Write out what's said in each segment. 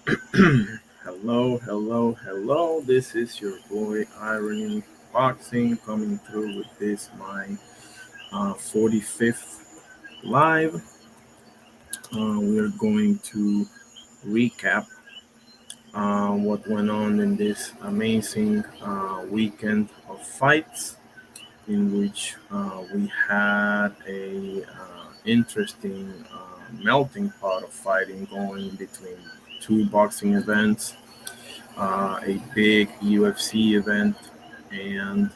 Hello, hello, hello. This is your boy Irony Boxing coming through with this my 45th live. We're going to recap what went on in this amazing weekend of fights, in which we had a interesting melting pot of fighting going between two boxing events, a big UFC event, and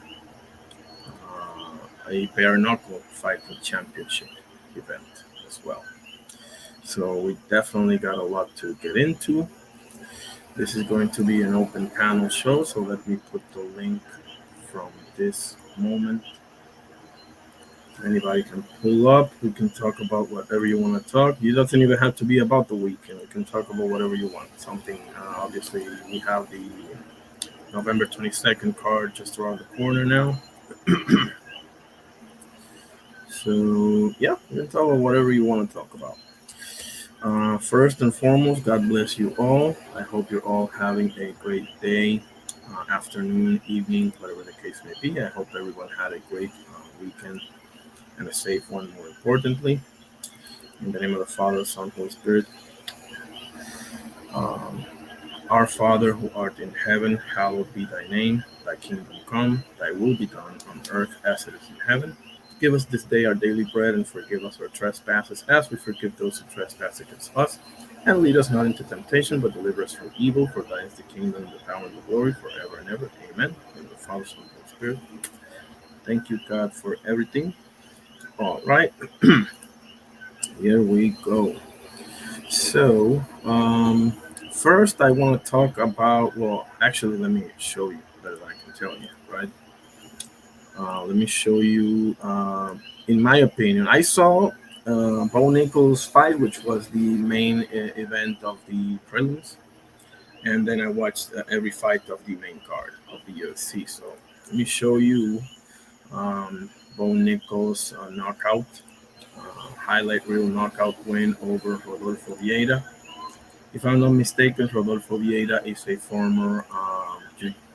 a bare knuckle fighting championship event as well. So we definitely got a lot to get into. This is going to be an open panel show, so let me put the link from this moment. Anybody can pull up. We can talk about whatever you want to talk. It doesn't even have to be about the weekend. We can talk about whatever you want. Something, obviously, we have the November 22nd card just around the corner now. So, yeah, you can talk about whatever you want to talk about. First and foremost, God bless you all. I hope you're all having a great day, afternoon, evening, whatever the case may be. I hope everyone had a great weekend and a safe one, more importantly. In the name of the Father, Son, Holy Spirit. Um, Our Father who art in heaven, hallowed be thy name. Thy kingdom come, thy will be done on earth as it is in heaven. Give us this day our daily bread and forgive us our trespasses as we forgive those who trespass against us. And lead us not into temptation, but deliver us from evil. For thine is the kingdom, the power, and the glory forever and ever. Amen. In the Father, Son, and Holy Spirit. Thank you, God, for everything. All right, here we go. So, first, I want to talk about. Well, actually, let me show you better than I can tell you, right? Let me show you. In my opinion, I saw Bo Nichols' fight, which was the main event of the prelims, and then I watched every fight of the main card of the UFC. So, let me show you Bo Nichols' knockout, highlight reel knockout win over Rodolfo Vieira. If I'm not mistaken, Rodolfo Vieira is a former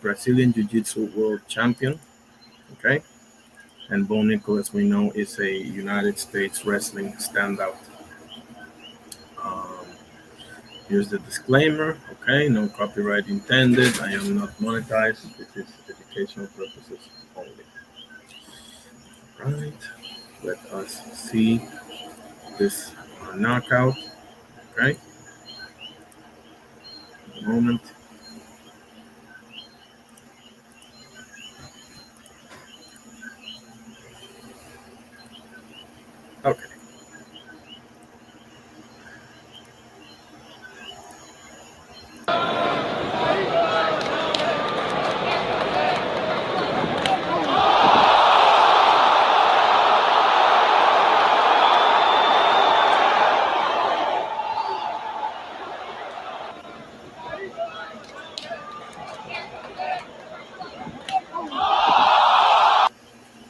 Brazilian Jiu Jitsu world champion. Okay. And Bo Nickel, as we know, is a United States wrestling standout. Um, Here's the disclaimer. Okay. No copyright intended. I am not monetized. This is educational purposes only. Right. Let us see this knockout. Okay. A moment. Okay.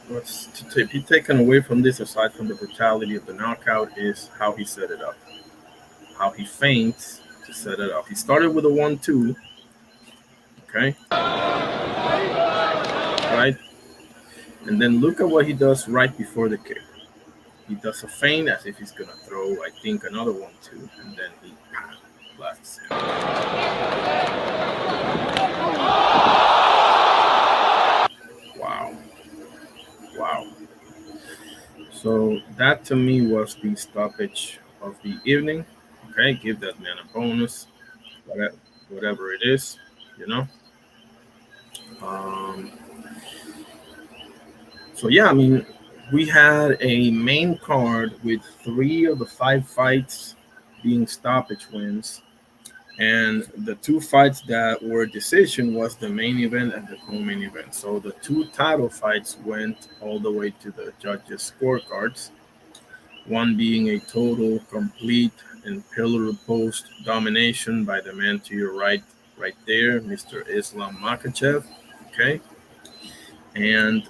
What's to be taken away from this, aside from the brutality of the knockout, is how he set it up, how he feints to set it up. He started with a 1-2, okay, right? And then look at what he does right before the kick. He does a feint as if he's going to throw, I think, another 1-2, and then he blasts him. Wow. Wow. So that to me was the stoppage of the evening. Okay, give that man a bonus, whatever, whatever it is, you know. Um, so yeah, I mean, we had a main card with three of the five fights being stoppage wins, and the two fights that were decision was the main event and the co-main event. So the two title fights went all the way to the judges' scorecards. One being a total, complete, and pillar post domination by the man to your right there, Mr. Islam Makachev. Okay, and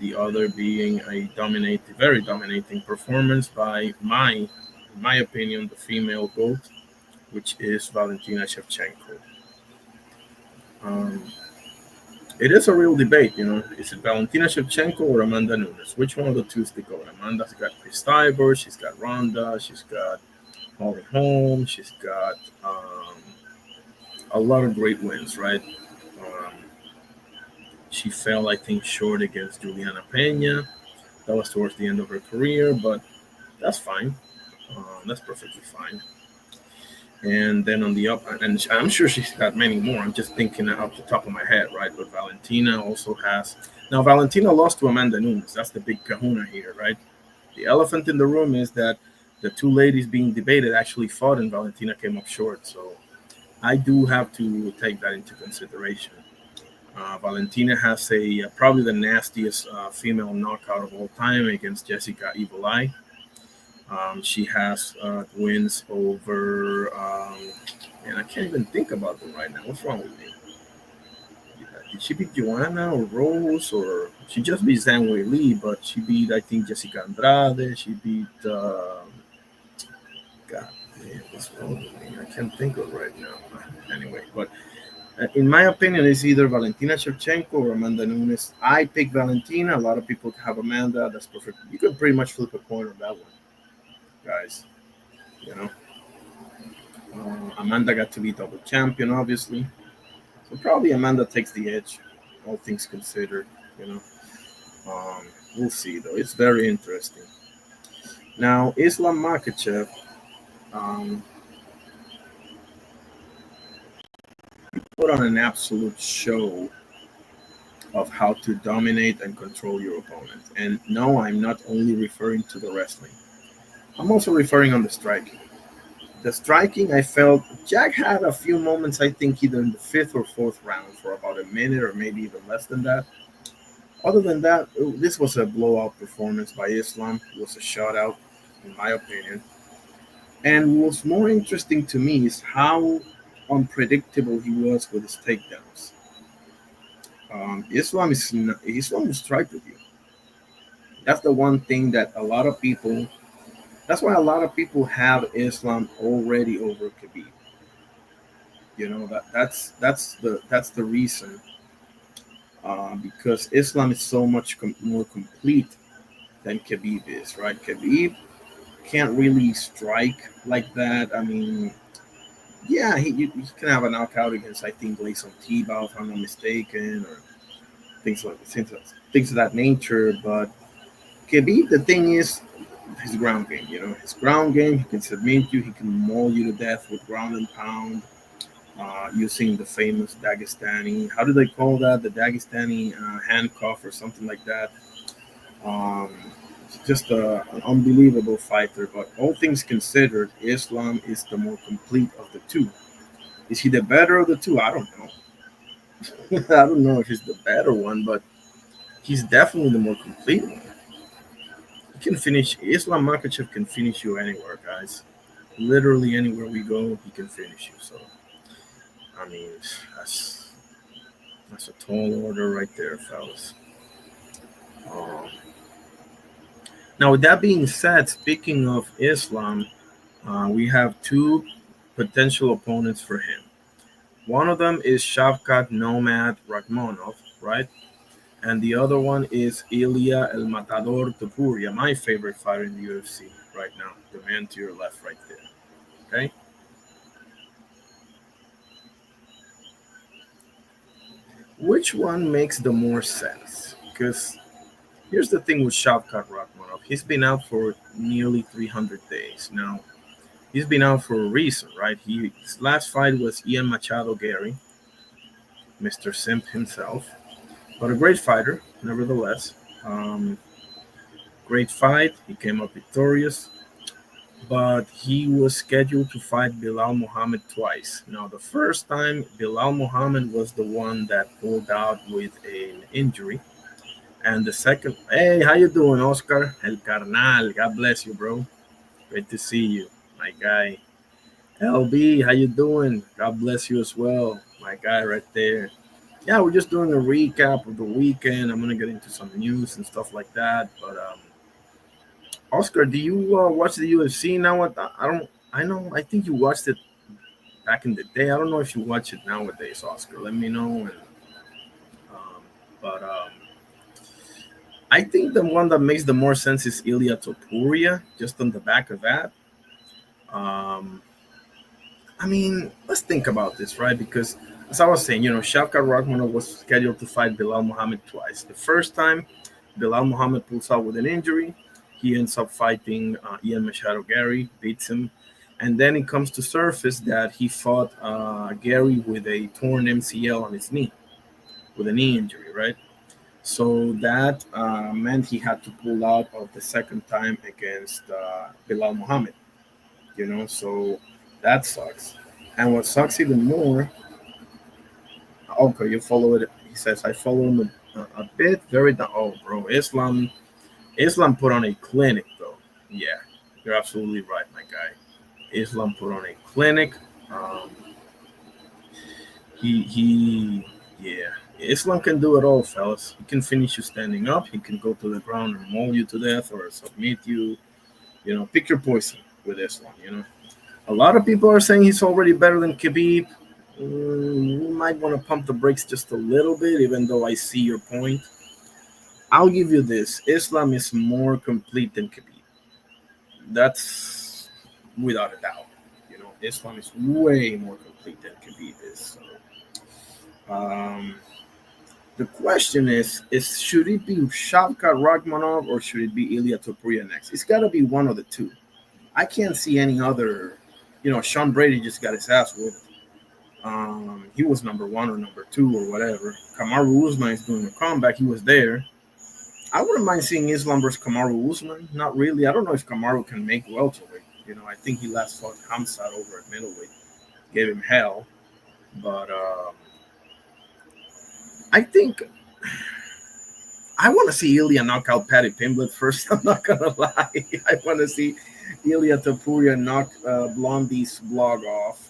the other being a very dominating performance by in my opinion, the female goat, which is Valentina Shevchenko. Um, it is a real debate, you know. Is it Valentina Shevchenko or Amanda Nunes? Which one of the two is the goat? Amanda's got Chris Steiber, she's got Ronda, she's got Holly Holm, she's got a lot of great wins, right? Um, she fell, I think, short against Juliana Pena. That was towards the end of her career, but that's fine. That's perfectly fine. And then on the up, and I'm sure she's got many more. I'm just thinking off the top of my head, right? But Valentina also has. Now, Valentina lost to Amanda Nunes. That's the big kahuna here, right? The elephant in the room is that the two ladies being debated actually fought, and Valentina came up short. So I do have to take that into consideration. Valentina has probably the nastiest female knockout of all time against Jessica Evil Eye. She has wins over, and I can't even think about them right now. What's wrong with me? Did she beat Joanna or Rose, or she just beat Zhang Wei Li? But she beat, I think, Jessica Andrade. She beat, God, man, what's wrong with me? I can't think of it right now. Anyway, but in my opinion, it's either Valentina Shevchenko or Amanda Nunes. I pick Valentina. A lot of people have Amanda. That's perfect. You could pretty much flip a coin on that one, guys. You know. Amanda got to be double champion, obviously. So probably Amanda takes the edge, all things considered. You know, we'll see though. It's very interesting. Now, Islam Makachev um, put on an absolute show of how to dominate and control your opponent. And no, I'm not only referring to the wrestling. I'm also referring on the striking. The striking, I felt Jack had a few moments. I think either in the fifth or fourth round for about a minute, or maybe even less than that. Other than that, this was a blowout performance by Islam. It was a shutout, in my opinion. And what's more interesting to me is how unpredictable he was with his takedowns. Islam will strike with you. That's the one thing that a lot of people. That's why a lot of people have Islam already over Khabib. You know that's the reason, because Islam is so much more complete than Khabib is, right? Khabib can't really strike like that. I mean, yeah, he can have a knockout against, I think, Gleison Tibau, if I'm not mistaken, or things of that nature. But Khabib, the thing is, his ground game. You know, his ground game. He can submit you. He can maul you to death with ground and pound, using the famous Dagestani. How do they call that? The Dagestani handcuff or something like that. Just an unbelievable fighter. But all things considered, Islam is the more complete of the two. Is he the better of the two? I don't know. I don't know if he's the better one, but he's definitely the more complete one. He can finish. Islam Makachev can finish you anywhere, guys. Literally anywhere we go, he can finish you. So, I mean, that's that's a tall order right there, fellas. Um, Now, with that being said, speaking of Islam, we have two potential opponents for him. One of them is Shavkat Nomad Rakhmonov, right? And the other one is Ilya El Matador Topuria, my favorite fighter in the UFC right now, the man to your left right there. Okay? Which one makes the more sense? Because here's the thing with Shavkat Rakhmonov. He's been out for nearly 300 days. Now, he's been out for a reason, right? His last fight was Ian Machado Gary, Mr. Simp himself, but a great fighter, nevertheless. Um, Great fight. He came up victorious, but he was scheduled to fight Bilal Muhammad twice. Now, the first time, Bilal Muhammad was the one that pulled out with an injury, and the second, hey, how you doing, Oscar El Carnal? God bless you, bro. Great to see you, my guy. LB, how you doing? God bless you as well, my guy right there. Yeah, we're just doing a recap of the weekend. I'm gonna get into some news and stuff like that. But Oscar, do you watch the UFC now? I don't. I know. I think you watched it back in the day. I don't know if you watch it nowadays, Oscar. Let me know. And but I think the one that makes the more sense is Ilya Topuria. Just on the back of that, um, I mean, let's think about this, right? Because as I was saying, Shavkat Rakhmonov was scheduled to fight Bilal Muhammad twice. The first time, Bilal Muhammad pulls out with an injury. He ends up fighting Ian Machado Gary, beats him. And then it comes to surface that he fought Gary with a torn MCL on his knee, with a knee injury, right? So that meant he had to pull out of the second time against Bilal Muhammad, so that sucks. And what sucks even more, okay, you follow it. He says, I follow him a bit, very down. Oh, bro, Islam put on a clinic, though. Yeah, you're absolutely right, my guy. Islam put on a clinic. Um, yeah. Islam can do it all, fellas. He can finish you standing up. He can go to the ground and maul you to death or submit you. Pick your poison with Islam. A lot of people are saying he's already better than Khabib. You might want to pump the brakes just a little bit, even though I see your point. I'll give you this: Islam is more complete than Khabib. That's without a doubt. Islam is way more complete than Khabib is. Um, the question is should it be Shavkat Rakhmonov or should it be Ilya Topuria next? It's got to be one of the two. I can't see any other. Sean Brady just got his ass whooped. He was number one or number two or whatever. Kamaru Usman is doing a comeback. He was there. I wouldn't mind seeing Islam versus Kamaru Usman. Not really. I don't know if Kamaru can make welterweight. I think he last fought Hamzat over at middleweight. Gave him hell. But I think I want to see Ilya knock out Paddy Pimblett first. I'm not going to lie. I want to see Ilya Topuria knock Blondie's blog off.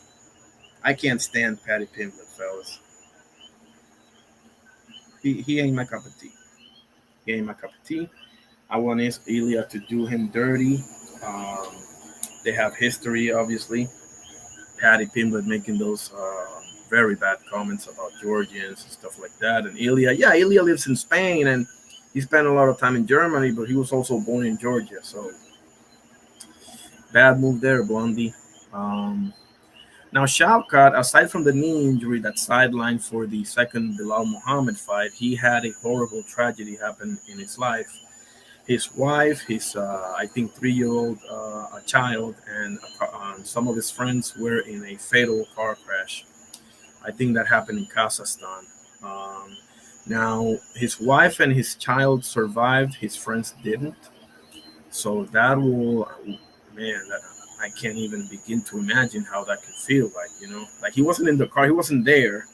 I can't stand Paddy Pimblett, fellas. He ain't my cup of tea. He ain't my cup of tea. I want Ilya to do him dirty. Um, they have history, obviously. Paddy Pimblett making those very bad comments about Georgians and stuff like that. And Ilya lives in Spain and he spent a lot of time in Germany, but he was also born in Georgia. So bad move there, Blondie. Now, Shavkat, aside from the knee injury that sidelined for the second Bilal Muhammad fight, he had a horrible tragedy happen in his life. His wife, his I think 3-year-old child, and some of his friends were in a fatal car crash. I think that happened in Kazakhstan. Um, Now, his wife and his child survived. His friends didn't. So that will, man, I can't even begin to imagine how that could feel like. Like he wasn't in the car, he wasn't there,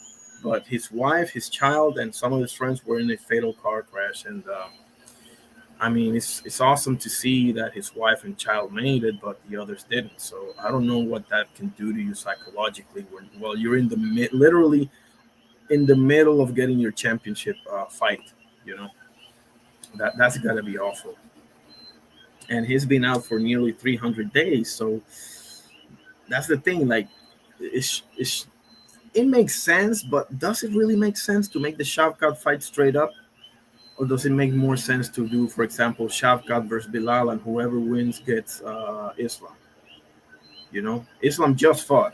but his wife, his child, and some of his friends were in a fatal car crash, and I mean, it's awesome to see that his wife and child made it, but the others didn't. So I don't know what that can do to you psychologically when, well, you're in the literally in the middle of getting your championship fight. You know that's got to be awful. And he's been out for nearly 300 days. So that's the thing. Like, it makes sense, but does it really make sense to make the Shavkat fight straight up? Or does it make more sense to do, for example, Shavkat versus Bilal, and whoever wins gets Islam? Islam just fought.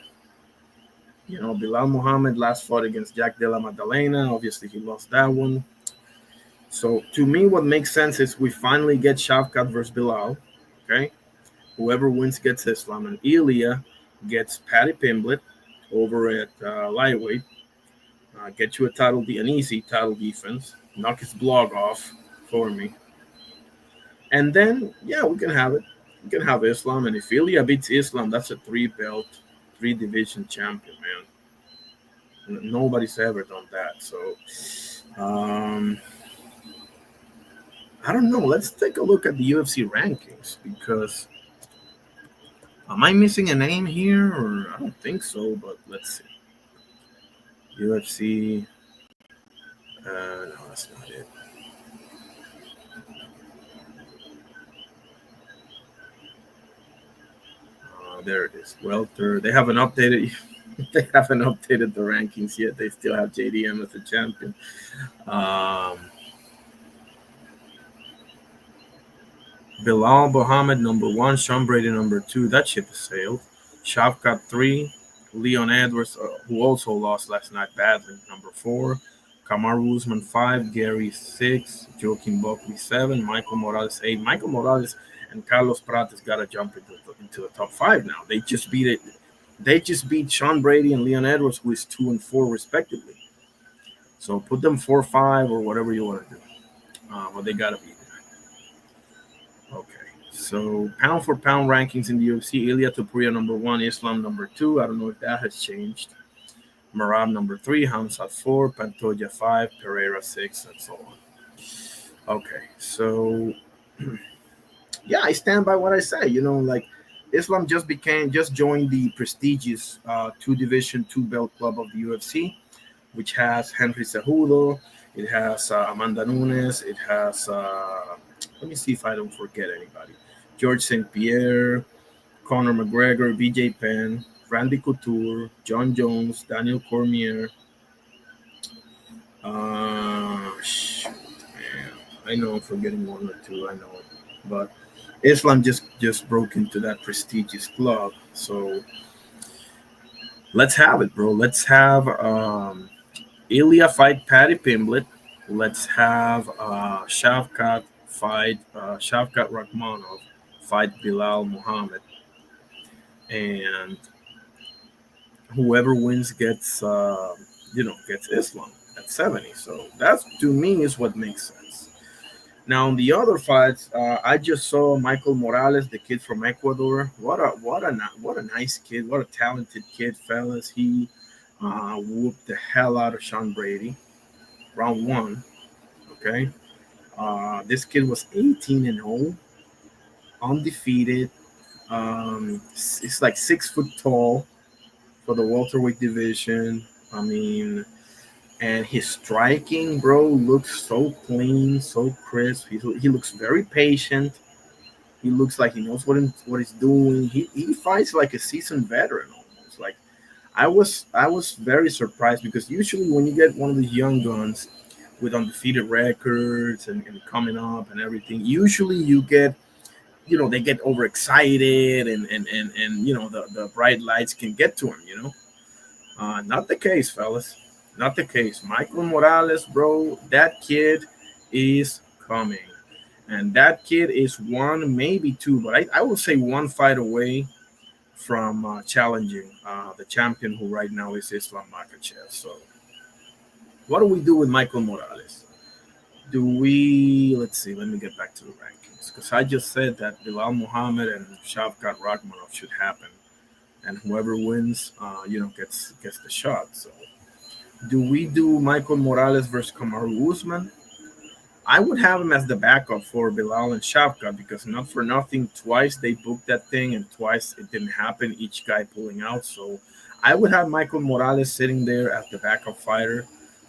Bilal Muhammad last fought against Jack Della Maddalena. Obviously, he lost that one. So to me, what makes sense is we finally get Shavkat versus Bilal. Okay, whoever wins gets Islam, and Ilya gets Paddy Pimblett over at lightweight. Get you an easy title defense. Knock his blog off for me. And then, yeah, we can have it. We can have Islam. And if Ilya beats Islam, that's a 3-belt, 3-division champion, man. Nobody's ever done that. So, I don't know. Let's take a look at the UFC rankings because am I missing a name here? Or I don't think so, but let's see. UFC. No, that's not it. There it is. Welter. They haven't updated. They haven't updated the rankings yet. They still have JDM as the champion. Um, Bilal Muhammad number one, Sean Brady number two. That ship has sailed. Shavkat three, Leon Edwards, who also lost last night badly, number four. Kamaru Usman five, Gary six, Joaquin Buckley seven, Michael Morales eight. Michael Morales and Carlos Prates got to jump into the top five now. They just beat it. They just beat Sean Brady and Leon Edwards, who is 2 and 4 respectively. So put them 4-5 or whatever you want to do. But they got to beat. Okay. So pound for pound rankings in the UFC: Ilya Topuria number one, Islam number two. I don't know if that has changed. Marab number three, Hamzat four, Pantoja five, Pereira six, and so on. Okay. So yeah, I stand by what I say. Like Islam just joined the prestigious two division, two belt club of the UFC, which has Henry Cejudo, it has Amanda Nunes, it has let me see if I don't forget anybody. George St. Pierre, Conor McGregor, BJ Penn, Randy Couture, John Jones, Daniel Cormier. Shoot, man. I know I'm forgetting one or two. I know, but Islam just broke into that prestigious club. So let's have it, bro. Let's have Ilya fight Paddy Pimblett. Let's have Shavkat Rakhmonov fight Bilal Muhammad, and whoever wins gets Islam at 70. So that to me is what makes sense. Now on the other fights, I just saw Michael Morales, the kid from Ecuador. What a nice kid, what a talented kid, fellas. He whooped the hell out of Sean Brady, round one. Okay, this kid was 18-0, undefeated. It's like 6 foot tall for the welterweight division. I mean, and his striking, bro, looks so clean, so crisp. He looks very patient. He looks like he knows what he's doing. He fights like a seasoned veteran almost. Like I was very surprised because usually when you get one of these young guns with undefeated records and coming up and everything, usually you get they get overexcited and the bright lights can get to him. Not the case, fellas. Not the case. Michael Morales, bro, that kid is coming. And that kid is one, maybe two, but I would say one fight away from challenging the champion who right now is Islam Makhachev. So, what do we do with Michael Morales? Let's see, let me get back to the rankings. Because I just said that Bilal Muhammad and Shavkat Rakhmonov should happen. And whoever wins, gets the shot. So, do we do Michael Morales versus Kamaru Usman? I would have him as the backup for Bilal and Shavkat because not for nothing, twice they booked that thing and twice it didn't happen. Each guy pulling out. So, I would have Michael Morales sitting there as the backup fighter,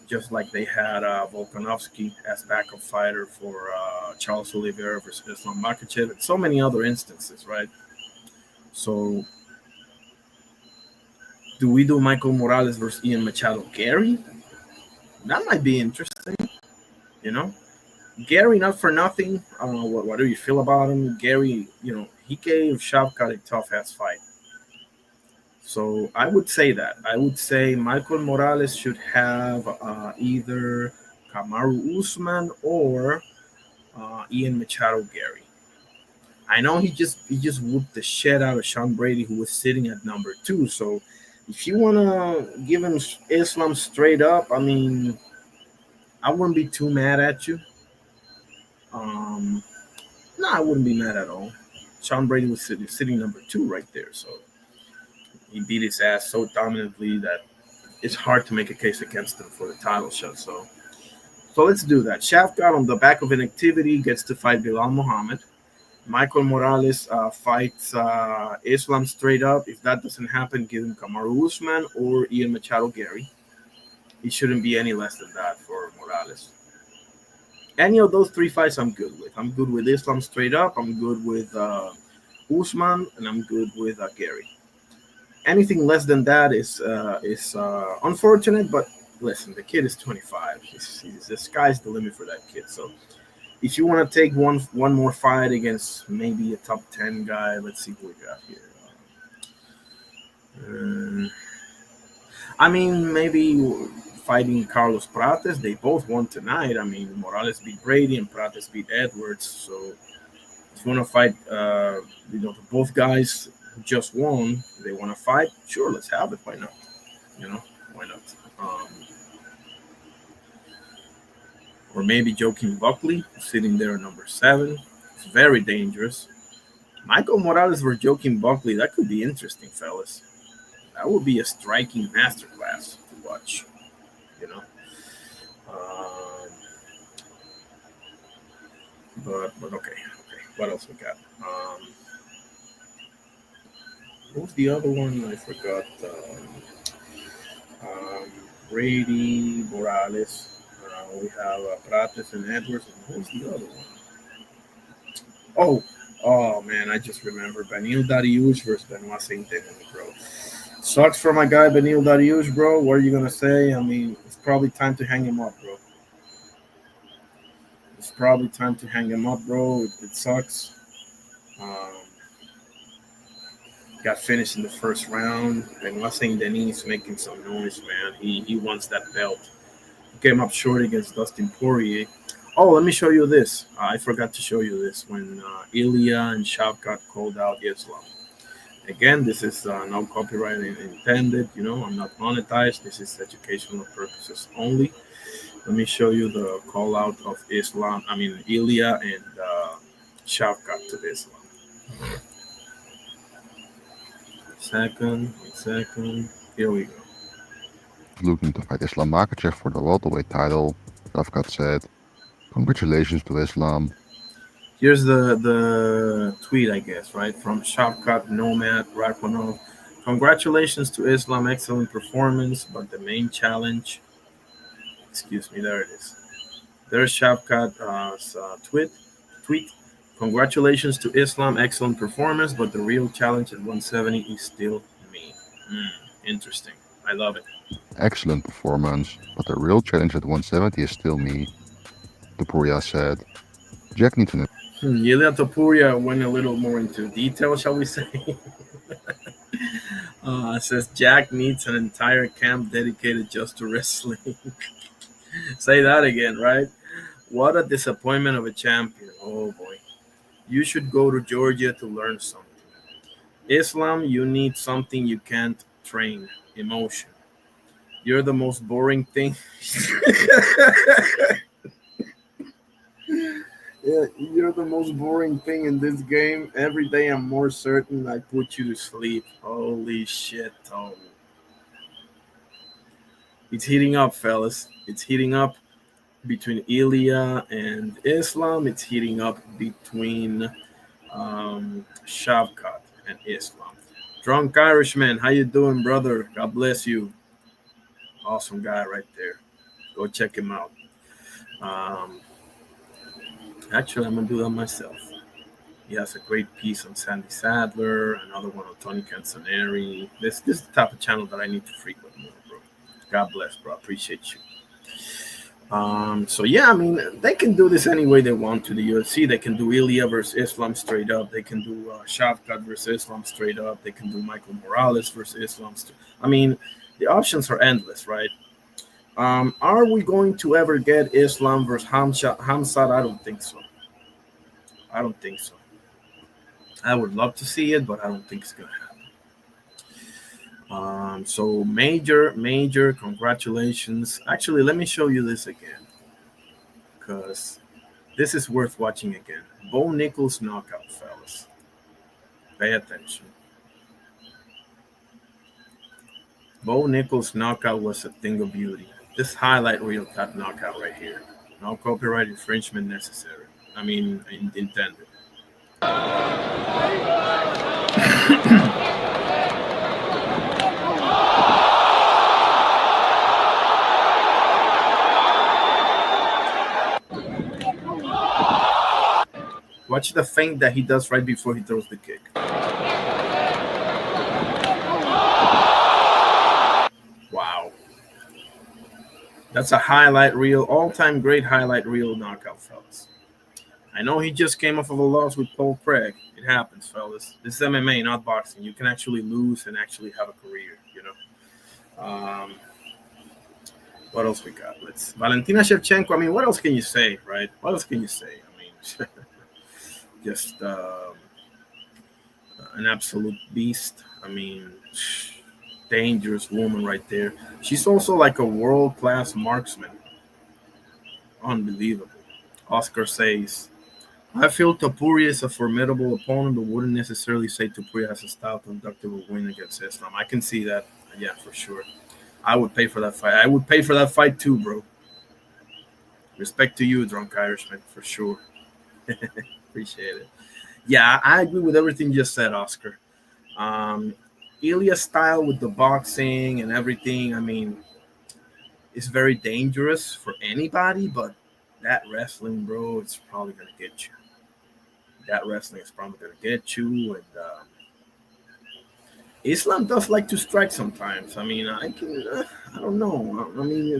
just like they had Volkanovski as backup fighter for Charles Oliveira versus Islam Makhachev, and so many other instances, right? So, do we do Michael Morales versus Ian Machado Gary? That might be interesting. You know, Gary, not for nothing. What do you feel about him? Gary, he gave Shavkat a tough ass fight. So I would say that. I would say Michael Morales should have either Kamaru Usman or Ian Machado Gary. I know he just whooped the shit out of Sean Brady, who was sitting at number two. So if you wanna give him Islam straight up, I mean, I wouldn't be too mad at you. Um, no, I wouldn't be mad at all. Sean Brady was sitting number two right there, so he beat his ass so dominantly that it's hard to make a case against him for the title shot. So let's do that. Shafkat on the back of an activity gets to fight Bilal Muhammad. Michael Morales fights Islam straight up. If that doesn't happen, give him Kamaru Usman or Ian Machado Gary. It shouldn't be any less than that for Morales. Any of those three fights, I'm good with. I'm good with Islam straight up. I'm good with Usman, and I'm good with Gary. Anything less than that is unfortunate. But listen, the kid is 25. The sky's the limit for that kid. So if you want to take one more fight against maybe a top 10 guy, let's see who we got here. Uh, I mean, maybe fighting Carlos Prates. They both won tonight. I mean, Morales beat Brady and Prates beat Edwards. So if you want to fight, both guys who just won, they want to fight. Sure, let's have it. Why not? You know, why not? Um, or maybe Joaquin Buckley sitting there at number 7. It's very dangerous. Michael Morales versus Joaquin Buckley. That could be interesting, fellas. That would be a striking masterclass to watch. You know. Um, but okay. What else we got? What was the other one? I forgot. Um, Brady, Morales. We have Prates and Edwards. And who was the other one? Oh, oh man, I just remember Benil Dariush versus Benoit Saint Denis, bro. Sucks for my guy Benil Dariush, bro. What are you gonna say? I mean, it's probably time to hang him up, bro. It's probably time to hang him up, bro. It sucks. Um, got finished in the first round. Benoit Saint Denis making some noise, man. He wants that belt. Came up short against Dustin Poirier. Oh, let me show you this. I forgot to show you this when Ilya and Shavkat called out Islam. Again, this is no copyright intended. I'm not monetized. This is educational purposes only. Let me show you the call out of Islam. I mean, Ilya and Shavkat to Islam. Second. Here we go. Looking to fight Islam Makhachev for the welterweight title, Shavkat said, "Congratulations to Islam." Here's the tweet, I guess, right? From Shavkat Nomad Rakhmonov. Congratulations to Islam, excellent performance, but the main challenge, excuse me, there it is. There's Shavkat's tweet. Congratulations to Islam, excellent performance, but the real challenge at 170 is still me. Interesting. I love it. Excellent performance, but the real challenge at 170 is still me, Topuria said. Jack needs an Yelia Topuria went a little more into detail, shall we say? Says Jack needs an entire camp dedicated just to wrestling. Say that again, right? What a disappointment of a champion. Oh boy. You should go to Georgia to learn something. Islam, you need something you can't train. Emotion. You're the most boring thing. Yeah, you're the most boring thing in this game. Every day I'm more certain I put you to sleep. Holy shit, Tom. It's heating up, fellas. It's heating up between Ilya and Islam. It's heating up between Shavkat and Islam. Drunk Irishman, how you doing, brother? God bless you. Awesome guy right there. Go check him out. Um, Actually, I'm gonna do that myself. He has a great piece on Sandy Sadler, another one on Tony Canzoneri. This is the type of channel that I need to frequent more, bro. God bless, bro. I appreciate you. So yeah, I mean, they can do this any way they want to the UFC. They can do Ilya versus Islam straight up. They can do Shavkat versus Islam straight up. They can do Michael Morales versus Islam. I mean, the options are endless, right? Are we going to ever get Islam versus Hamzat? I don't think so. I don't think so. I would love to see it, but I don't think it's gonna happen. So major congratulations. Actually, let me show you this again, because this is worth watching again. Bo Nichols knockout, fellas. Pay attention. Bo Nichols knockout was a thing of beauty. This highlight reel cut knockout right here. No copyright infringement necessary. I mean, intended. Watch the feint that he does right before he throws the kick. That's a highlight reel, all-time great highlight reel knockout, fellas. I know he just came off of a loss with Paul Craig. It happens, fellas. This is MMA, not boxing. You can actually lose and actually have a career. What else we got? Let's Valentina Shevchenko. I mean, what else can you say, right? What else can you say? I mean, just an absolute beast. I mean, dangerous woman right there. She's also like a world class marksman. Unbelievable. Oscar says, I feel Topuria is a formidable opponent, but wouldn't necessarily say Topuria has a style conductor will win against Islam. I can see that. Yeah, for sure. I would pay for that fight. I would pay for that fight too, bro. Respect to you, drunk Irishman, for sure. Appreciate it. Yeah, I agree with everything you just said, Oscar. Um, Ilya's style with the boxing and everything, I mean, it's very dangerous for anybody, but that wrestling, bro, it's probably going to get you. That wrestling is probably going to get you. And Islam does like to strike sometimes. I mean, I don't know. I mean,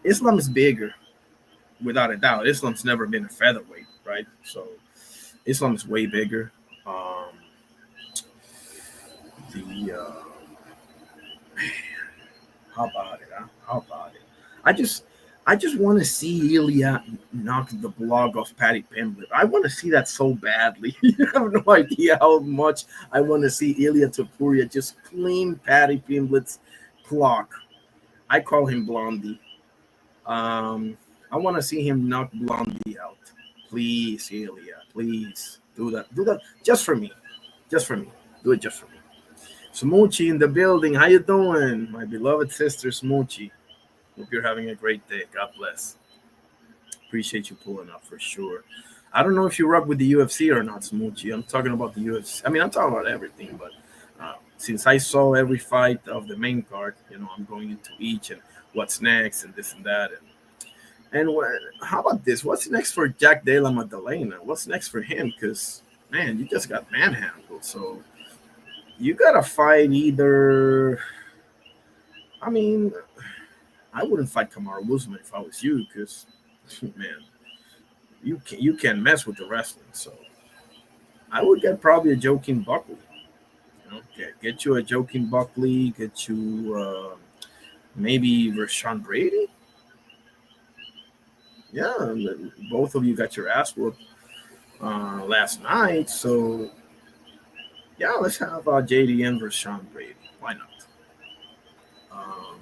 Islam is bigger, without a doubt. Islam's never been a featherweight, right? So Islam is way bigger. Um, the How about it? Huh? How about it? I just I just want to see Ilya knock the blog off Patty Pimblett. I want to see that so badly. You have no idea how much I want to see Ilya Tapuria just clean Patty Pimblett's clock. I call him Blondie. Um, I want to see him knock Blondie out. Please, Ilya, please do that. Do that just for me. Just for me. Do it just for me. Smoochie in the building. How you doing, my beloved sister Smoochie? Hope you're having a great day. God bless. Appreciate you pulling up for sure. I don't know if you rock with the UFC or not, Smoochie. I'm talking about the UFC. I mean, I'm talking about everything, but since I saw every fight of the main card, I'm going into each and what's next and this and that. And how about this? What's next for Jack De La Maddalena? What's next for him? Because, man, you just got manhandled. So you got to fight either. I mean, I wouldn't fight Kamaru Usman if I was you because, man, you can't mess with the wrestling. So I would get probably a Joaquin Buckley. Get you a Joaquin Buckley. Get you maybe Rashawn Brady. Yeah, both of you got your ass whooped last night. So yeah, let's have JDN versus Sean Brady. Why not? Um,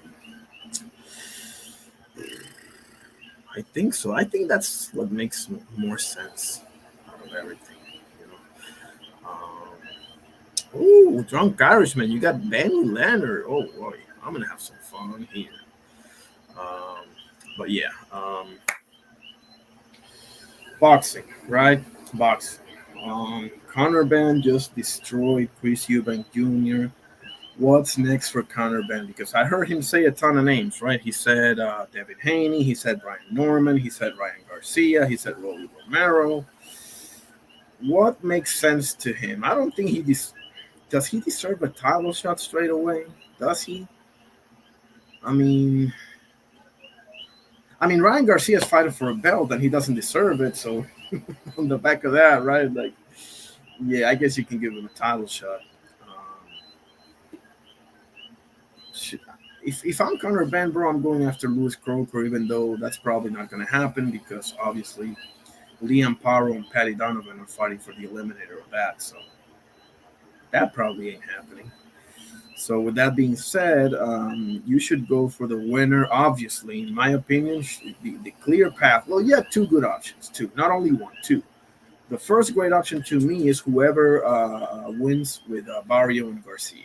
I think so. I think that's what makes more sense out of everything. You know. Ooh, drunk Irishman. You got Benny Leonard. Oh boy, I'm gonna have some fun here. Um, but yeah, boxing, right? Boxing. Conor Ben just destroyed Chris Eubank Jr. What's next for Conor Ben? Because I heard him say a ton of names, right? He said Devin Haney, he said Brian Norman, he said Ryan Garcia, he said Rolly Romero. What makes sense to him? I don't think does he deserve a title shot straight away? Does he? I mean, Ryan Garcia's fighting for a belt and he doesn't deserve it. So on the back of that, right? Like, yeah, I guess you can give him a title shot. If I'm Conor Ben, bro, I'm going after Lewis Croker, even though that's probably not going to happen because obviously Liam Paro and Patty Donovan are fighting for the eliminator of that. So that probably ain't happening. So with that being said, you should go for the winner. Obviously, in my opinion, the clear path. Well, you have two good options, two, not only one, two. The first great option to me is whoever wins with Barrio and Garcia.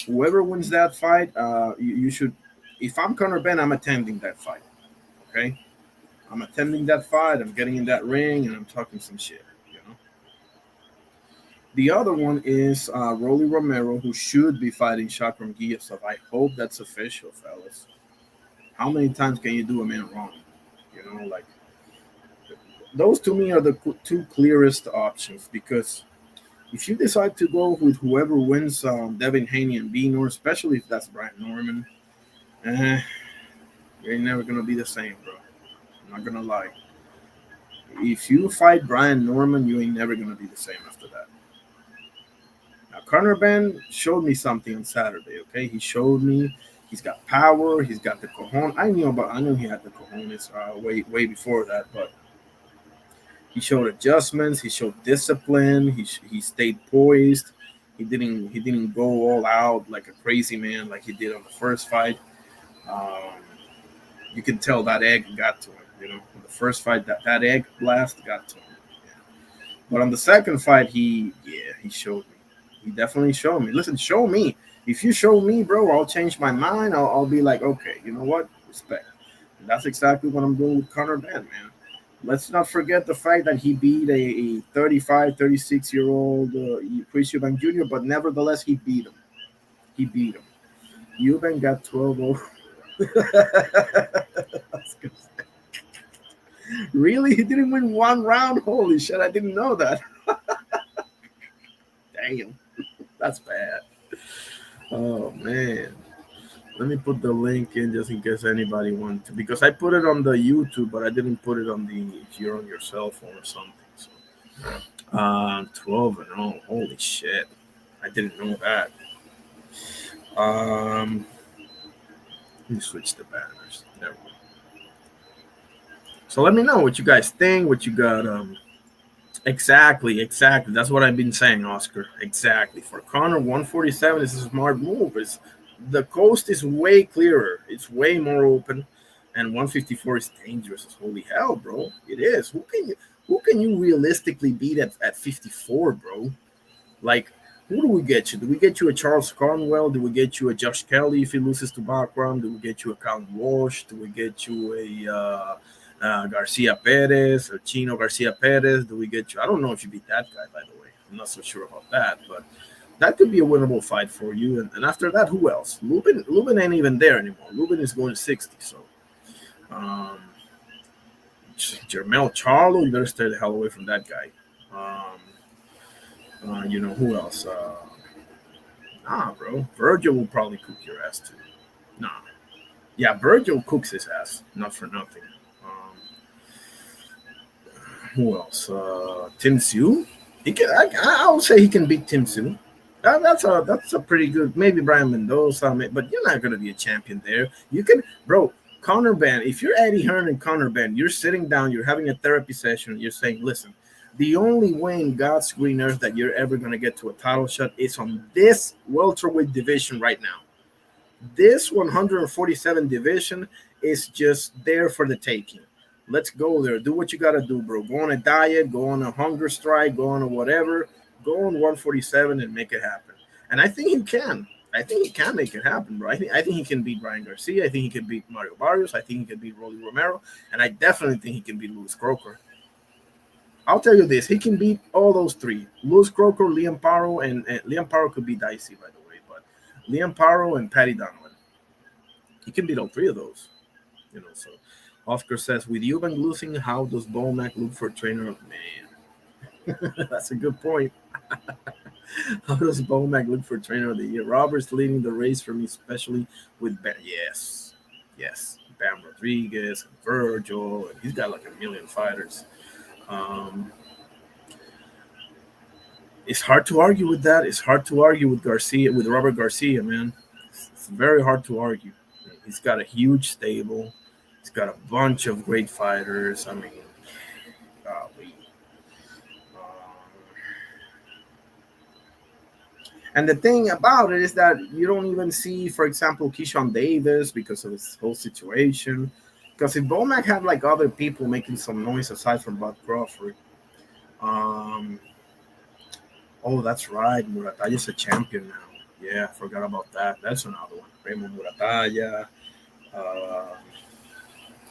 Whoever wins that fight, you should. If I'm Conor Ben, I'm attending that fight. Okay, I'm attending that fight. I'm getting in that ring and I'm talking some shit. The other one is Rolly Romero, who should be fighting Shakram Giyasov. I hope that's official, fellas. How many times can you do a man wrong? Like those to me are the two clearest options because if you decide to go with whoever wins Devin Haney and B Nor, especially if that's Brian Norman, eh, You ain't never gonna be the same, bro. I'm not gonna lie. If you fight Brian Norman, you ain't never gonna be the same after that. Now, Conor Ben showed me something on Saturday. Okay, he showed me he's got power. He's got the cojones. I knew he had the cojones way before that, but he showed adjustments. He showed discipline. He stayed poised. He didn't go all out like a crazy man like he did on the first fight. Um, you can tell that egg got to him. You know, in the first fight, that egg blast got to him. Yeah. But on the second fight, he showed me. He definitely showed me. Listen, show me. If you show me, bro, I'll change my mind. I'll be like, okay, you know what? Respect. And that's exactly what I'm doing with Conor Ben, man. Let's not forget the fact that he beat a 35, 36-year-old Chris Eubank Jr., but nevertheless, he beat him. He beat him. Eubank got 12 over. Really? He didn't win one round? Holy shit, I didn't know that. Damn, that's bad. Oh, man. Let me put the link in just in case anybody wants to. Because I put it on the YouTube, but I didn't put it on the, if you're on your cell phone or something. So, 12 and oh, holy shit. I didn't know that. Let me switch the banners. There we go. So let me know what you guys think, what you got. Exactly. That's what I've been saying, Oscar. Exactly. For Connor, 147 is a smart move. The coast is way clearer. It's way more open, and 154 is dangerous as holy hell, bro. It is. Who can you realistically beat at 54, bro? Like, who do we get you? Do we get you a Charles Cornwell? Do we get you a Josh Kelly if he loses to Backrun? Do we get you a Callum Walsh? Do we get you a Garcia Perez or Chino Garcia Perez? Do we get you? I don't know if you beat that guy, by the way. I'm not so sure about that, but that could be a winnable fight for you. And after that, who else? Lubin ain't even there anymore. Lubin is going 60. So, um, Jermel Charlo, you better stay the hell away from that guy. Who else? Nah, bro. Virgil will probably cook your ass too. Nah. Yeah, Virgil cooks his ass. Not for nothing. Um, who else? Tim Sue. He can. I would say he can beat Tim Sue. That's a pretty good. Maybe Brian Mendoza, but you're not gonna be a champion there. You can, bro. Conor Ben. If you're Eddie Hearn and Conor Ben, you're sitting down. You're having a therapy session. You're saying, listen. The only way in God's green earth that you're ever going to get to a title shot is on this welterweight division right now. This 147 division is just there for the taking. Let's go there. Do what you got to do, bro. Go on a diet, go on a hunger strike, go on a whatever. Go on 147 and make it happen. And I think he can. I think he can make it happen, bro. I think he can beat Ryan Garcia. I think he can beat Mario Barrios. I think he can beat Rolly Romero. And I definitely think he can beat Luis Croker. I'll tell you this: he can beat all those three: Lewis Croker, Liam Paro, and Liam Paro could be dicey, by the way, but Liam Paro and Patty Donovan. He can beat all three of those. So Oscar says, with Eubank losing, how does Bomac look for trainer? Man, that's a good point. How does Bomac look for trainer of the year? Robert's leading the race for me, especially with yes, Bam Rodriguez and Virgil, and he's got like a million fighters. Um, it's hard to argue with that. It's hard to argue with Robert Garcia, man. It's very hard to argue. He's got a huge stable. He's got a bunch of great fighters. I mean, golly. And the thing about it is that you don't even see, for example, Keyshawn Davis because of his whole situation. Because if Bomac had like other people making some noise aside from Bud Crawford, um, oh, that's right, Murataya's a champion now. Yeah, I forgot about that. That's another one. Raymond Murataya. Uh,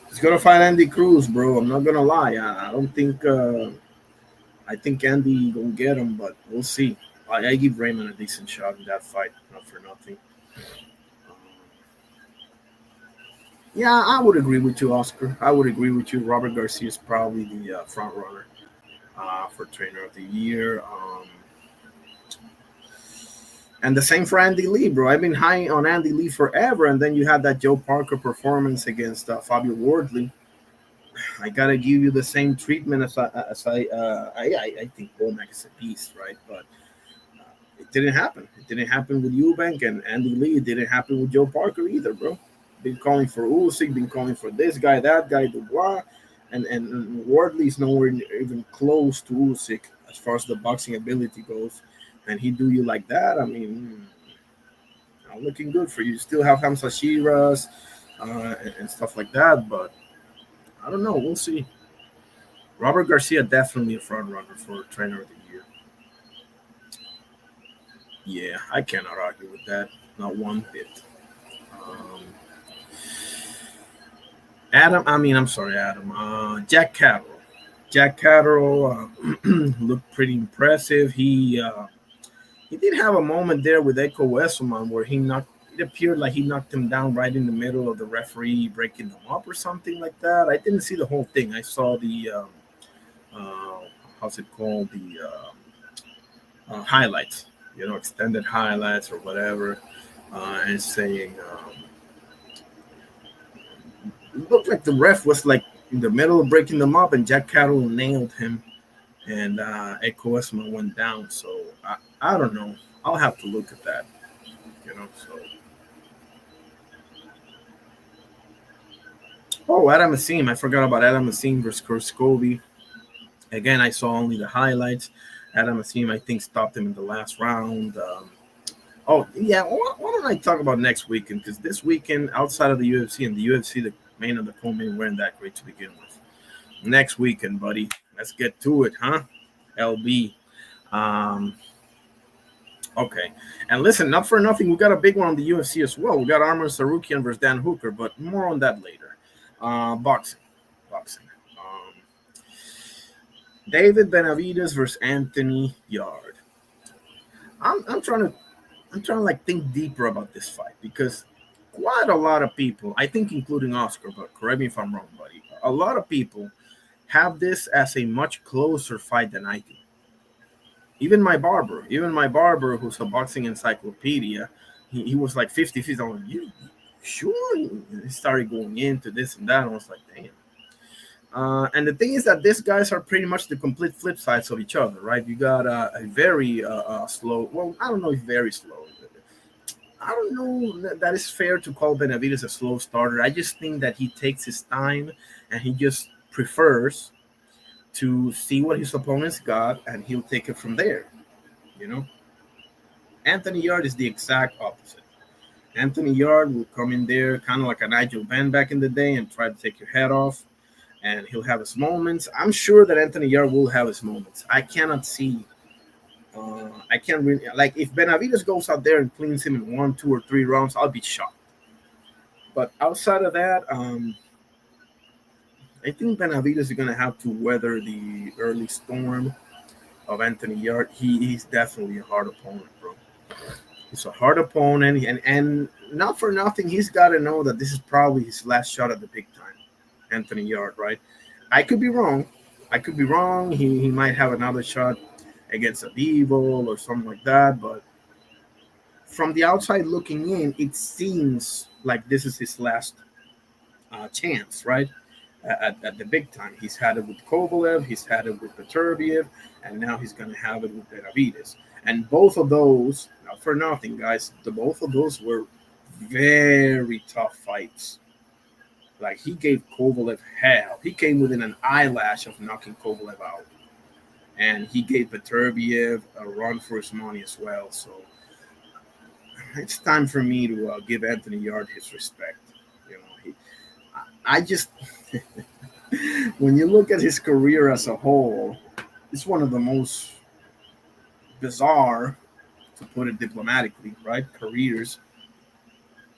he's gonna fight Andy Cruz, bro. I'm not gonna lie. I don't think. I think Andy gonna get him, but we'll see. I give Raymond a decent shot in that fight, not for nothing. Um, Yeah, I would agree with you, Oscar. I would agree with you. Robert Garcia is probably the front runner for trainer of the year. And the same for Andy Lee, bro. I've been high on Andy Lee forever, and then you had that Joe Parker performance against Fabio Wardley. I gotta give you the same treatment I think Womack is a beast, right? But it didn't happen. It didn't happen with Eubank and Andy Lee. It didn't happen with Joe Parker either, bro. Been calling for Usyk, been calling for this guy, that guy, Dubois, and Wardley's nowhere even close to Usyk as far as the boxing ability goes. And he do you like that? I mean, not looking good for you. You still have Hamza Shiras and stuff like that, but I don't know. We'll see. Robert Garcia definitely a front runner for trainer of the year. Yeah, I cannot argue with that. Not one bit. Um, I'm sorry, Adam. Jack Catterall. Jack Catterall looked pretty impressive. He did have a moment there with Echo Wesselman where he knocked. It appeared like he knocked him down right in the middle of the referee breaking them up or something like that. I didn't see the whole thing. I saw the uh, how's it called, the highlights, extended highlights or whatever, and saying it looked like the ref was like in the middle of breaking them up, and Jack Cattle nailed him, and Echo Esma went down. So I don't know. I'll have to look at that. So Adam Asim. I forgot about Adam Asim versus Kurskovi. Again, I saw only the highlights. Adam Asim, I think, stopped him in the last round. Oh yeah, why don't I talk about next weekend? Because this weekend, outside of the UFC and the UFC, the main and the co-main weren't that great to begin with. Next weekend, buddy, let's get to it, huh? LB. Um, okay, and listen, not for nothing, we got a big one on the UFC as well. We got Arman Sarukian versus Dan Hooker, but more on that later. Boxing. Um, David Benavidez versus Anthony Yard. I'm trying to like think deeper about this fight because quite a lot of people, I think including Oscar, but correct me if I'm wrong, buddy. A lot of people have this as a much closer fight than I do. Even my barber, who's a boxing encyclopedia, he was like 50-50. I'm like, you sure? He started going into this and that. And I was like, damn. And the thing is that these guys are pretty much the complete flip sides of each other, right? You got a very slow. Well, I don't know if very slow. I don't know that is fair to call Benavidez a slow starter. I just think that he takes his time and he just prefers to see what his opponents got and he'll take it from there. You know, Anthony Yard is the exact opposite. Anthony Yard will come in there kind of like a Nigel Benn back in the day and try to take your head off, and he'll have his moments. I'm sure that Anthony Yard will have his moments. I cannot see. I can't really like if Benavidez goes out there and cleans him in 1, 2, or 3 rounds. I'll be shocked. But outside of that, I think Benavidez is going to have to weather the early storm of Anthony Yard. He's definitely a hard opponent, bro. He's a hard opponent, and not for nothing, he's got to know that this is probably his last shot at the big time. Anthony Yard, right? I could be wrong. He might have another shot against a Beeble or something like that, but from the outside looking in, it seems like this is his last chance, right? At the big time. He's had it with Kovalev, he's had it with Peterbiev, and now he's going to have it with Benavidez. And both of those, not for nothing, guys, both of those were very tough fights. Like, he gave Kovalev hell. He came within an eyelash of knocking Kovalev out. And he gave Peterbiev a run for his money as well. So it's time for me to give Anthony Yard his respect. You know, I just when you look at his career as a whole, it's one of the most bizarre, to put it diplomatically, right? Careers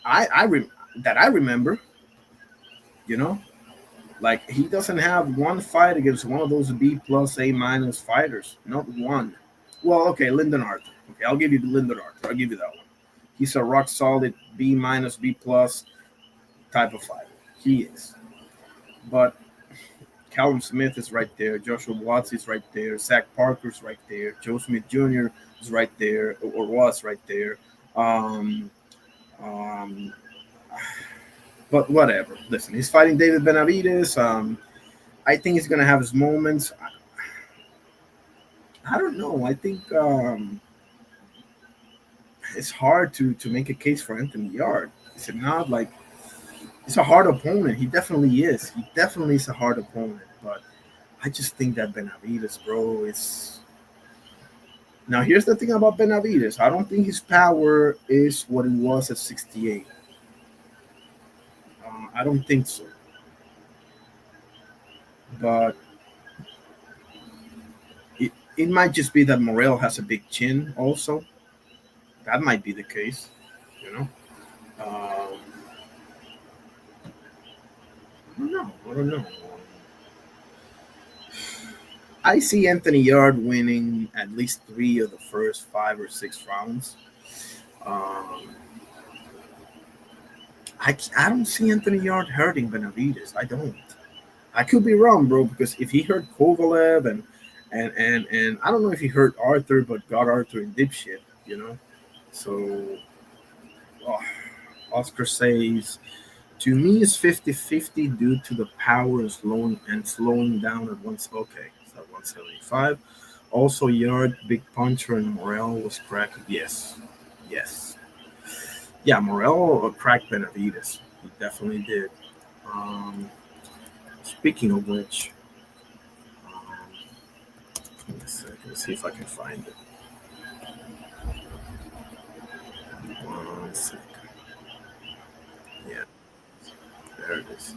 that I remember. You know, like he doesn't have one fight against one of those B plus A minus fighters. Not one. Well, okay, Lyndon Arthur. Okay, I'll give you Lyndon Arthur. I'll give you that one. He's a rock solid B minus B plus type of fighter. He is. But Callum Smith is right there. Joshua Watts is right there. Zach Parker's right there. Joe Smith Jr. is right there, or was right there. Um, um, but whatever. Listen, he's fighting David Benavides. I think he's gonna have his moments. I don't know. I think it's hard to make a case for Anthony Yard. Is it not? Like, he's a hard opponent. He definitely is. He definitely is a hard opponent. But I just think that Benavides, bro, is. Now, here's the thing about Benavides. I don't think his power is what it was at 68. I don't think so. But it might just be that Morel has a big chin also. That might be the case, you know. Um, I don't know. I don't know. I see Anthony Yard winning at least three of the first 5 or 6 rounds. Um, I don't see Anthony Yard hurting Benavides. I don't. I could be wrong, bro, because if he hurt Kovalev and I don't know if he hurt Arthur, but got Arthur in dipshit, you know. So oh, Oscar says to me it's 50-50 due to the power slowing down at once. Okay, so at 175. Also, Yard, big puncher, and Morel was cracked. Yes, yes, yeah. Morel cracked Benavides. He definitely did. Um, Speaking of which, um, let's see if I can find it. One second. Yeah, there it is.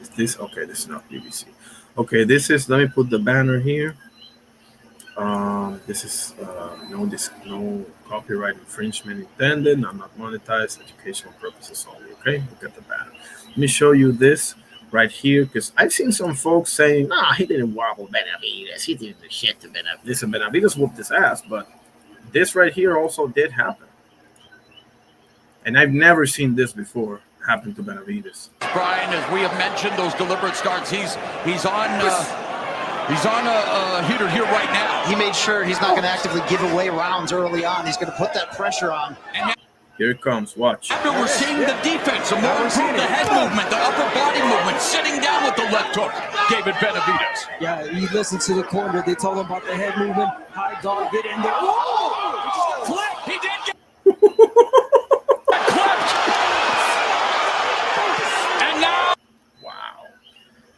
Is this okay? This is not BBC. Okay, this is. Let me put the banner here. This is no copyright infringement intended. I'm not monetized. Educational purposes only. Okay, look at the banner. Let me show you this right here because I've seen some folks saying, "Nah, he didn't wobble Benavides. He didn't do shit to Benavides." Listen, Benavides whooped his ass, but this right here also did happen, and I've never seen this before happen to Benavides. Brian, as we have mentioned, those deliberate starts. He's on. He's on a heater here right now. He made sure he's not going to actively give away rounds early on. He's going to put that pressure on. Here it comes. Watch. After we're seeing the defense, a more improved the head movement, the upper body movement, sitting down with the left hook. David Benavides. Yeah, he listened to the corner. They told him about the head movement. High guard, get in there. Whoa! Flip. He did get clipped. And now. Wow.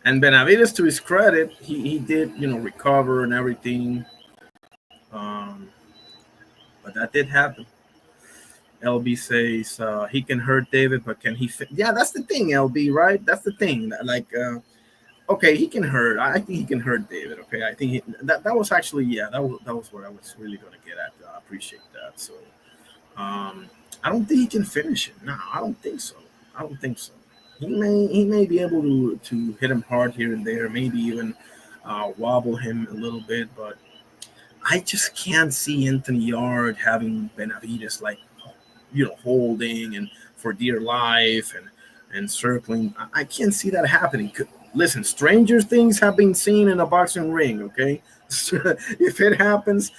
And Benavides, to his credit, he did, recover and everything. But that did happen. LB says he can hurt David, but can he? Yeah, that's the thing, LB, right? That's the thing. Like, okay, he can hurt. I think he can hurt David. Okay, I think that was actually, yeah, that was what I was really going to get at. I appreciate that. So, I don't think he can finish it. No, I don't think so. I don't think so. He may be able to hit him hard here and there, maybe even wobble him a little bit, but I just can't see Anthony Yard having Benavides like holding and for dear life and circling. I can't see that happening. Listen, stranger things have been seen in a boxing ring. Okay, if it happens,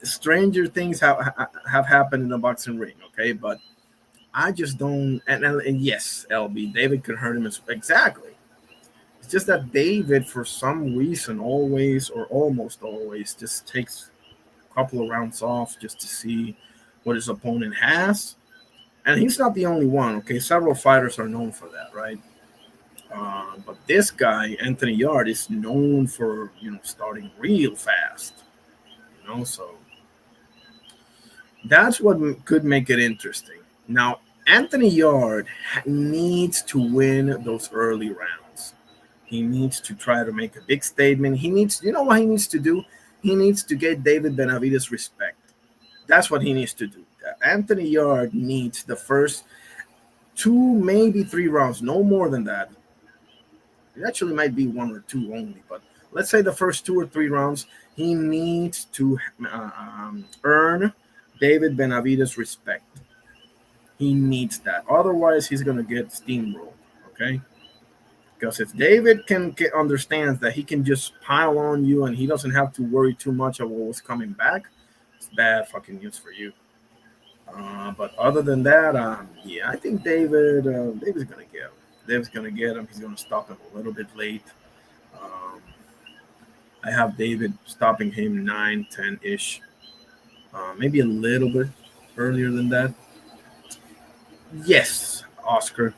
stranger things have happened in a boxing ring. Okay, but I just don't. And yes, LB, David could hurt him exactly. It's just that David, for some reason, always or almost always just takes a couple of rounds off just to see what his opponent has. And he's not the only one, okay? Several fighters are known for that, right? But this guy, Anthony Yard, is known for, starting real fast, so that's what could make it interesting. Now, Anthony Yard needs to win those early rounds. He needs to try to make a big statement. He needs, what he needs to do? He needs to get David Benavides respect. That's what he needs to do. Anthony Yard needs the first 2, maybe 3 rounds, no more than that. It actually might be 1 or 2 only, but let's say the first 2 or 3 rounds, he needs to earn David Benavides' respect. He needs that. Otherwise, he's going to get steamrolled, okay? Because if David understands that he can just pile on you and he doesn't have to worry too much of what's coming back, it's bad fucking news for you. But other than that, yeah, I think David's gonna get him. David's gonna get him. He's gonna stop him a little bit late. Um, I have David stopping him 9, 10 ish, maybe a little bit earlier than that. Yes, Oscar.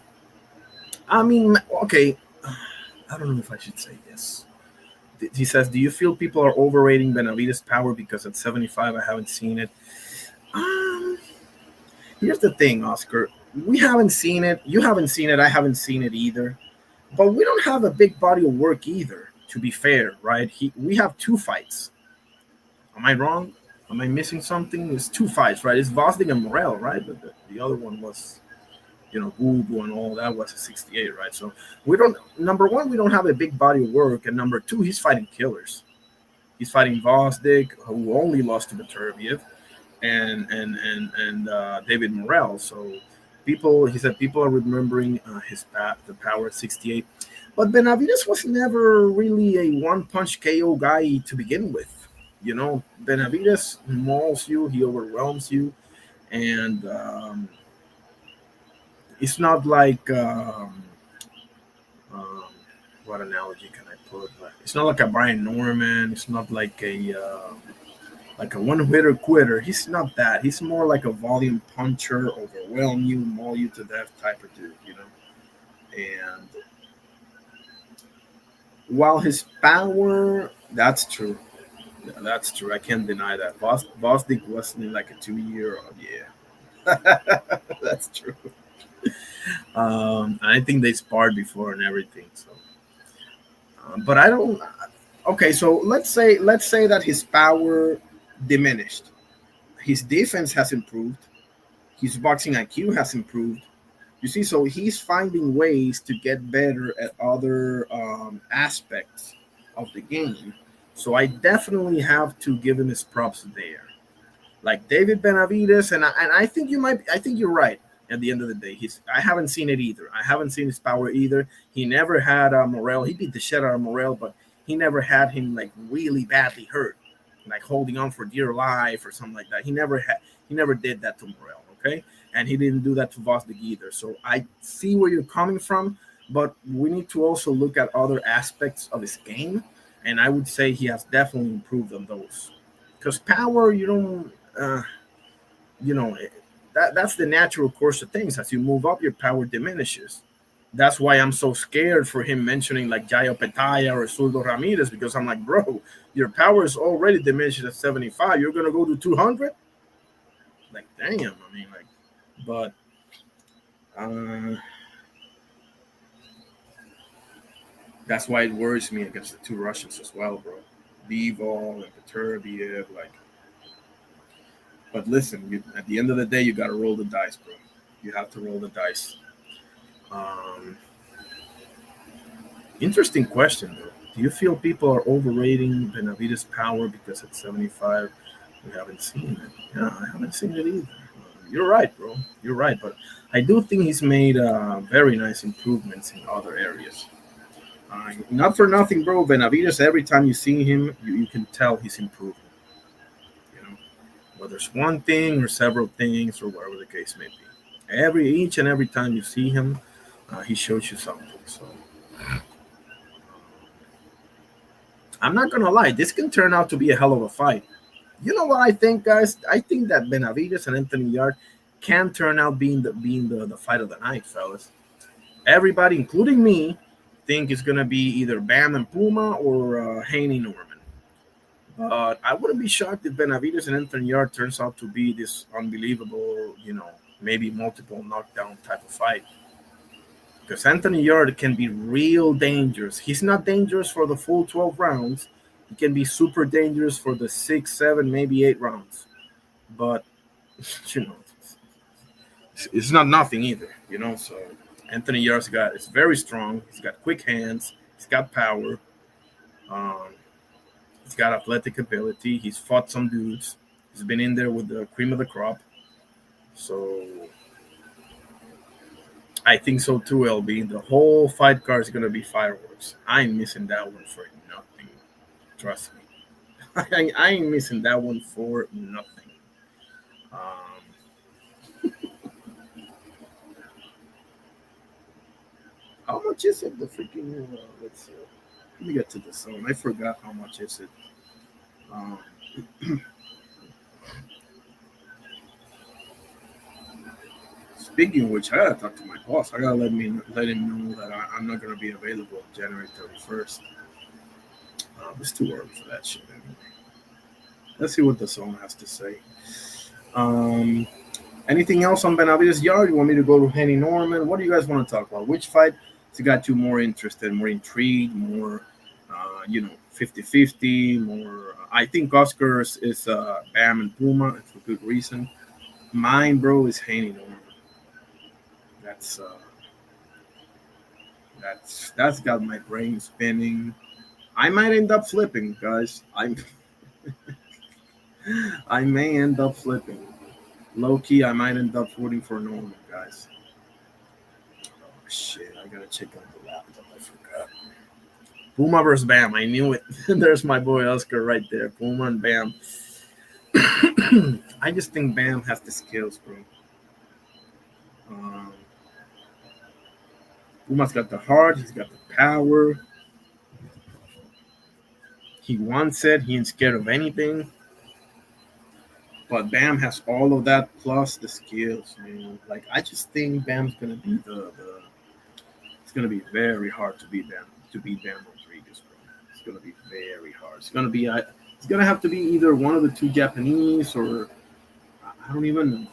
I mean, okay. I don't know if I should say yes. He says, "Do you feel people are overrating Benavides' power because at 75 I haven't seen it?" Um, Here's the thing, Oscar. We haven't seen it. You haven't seen it. I haven't seen it either. But we don't have a big body of work either. To be fair, right? We have 2 fights. Am I wrong? Am I missing something? It's 2 fights, right? It's Vosling and Morel, right? But the other one was, Google and all that was a 68, right? So we don't. Number one, we don't have a big body of work, and number two, he's fighting killers. He's fighting Vosdik, who only lost to Beterbiev, and David Morrell. So he said people are remembering the power at 68. But Benavides was never really a one-punch KO guy to begin with. Benavides mauls you, he overwhelms you, and it's not like um, what analogy can I put? It's not like a Brian Norman. It's not like a one-hitter quitter. He's not that. He's more like a volume puncher, overwhelm you, maul you to death type of dude. And while his power, that's true. Yeah, that's true. I can't deny that. Bostic wasn't like a 2 year. Yeah, that's true. I think they sparred before and everything. So, but I don't. Okay, so let's say that his power diminished. His defense has improved. His boxing IQ has improved. You see, so he's finding ways to get better at other aspects of the game. So I definitely have to give him his props there. Like David Benavides, and I think I think you're right. At the end of the day, I haven't seen it either. I haven't seen his power either. He never had Morel. He beat the shit out of Morel, but he never had him like really badly hurt, like holding on for dear life or something like that. He never did that to Morel. Okay, and he didn't do that to Vosdik either. So I see where you're coming from, but we need to also look at other aspects of his game, and I would say he has definitely improved on those. Because power, you don't, you know, that's the natural course of things. As you move up, your power diminishes. That's why I'm so scared for him mentioning like Jayo Petaya or Zurdo Ramirez, because I'm like, bro, your power is already diminished at 75. You're gonna go to 200? Like, damn. I mean, like, but that's why it worries me against the two Russians as well, bro. Bivol and Beterbiev, like. But listen, at the end of the day, you got to roll the dice, bro. You have to roll the dice. Um, Interesting question, though. Do you feel people are overrating Benavides' power because at 75 we haven't seen it? Yeah, I haven't seen it either. You're right, bro. You're right, but I do think he's made very nice improvements in other areas. Not for nothing, bro. Benavides, every time you see him, you can tell he's improving. You know, whether it's one thing or several things or whatever the case may be. Each and every time you see him, he shows you something. So I'm not gonna lie, this can turn out to be a hell of a fight. You know what I think, guys? I think that Benavides and Anthony Yard can turn out being the fight of the night, fellas. Everybody, including me, think it's gonna be either Bam and Puma or Haney Norman. But I wouldn't be shocked if Benavides and Anthony Yard turns out to be this unbelievable, maybe multiple knockdown type of fight. Because Anthony Yard can be real dangerous. He's not dangerous for the full 12 rounds. He can be super dangerous for the 6, 7, maybe 8 rounds. But, you know, it's not nothing either, So Anthony Yard's it's very strong. He's got quick hands. He's got power. He's got athletic ability. He's fought some dudes. He's been in there with the cream of the crop. So I think so too, LB. The whole fight card is gonna be fireworks. I ain't missing that one for nothing. Trust me. I ain't missing that one for nothing. Um, how much is it? The freaking let's see. Let me get to the zone. I forgot how much is it. Um, Speaking of which, I gotta talk to my boss. I gotta let him know that I'm not gonna be available January 31st. It's too early for that shit. Anyway. Let's see what the zone has to say. Um, Anything else on Benavides Yard? You want me to go to Henny Norman? What do you guys want to talk about? Which fight has got you more interested, more intrigued, more, 50-50, more? I think Oscars is Bam and Puma, and for good reason. Mine, bro, is Haney Norman. That's uh, that's got my brain spinning. I might end up flipping, guys. I may end up flipping. Low key, I might end up voting for Norman, guys. Oh shit! I gotta check on the laptop. I forgot. Puma versus Bam. I knew it. There's my boy Oscar right there. Puma and Bam. I just think Bam has the skills, bro. Um, Puma's got the heart. He's got the power. He wants it. He ain't scared of anything. But Bam has all of that plus the skills, man. Like I just think Bam's gonna be the it's gonna be very hard to beat Bam Rodriguez, bro. It's gonna be very hard. It's gonna have to be either one of the two Japanese or I don't even know.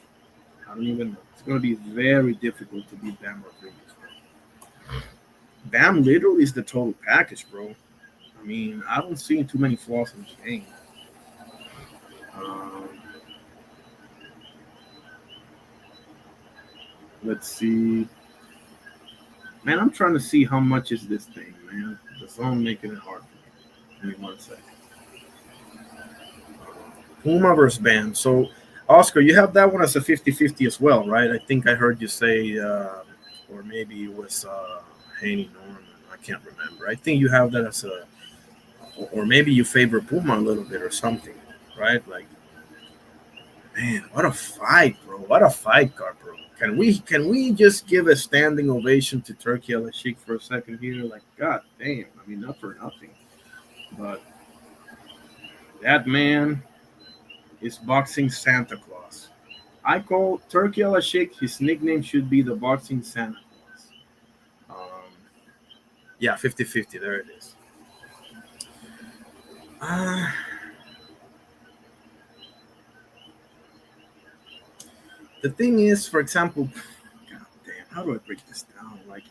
I don't even know. It's gonna be very difficult to beat Bam Rodriguez, bro. Bam literally is the total package, bro. I mean, I don't see too many flaws in the game. Um, let's see. Man, I'm trying to see how much is this thing, man. The phone making it hard for me. Give me 1 second. Puma versus Bam. So, Oscar, you have that one as a 50-50 as well, right? I think I heard you say, or maybe it was Haney Norman. I can't remember. I think you have that as a, or maybe you favor Puma a little bit or something, right? Like, man, what a fight, bro! What a fight card, bro! Can we just give a standing ovation to Turkey Al Sheikh for a second here? Like, god damn! I mean, not for nothing, but that man is boxing Santa Claus. I call Turkey Al Sheikh. His nickname should be the boxing Santa Claus. Yeah, 50-50. There it is. Uh, the thing is, for example, god damn, how do I break this down? Like,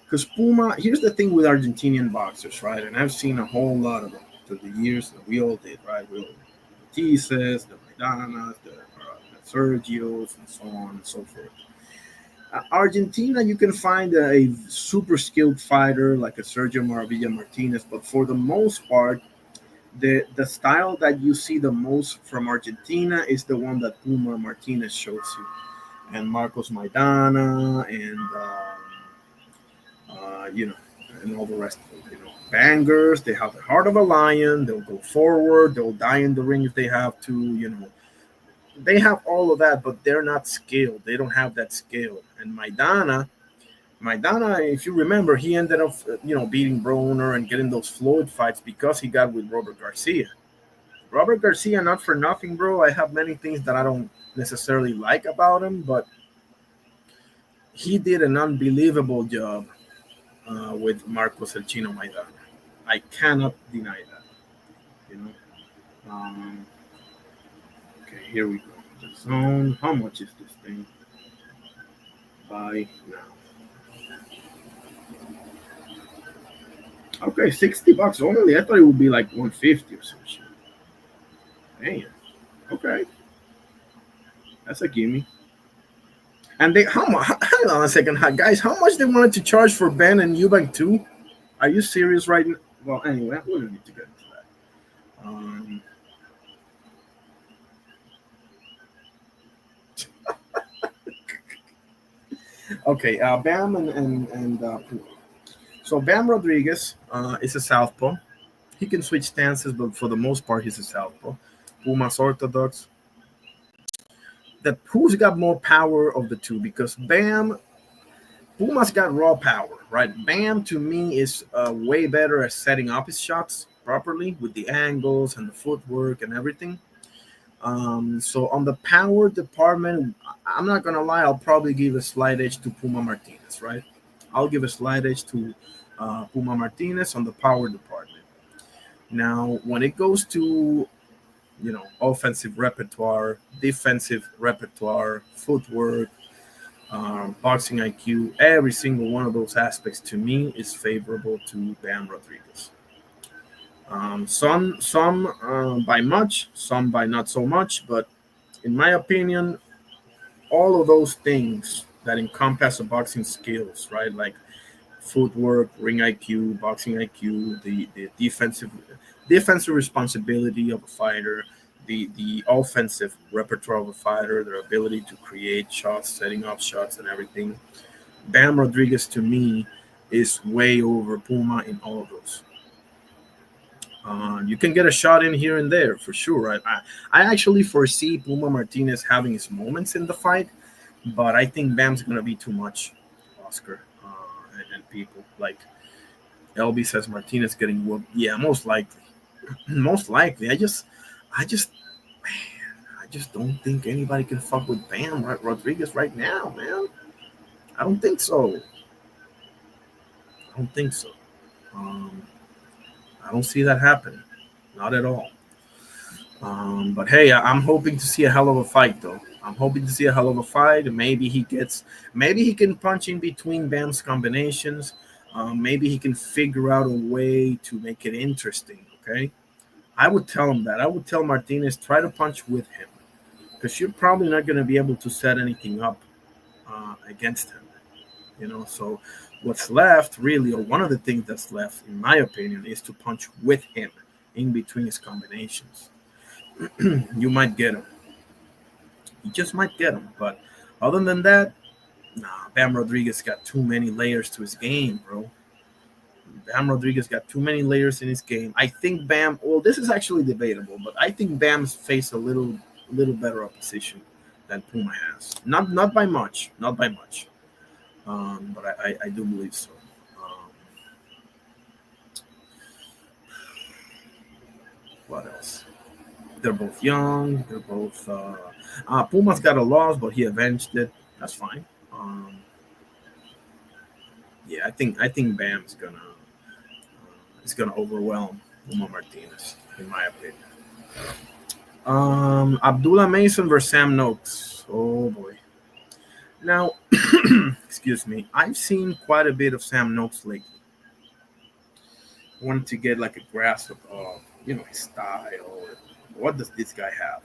because Puma, here's the thing with Argentinian boxers, right? And I've seen a whole lot of them through the years that we all did, right? We all the Tises, the Maidanas, the Sergios, and so on and so forth. Argentina, you can find a super skilled fighter like a Sergio Maravilla Martinez, but for the most part, the style that you see the most from Argentina is the one that Puma Martinez shows you, and Marcos Maidana, and you know, and all the rest of them. You know, bangers. They have the heart of a lion. They'll go forward. They'll die in the ring if they have to. You know, they have all of that, but they're not skilled. They don't have that skill. And Maidana, if you remember, he ended up, beating Broner and getting those Floyd fights because he got with Robert Garcia. Robert Garcia, not for nothing, bro. I have many things that I don't necessarily like about him, but he did an unbelievable job with Marcos El Chino Maidana. I cannot deny that. You know. Okay, here we go. The zone. How much is this thing? Buy now. Okay, $60 only. I thought it would be like 150 or some shit. Damn. Okay, that's a gimme. And they how much? Hang on a second, guys. How much they wanted to charge for Ben and Eubank too? Are you serious right now? Well, anyway, we don't need to get into that. Okay, Bam and so Bam Rodriguez is a southpaw. He can switch stances, but for the most part, he's a southpaw. Pumas orthodox. That who's got more power of the two? Because Bam, Pumas got raw power, right? Bam to me is way better at setting up his shots properly with the angles and the footwork and everything. So on the power department, I'm not gonna lie, I'll probably give a slight edge to Puma Martinez, right? I'll give a slight edge to Puma Martinez on the power department. Now, when it goes to offensive repertoire, defensive repertoire, footwork, boxing IQ, every single one of those aspects to me is favorable to Bam Rodriguez. Some by much, some by not so much, but in my opinion, all of those things that encompass the boxing skills, right? Like footwork, ring IQ, boxing IQ, the defensive responsibility of a fighter, the offensive repertoire of a fighter, their ability to create shots, setting up shots, and everything. Bam Rodriguez to me is way over Puma in all of those. You can get a shot in here and there for sure. Right? I actually foresee Puma Martinez having his moments in the fight, but I think Bam's gonna be too much, Oscar, and people like LB says Martinez getting whooped. Yeah, most likely, most likely. I just don't think anybody can fuck with Bam Rodriguez right now, man. I don't think so. I don't think so. Um, I don't see that happening. Not at all. But hey, I'm hoping to see a hell of a fight, though. I'm hoping to see a hell of a fight. Maybe he can punch in between Bam's combinations. Maybe he can figure out a way to make it interesting. Okay, I would tell him that. I would tell Martinez try to punch with him because you're probably not going to be able to set anything up against him. So what's left really, or one of the things that's left, in my opinion, is to punch with him in between his combinations. You might get him. You just might get him. But other than that, nah, Bam Rodriguez got too many layers to his game, bro. Bam Rodriguez got too many layers in his game. I think Bam. Well, this is actually debatable, but I think Bam's faced a little better opposition than Puma has. Not by much. Not by much. But I do believe so. Um, what else? They're both young. They're both. Puma's got a loss, but he avenged it. That's fine. Yeah, I think Bam's gonna is gonna overwhelm Puma Martinez, in my opinion. Abdullah Mason versus Sam Noakes. Oh boy. Now, excuse me. I've seen quite a bit of Sam Noakes lately. I wanted to get like a grasp of his style. What does this guy have?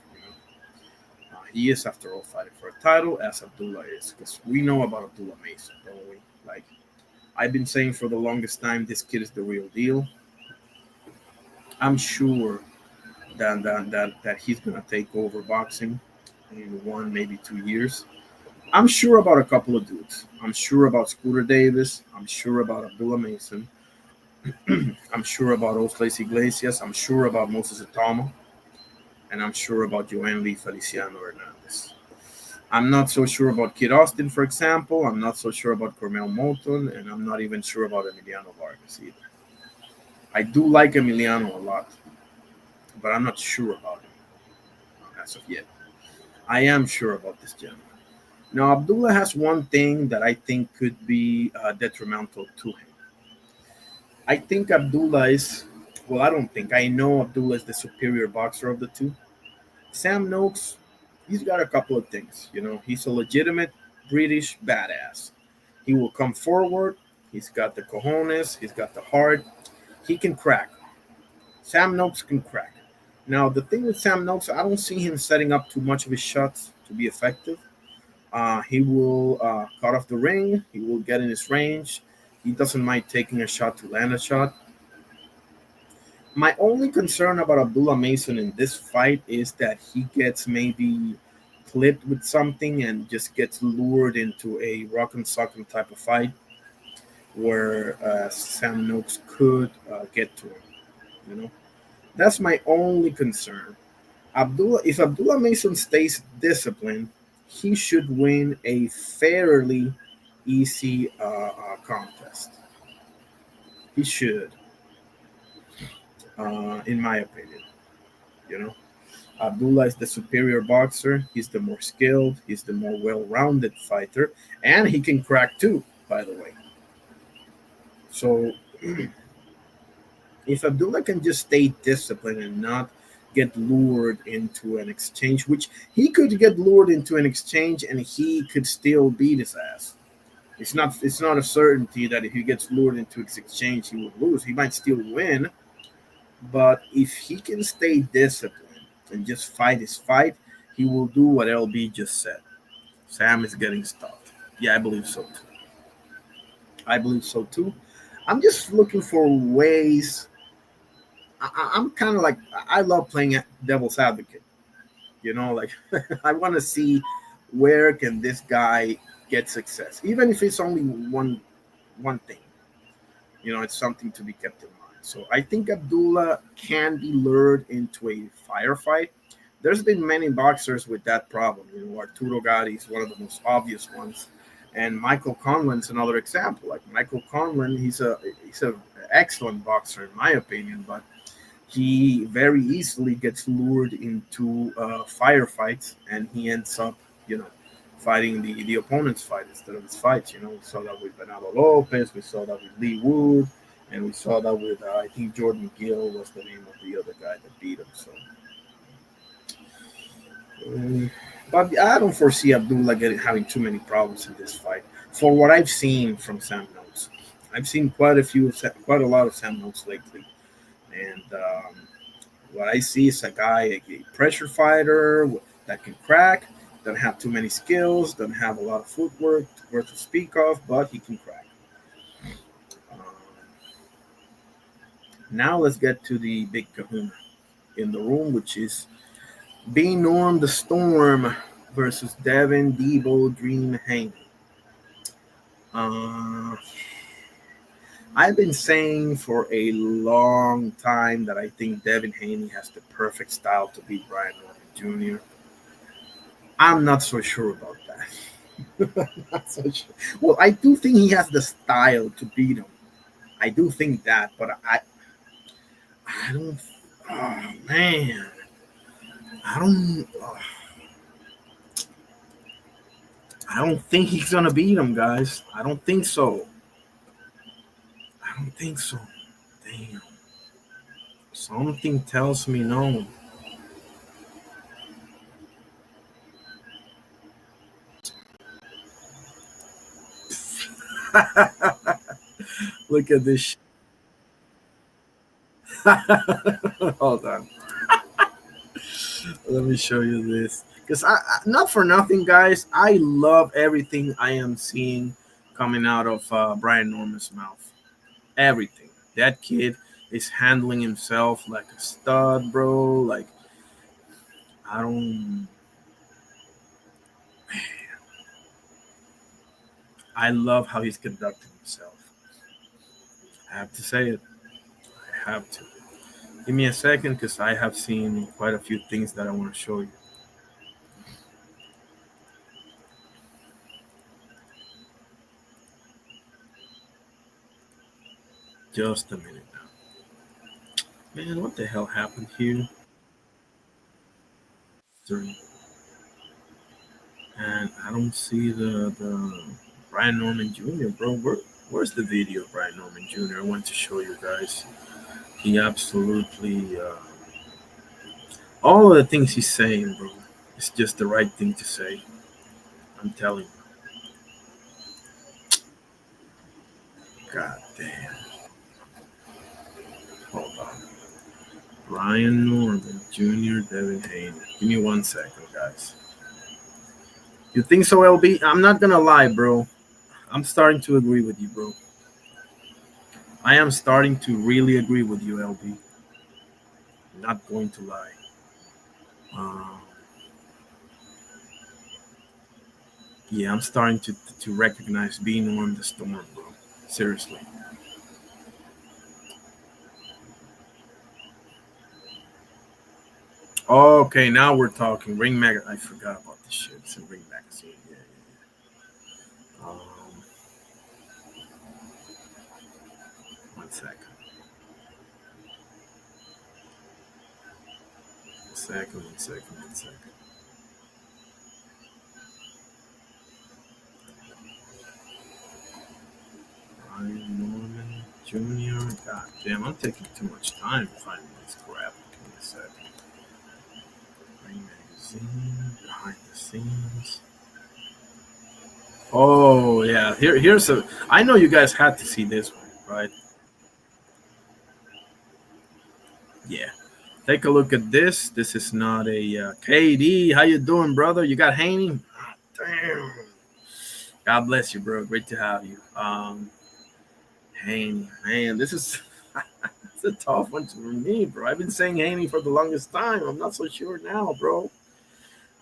He is, after all, fighting for a title, as Abdullah is, because we know about Abdullah Mason, don't we? Like, I've been saying for the longest time, this kid is the real deal. I'm sure that he's gonna take over boxing in 1, maybe 2 years. I'm sure about a couple of dudes. I'm sure about Scooter Davis. I'm sure about Abdullah Mason. I'm sure about Osles Iglesias. I'm sure about Moses Atama. And I'm sure about Joanne Lee Feliciano Hernandez. I'm not so sure about Kid Austin, for example. I'm not so sure about Cormel Moulton, and I'm not even sure about Emiliano Vargas either. I do like Emiliano a lot, but I'm not sure about him as of yet. I am sure about this gentleman. Now, Abdullah has one thing that I think could be detrimental to him. I think Abdullah is, well, I don't think, I know Abdullah is the superior boxer of the two. Sam Noakes, he's got a couple of things. He's a legitimate British badass. He will come forward. He's got the cojones. He's got the heart. He can crack. Sam Noakes can crack. Now, the thing with Sam Noakes, I don't see him setting up too much of his shots to be effective. He will cut off the ring. He will get in his range. He doesn't mind taking a shot to land a shot. My only concern about Abdullah Mason in this fight is that he gets maybe clipped with something and just gets lured into a rock and sock'em type of fight where Sam Noakes could get to him. You know, that's my only concern. If Abdullah Mason stays disciplined, he should win a fairly easy contest. He should, in my opinion. You know, Abdullah is the superior boxer. He's the more skilled. He's the more well-rounded fighter, and he can crack too. By the way, so if Abdullah can just stay disciplined and not get lured into an exchange, which he could get lured into an exchange and he could still beat his ass. It's not a certainty that if he gets lured into an exchange he will lose. He might still win, but if he can stay disciplined and just fight his fight, he will do what LB just said. Sam is getting stopped. Yeah, I believe so too. I believe so too. I'm just looking for ways. I'm kind of like I love playing devil's advocate. You know, like I want to see where can this guy get success, even if it's only one thing. You know, it's something to be kept in mind. So I think Abdullah can be lured into a firefight. There's been many boxers with that problem. You know, Arturo Gatti is one of the most obvious ones, and Michael Conlan's another example. Like Michael Conlan, he's a excellent boxer in my opinion, but he very easily gets lured into firefights, and he ends up, you know, fighting the opponent's fight instead of his fights. You know, we saw that with Bernardo Lopez, we saw that with Lee Wood, and we saw that with I think Jordan Gill was the name of the other guy that beat him. So, but I don't foresee Abdullah having too many problems in this fight. For what I've seen from Sam Noakes, I've seen quite a lot of Sam Noakes lately, and what I see is a guy, a pressure fighter that can crack, doesn't have too many skills, doesn't have a lot of footwork worth to speak of, but he can crack. Um, Now let's get to the big kahuna in the room, which is B Norm the Storm versus Devin Debo Dream Haney. Uh, I've been saying for a long time that I think Devin Haney has the perfect style to beat Brian Norman Jr. I'm not so sure about that. Not so sure. Well, I do think he has the style to beat him. I do think that, but I don't. Oh man, I don't. I don't think he's gonna beat him, guys. I don't think so. I don't think so. Damn. Something tells me no. Look at this. Hold on. Let me show you this. Because not for nothing, guys, I love everything I am seeing coming out of Brian Norman's mouth. Everything. That kid is handling himself like a stud, bro. Like, I don't. I love how he's conducting himself. I have to say it. I have to. Give me a second because I have seen quite a few things that I want to show you. Just a minute now. Man, what the hell happened here? And I don't see the Brian Norman Jr., bro. Where's the video of Brian Norman Jr.? I want to show you guys. He absolutely all of the things he's saying, bro. It's just the right thing to say. I'm telling you. God damn. Hold on. Brian Norman Jr., Devin Haney. Give me 1 second, guys. You think so, LB? I'm not gonna lie, bro. I'm starting to agree with you, bro. I am starting to really agree with you, LB. I'm not going to lie. Yeah, I'm starting to recognize being on the storm, bro. Seriously. Okay, now we're talking. Ring Mag. I forgot about this shit. It's in Ring Magazine. Yeah, yeah. One second. One second. One second. One second. Ryan Norman Jr. God damn, I'm taking too much time finding this crap. Give me a second. Ring Magazine. Behind the scenes. Oh yeah. Here's a. I know you guys had to see this one, right? Yeah. Take a look at this. This is not a KD. How you doing, brother? You got Haney? Ah, damn. God bless you, bro. Great to have you. Haney, man, this is it's a tough one for me, bro. I've been saying Haney for the longest time. I'm not so sure now, bro.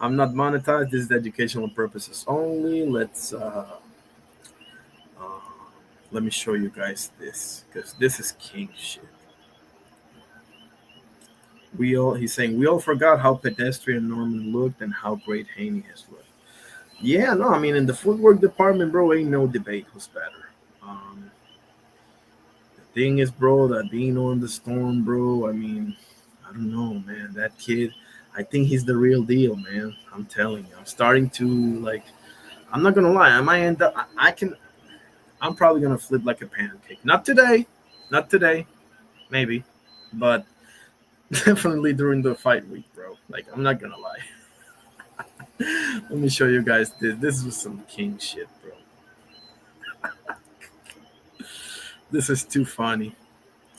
I'm not monetized. This is educational purposes only. Uh, let me show you guys this because this is king shit. He's saying we all forgot how pedestrian Norman looked and how great Haney has looked. Yeah, no, I mean in the footwork department, bro, ain't no debate who's better. The thing is, bro, that being on the storm, bro. I mean, I don't know, man. That kid, I think he's the real deal, man. I'm telling you, I'm starting to like. I'm not gonna lie. I might end up. I can. I'm probably gonna flip like a pancake. Not today. Not today. Maybe, but definitely during the fight week, bro. Like, I'm not gonna lie. Let me show you guys this. This is some king shit, bro. This is too funny.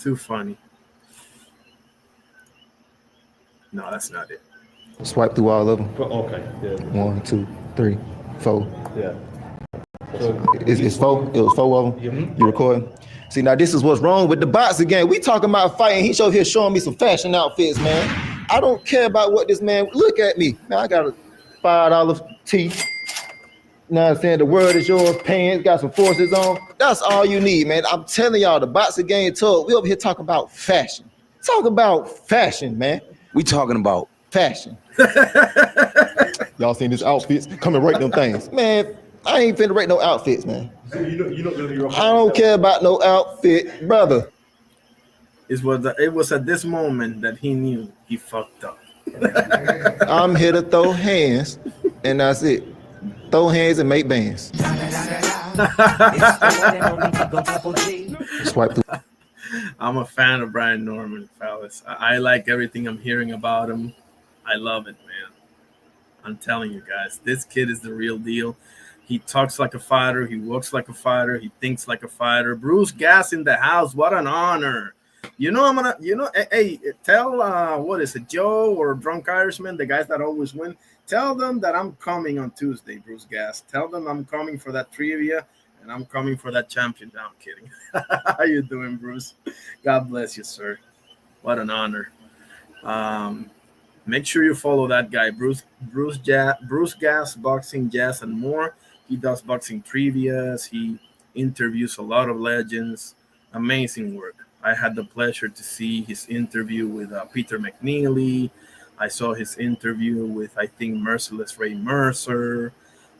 Too funny. No, that's not it. Swipe through all of them. Okay, yeah. 1, 2, 3, 4. Yeah. It's 4. It was 4 of them. You recording? See, now this is what's wrong with the boxing game. We talking about fighting. He's over here showing me some fashion outfits, man. I don't care about what this man. Look at me, man. I got a $5 tee. You know what I'm saying? The world is yours. Pants, got some forces on. That's all you need, man. I'm telling y'all, the boxing game tough. We over here talking about fashion. Talk about fashion, man. We talking about fashion. Y'all seen these outfits? Come and rate them things. Man, I ain't finna rate no outfits, man. I don't care about no outfit, brother. It was at this moment that he knew he fucked up. I'm here to throw hands, and that's it. Throw hands and make bands. Swipe through. I'm a fan of Brian Norman, fellas. I like everything I'm hearing about him. I love it, man. I'm telling you guys, this kid is the real deal. He talks like a fighter. He walks like a fighter. He thinks like a fighter. Bruce Gas in the house. What an honor. You know, hey, tell, what is it, Joe or Drunk Irishman, the guys that always win, tell them that I'm coming on Tuesday, Bruce Gas. Tell them I'm coming for that trivia and I'm coming for that champion. No, I'm kidding. How you doing, Bruce? God bless you, sir. What an honor. Make sure you follow that guy, Bruce Gas, Boxing, Jazz, and more. He does boxing trivias. He interviews a lot of legends. Amazing work. I had the pleasure to see his interview with Peter McNeely. I saw his interview with, I think, Merciless Ray Mercer.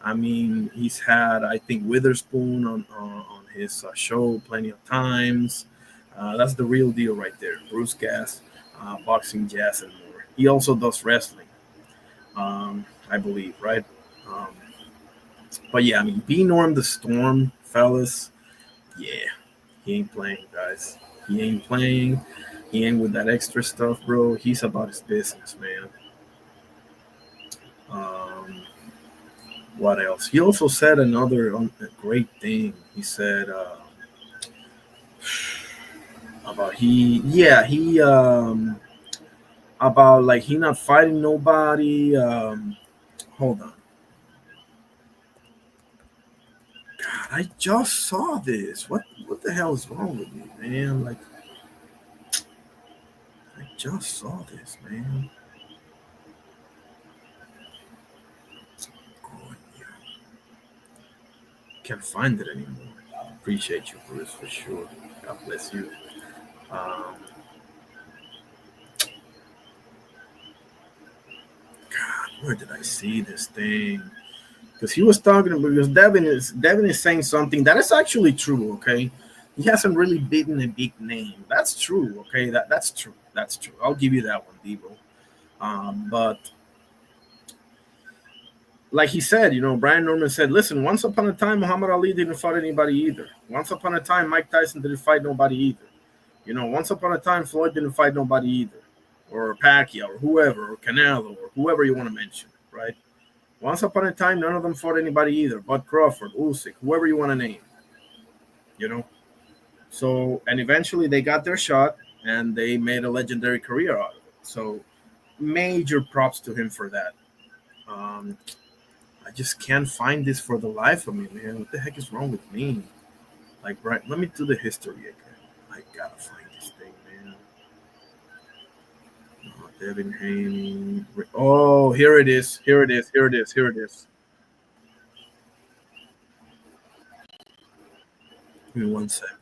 I mean, he's had, I think, Witherspoon on his show plenty of times. That's the real deal right there. Bruce Gas, Boxing, Jazz, and more. He also does wrestling, I believe, right? But yeah, I mean, B Norm the Storm, fellas, yeah, he ain't playing, guys. He ain't playing. He ain't with that extra stuff, bro. He's about his business, man. What else? He also said another great thing. He said about about like he not fighting nobody. Hold on. God, I just saw this. What the hell is wrong with me, man? Like, I just saw this, man. Can't find it anymore. Appreciate you, Bruce, for sure. God bless you. Um, God, where did I see this thing? Because he was talking about, because Devin is saying something that is actually true. Okay, he hasn't really beaten a big name. That's true. Okay, that's true. That's true. I'll give you that one, Debo. But like he said, Brian Norman said, listen, once upon a time, Muhammad Ali didn't fight anybody either. Once upon a time, Mike Tyson didn't fight nobody either. Once upon a time, Floyd didn't fight nobody either. Or Pacquiao, or whoever, or Canelo, or whoever you want to mention, right? Once upon a time, none of them fought anybody either, but Crawford, Usyk, whoever you want to name, you know. So, and eventually they got their shot, and they made a legendary career out of it. So, major props to him for that. Um, I just can't find this for the life of me, man. What the heck is wrong with me? Like, right, let me do the history again. I gotta find this thing, man. Oh, Devin Haney. Oh, here it is. Here it is. Here it is. Here it is. Give me 1 second.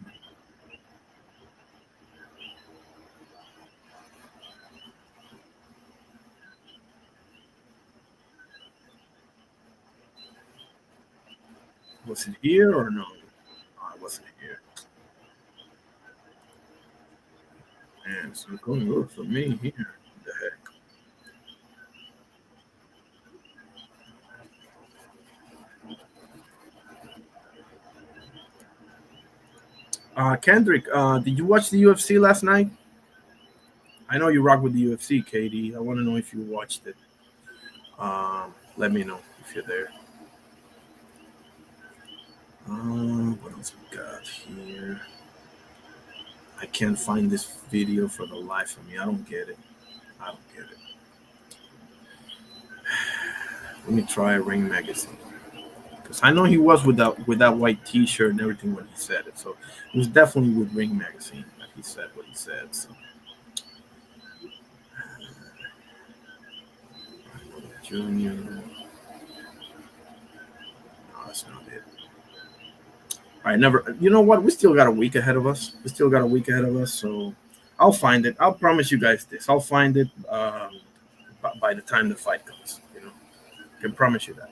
Was it here or no? Oh, it wasn't here. Man, it's not going good for me here. What the heck? Kendrick, did you watch the UFC last night? I know you rock with the UFC, Katie. I want to know if you watched it. Let me know if you're there. What else we got here? I can't find this video for the life of me. I don't get it. I don't get it. Let me try Ring Magazine. Because I know he was with that white T-shirt and everything when he said it. So it was definitely with Ring Magazine that he said what he said. So Junior, no, that's not it. All right, never. You know what? We still got a week ahead of us. We still got a week ahead of us. So I'll find it. I'll promise you guys this. I'll find it by the time the fight comes. I can promise you that.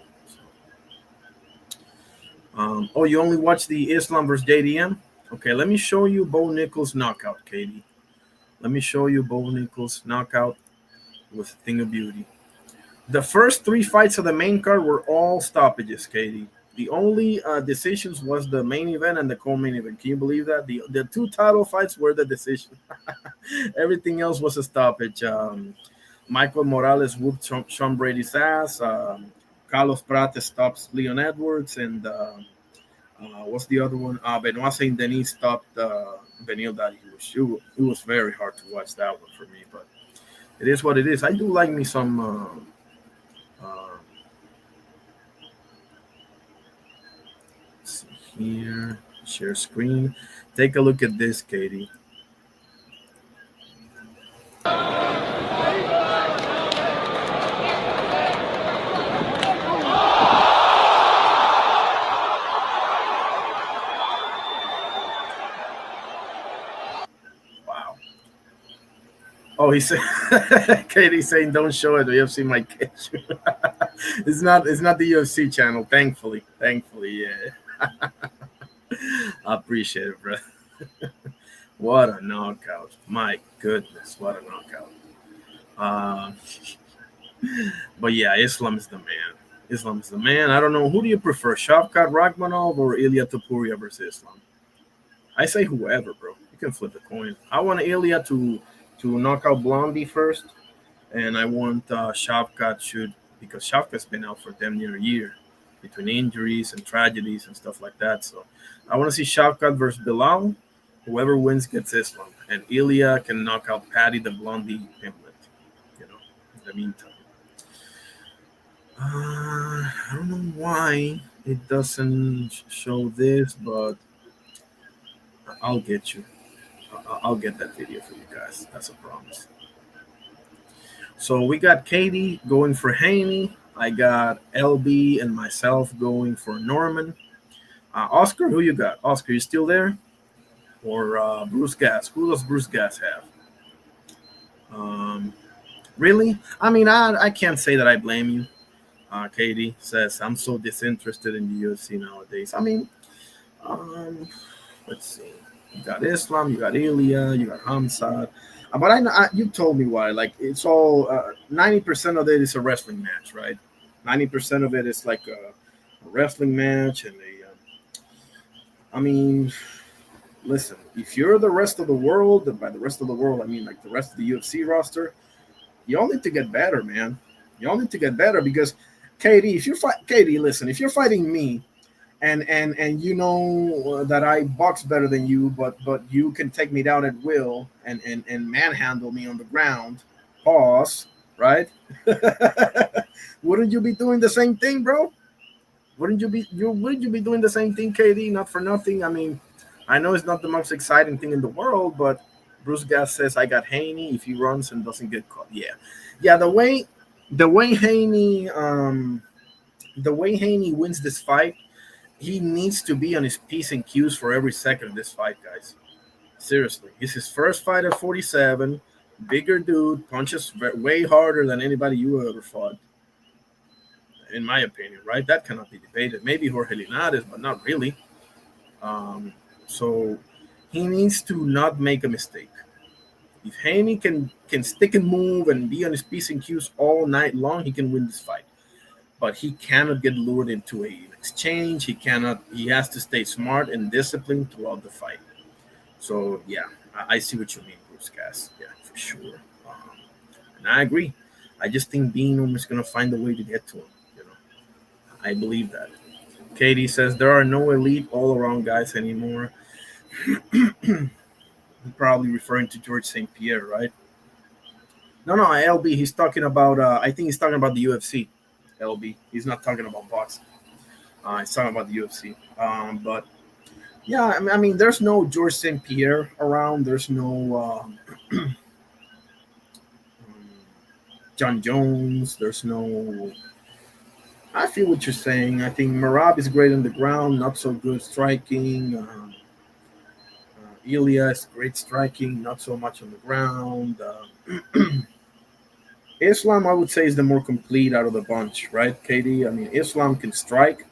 Oh, you only watch the Islam versus JDM? Okay, let me show you Bo Nichols' knockout, Katie. Let me show you Bo Nichols' knockout with a thing of beauty. The first three fights of the main card were all stoppages, Katie. The only decisions was the main event and the co-main event. Can you believe that? The two title fights were the decision. Everything else was a stoppage. Michael Morales whooped Sean Brady's ass. Carlos Prates stops Leon Edwards, and what's the other one? Benoit Saint Denis stopped Benil Dariush. It was very hard to watch that one for me, but it is what it is. I do like me some. Let's see here, share screen. Take a look at this, Katie. Oh, he said, Katie's saying, "Don't show it. The UFC might catch you." It's not. It's not the UFC channel. Thankfully, yeah. I appreciate it, bro. What a knockout! My goodness, what a knockout! Uh, but yeah, Islam is the man. Islam is the man. I don't know, who do you prefer, Shavkat Rakhmonov or Ilya Topuria versus Islam? I say whoever, bro. You can flip a coin. I want Ilya to knock out Blondie first, and I want Shavkat should, because Shavkat's been out for damn near a year between injuries and tragedies and stuff like that. So I want to see Shavkat versus Bilal. Whoever wins gets Islam, and Ilya can knock out Patty the Blondie Pimlet. In the meantime, I don't know why it doesn't show this, but I'll get you. I'll get that video for you guys. That's a promise. So we got Katie going for Haney. I got LB and myself going for Norman. Oscar, who you got? Oscar, you still there? Or Bruce Gas? Who does Bruce Gas have? Um, really? I mean, I can't say that I blame you. Katie says, I'm so disinterested in the UFC nowadays. I mean, um, let's see. You got Islam, you got Ilya, you got Hamzat. But you told me why. Like, it's all 90% of it is a wrestling match, right? 90% of it is like a wrestling match. And I mean, listen, if you're the rest of the world, and by the rest of the world, I mean like the rest of the UFC roster, you all need to get better, man. You all need to get better because Katie, Katie, listen, if you're fighting me and you know that I box better than you, but you can take me down at will and manhandle me on the ground, pause, right? Wouldn't you be doing the same thing, bro? Wouldn't you be doing the same thing, Katie? Not for nothing. I mean, I know it's not the most exciting thing in the world, but Bruce Gas says I got Haney if he runs and doesn't get caught. Yeah, yeah. The way Haney wins this fight, he needs to be on his P's and Q's for every second of this fight, guys. Seriously, it's his first fight at 47. Bigger dude, punches way harder than anybody you ever fought, in my opinion. Right? That cannot be debated. Maybe Jorge Linares, but not really. So he needs to not make a mistake. If Haney can stick and move and be on his P's and Q's all night long, he can win this fight. But he cannot get lured into an exchange. He cannot. He has to stay smart and disciplined throughout the fight. So yeah, I see what you mean, Bruce Gas. Yeah, for sure. And I agree. I just think Beanham is gonna find a way to get to him. You know, I believe that. Katie says there are no elite all-around guys anymore. Probably referring to George St. Pierre, right? No, LB. He's talking about. I think he's talking about the UFC. LB. He's not talking about boxing. He's talking about the UFC. But yeah, I mean, there's no George St. Pierre around. There's no John Jones. There's no. I feel what you're saying. I think Marab is great on the ground, not so good striking. Ilya is great striking, not so much on the ground. Islam, I would say, is the more complete out of the bunch, right, Katie? I mean, Islam can strike.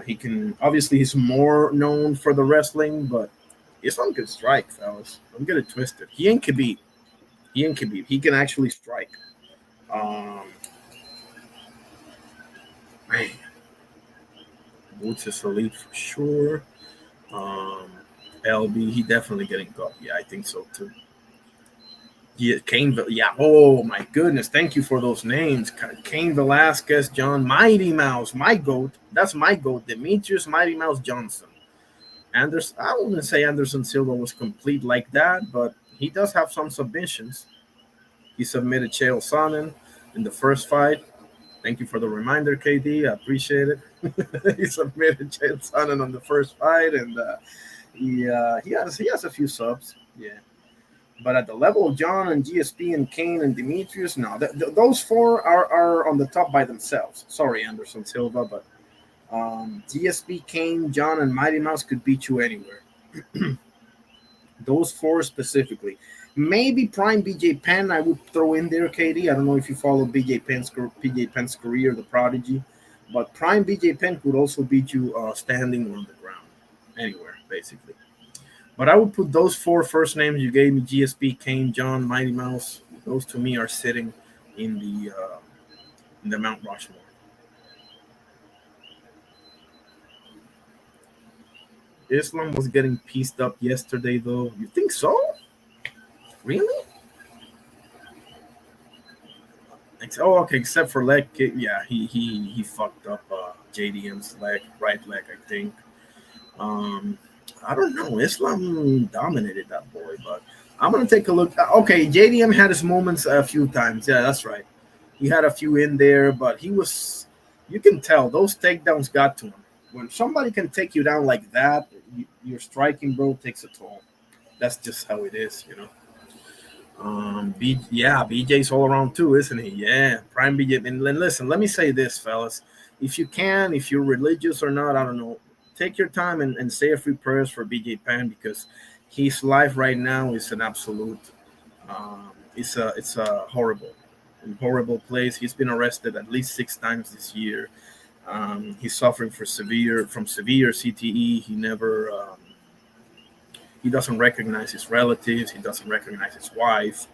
He can, obviously, he's more known for the wrestling, but Islam can strike, fellas. Don't get it twisted. He ain't Khabib. He can actually strike. Man, Boots is elite for sure. LB, he definitely getting caught. Yeah, I think so too. Yeah, Cain. Yeah. Oh my goodness. Thank you for those names. Cain Velasquez, John Mighty Mouse, my goat. That's my goat. Demetrius Mighty Mouse Johnson. Anderson. I wouldn't say Anderson Silva was complete like that, but he does have some submissions. He submitted Chael Sonnen in the first fight. Thank you for the reminder, KD. I appreciate it. He submitted Chael Sonnen on the first fight, and he has a few subs. Yeah. But at the level of John and GSP and Kane and Demetrius, no, those four are on the top by themselves. Sorry, Anderson Silva, but GSP, Kane, John, and Mighty Mouse could beat you anywhere. Those four specifically. Maybe Prime BJ Penn I would throw in there, KD. I don't know if you follow BJ Penn's career, the prodigy, but Prime BJ Penn could also beat you standing on the ground, anywhere, basically. But I would put those four first names you gave me: GSP, Kane, John, Mighty Mouse. Those to me are sitting in the Mount Rushmore. Islam was getting pieced up yesterday, though. You think so? Really? Oh, okay. Except for leg kick, yeah, he fucked up JDM's right leg, I think. I don't know. Islam dominated that boy, but I'm gonna take a look. Okay, JDM had his moments a few times. Yeah, that's right. He had a few in there, but he was. You can tell those takedowns got to him. When somebody can take you down like that, your striking, bro, takes a toll. That's just how it is, you know. BJ's all around too, isn't he? Yeah, Prime BJ. And listen, let me say this, fellas. If you're religious or not, I don't know. take your time and say a few prayers for BJ Penn, because his life right now is an absolute. It's a horrible place. He's been arrested at least 6 times this year. He's suffering from severe CTE. He doesn't recognize his relatives. He doesn't recognize his wife.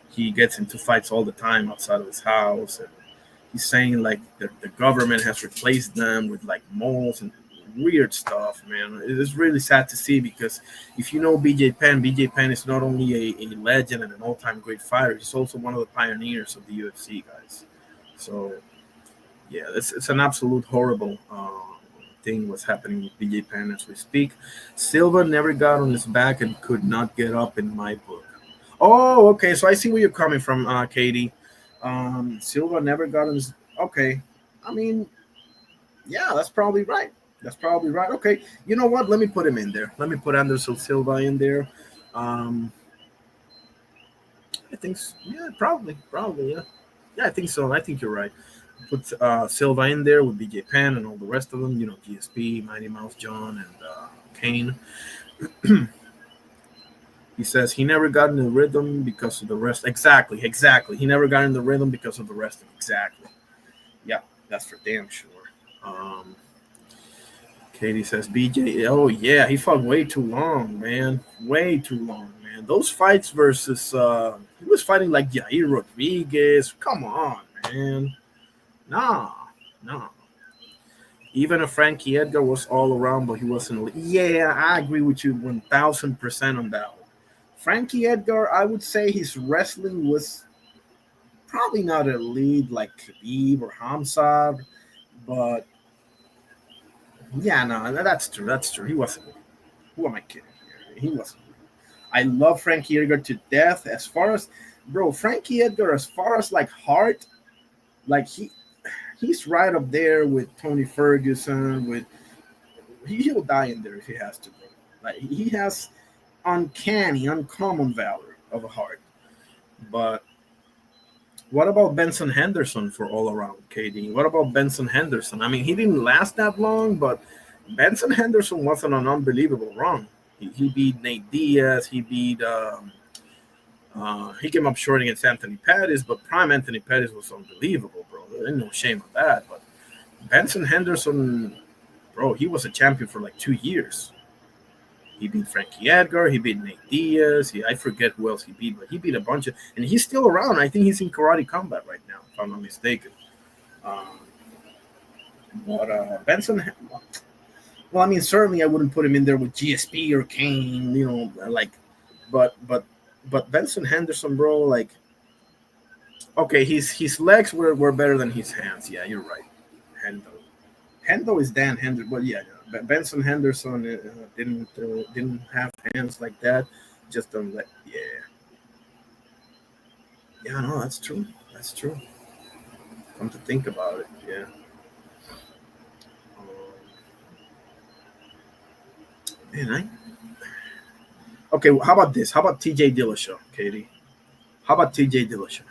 He gets into fights all the time outside of his house. And he's saying like the government has replaced them with like moles and weird stuff, man. It is really sad to see, because if you know BJ Penn is not only a legend and an all-time great fighter, he's also one of the pioneers of the UFC, guys. So, yeah, it's an absolute horrible thing what's happening with BJ Penn as we speak. Silva never got on his back and could not get up in my book. Oh, okay. So I see where you're coming from, Katie. Silva never got on his. Okay. I mean, yeah, that's probably right. Okay. You know what? Let me put him in there. Let me put Anderson Silva in there. I think, yeah, probably, yeah. Yeah, I think so. I think you're right. Put Silva in there with BJ Penn and all the rest of them. You know, GSP, Mighty Mouse John, and Kane. He says he never got in the rhythm because of the rest. Exactly. He never got in the rhythm because of the rest. Exactly. Yeah, that's for damn sure. Katie says BJ. Oh yeah, he fought way too long, man. Way too long, man. Those fights versus he was fighting like Jair Rodriguez. Come on, man. Nah. Even if Frankie Edgar was all around, but he wasn't. Yeah, I agree with you 1,000% on that one. Frankie Edgar, I would say his wrestling was probably not elite like Khabib or Hamzat, but yeah, no, that's true. He wasn't. Who am I kidding here? He wasn't. I love Frankie Edgar to death. As far as, bro, Frankie Edgar, as far as like heart, like he's right up there with Tony Ferguson. He'll die in there if he has to. Bro. Like he has uncommon valor of a heart. But what about Benson Henderson for all around, KD? What about Benson Henderson? I mean, he didn't last that long, but Benson Henderson wasn't an unbelievable run. He beat Nate Diaz. He came up short against Anthony Pettis, but prime Anthony Pettis was unbelievable, bro. There's no shame of that. But Benson Henderson, bro, he was a champion for like 2 years. He beat Frankie Edgar. He beat Nate Diaz. I forget who else he beat, but he beat a bunch of, and he's still around. I think he's in Karate Combat right now, if I'm not mistaken. But Benson, well, I mean, certainly I wouldn't put him in there with GSP or Kane, you know, like, but Benson Henderson, bro, like, okay, his legs were better than his hands. Yeah, you're right. Hendo is Dan Henderson, but yeah. Benson Henderson didn't have hands like that. Just don't let. Yeah. No, that's true. Come to think about it, yeah. Okay. How about this? How about TJ Dillashaw, Katie? How about TJ Dillashaw?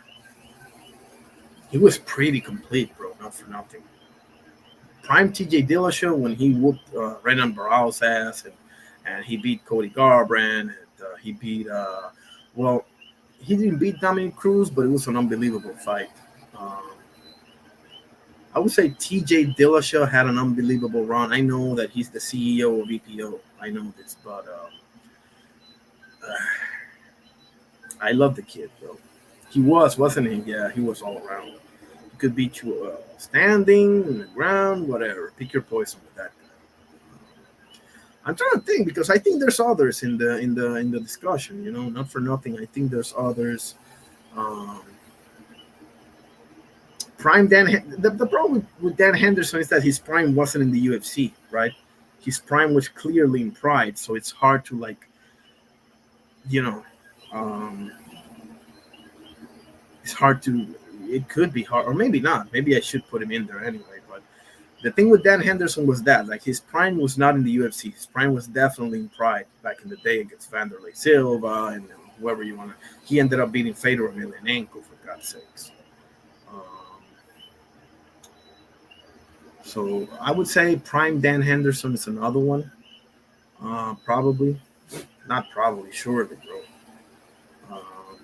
He was pretty complete, bro. Not for nothing. Prime TJ Dillashaw when he whooped Renan Baral's ass and he beat Cody Garbrandt and he beat he didn't beat Dominic Cruz, but it was an unbelievable fight. I would say TJ Dillashaw had an unbelievable run. I know that he's the CEO of EPO. I know this, but I love the kid, bro. He wasn't he? Yeah, he was all around. He could beat you standing, in the ground, whatever. Pick your poison with that guy. I'm trying to think because I think there's others in the discussion. You know, not for nothing. I think there's others. Prime Dan. The problem with Dan Henderson is that his prime wasn't in the UFC, right? His prime was clearly in Pride, so it's hard to like, you know, it's hard to. It could be hard, or maybe not. Maybe I should put him in there anyway. But the thing with Dan Henderson was that, like, his prime was not in the UFC. His prime was definitely in Pride back in the day against Vanderlei Silva and whoever you want to. He ended up beating Fedor Emelianenko, for God's sakes. So I would say Prime Dan Henderson is another one. Probably, not probably, surely, bro. Um,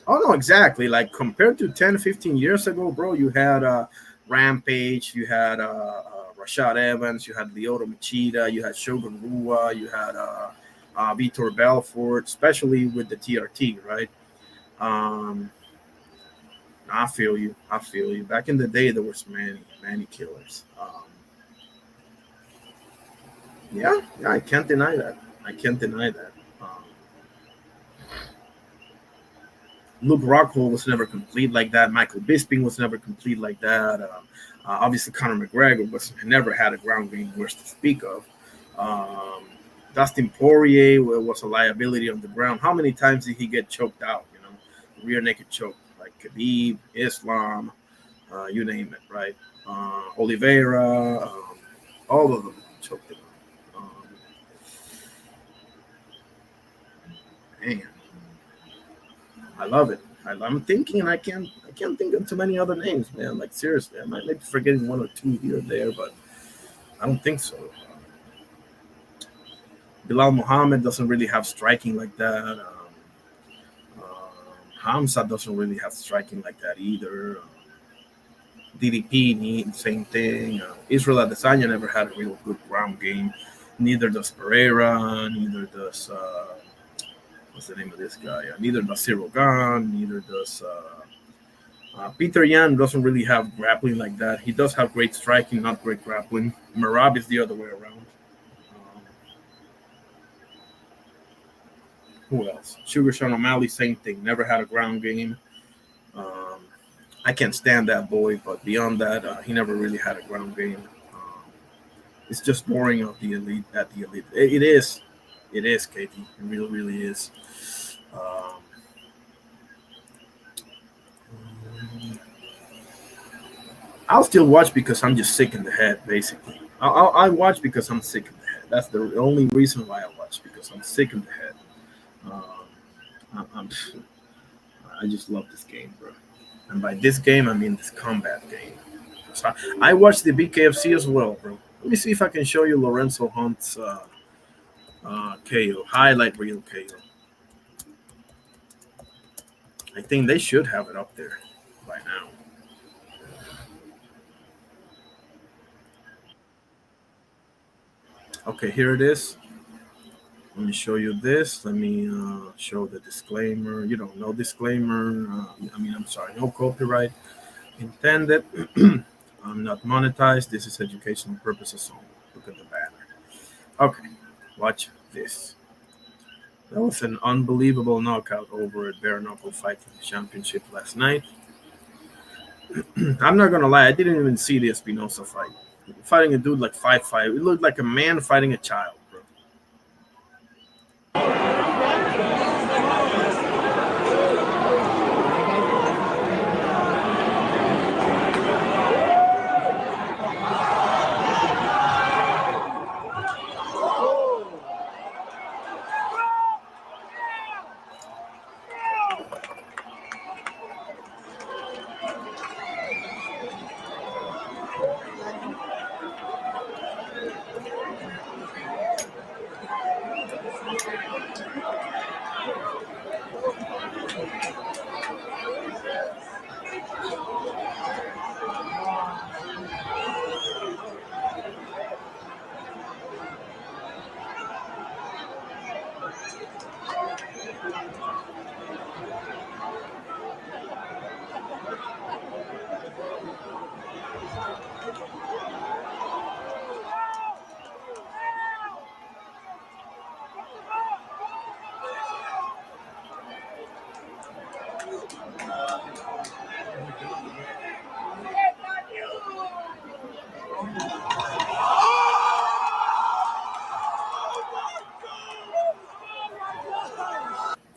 oh no, exactly. Like compared to 10, 15 years ago, bro, you had Rampage, you had Rashad Evans, you had Lyoto Machida, you had Shogun Rua, you had Vitor Belfort, especially with the TRT, right? Um, I feel you. I feel you. Back in the day, there was many killers. Yeah, I can't deny that. I can't deny that. Luke Rockhold was never complete like that. Michael Bisping was never complete like that. Obviously, Conor McGregor never had a ground game worth to speak of. Um, Dustin Poirier was a liability on the ground. How many times did he get choked out? Rear naked choke, like Khabib, Islam, you name it, right? Oliveira, all of them choked him out. Man, I love it. I'm thinking, and I can't think of too many other names, man. Like seriously, I might be forgetting one or two here or there, but I don't think so. Bilal Muhammad doesn't really have striking like that. Hamza doesn't really have striking like that either. DDP, same thing. Israel Adesanya never had a real good ground game. Neither does Pereira. Neither does what's the name of this guy? Neither does Cyril Gahn. Neither does Peter Yan. Doesn't really have grappling like that. He does have great striking, not great grappling. Merab is the other way around. Who else? Sugar Sean O'Malley, same thing. Never had a ground game. I can't stand that boy, but beyond that, he never really had a ground game. It's just boring at the elite. It is, Katie. It really is. I'll still watch because I'm just sick in the head, basically. I watch because I'm sick in the head. That's the only reason why I watch, because I'm sick in the head. I just love this game, bro. And by this game, I mean this combat game. So I watched the BKFC as well, bro. Let me see if I can show you Lorenzo Hunt's KO, highlight reel KO. I think they should have it up there by now. Okay, here it is. Let me show you this. Let me show the disclaimer. No disclaimer. I'm sorry, no copyright intended. I'm not monetized. This is educational purposes only. Look at the banner. Okay, watch this. That was an unbelievable knockout over at Bare Knuckle Fighting Championship last night. I'm not gonna lie, I didn't even see the Espinosa fight. Fighting a dude like 5'5", it looked like a man fighting a child.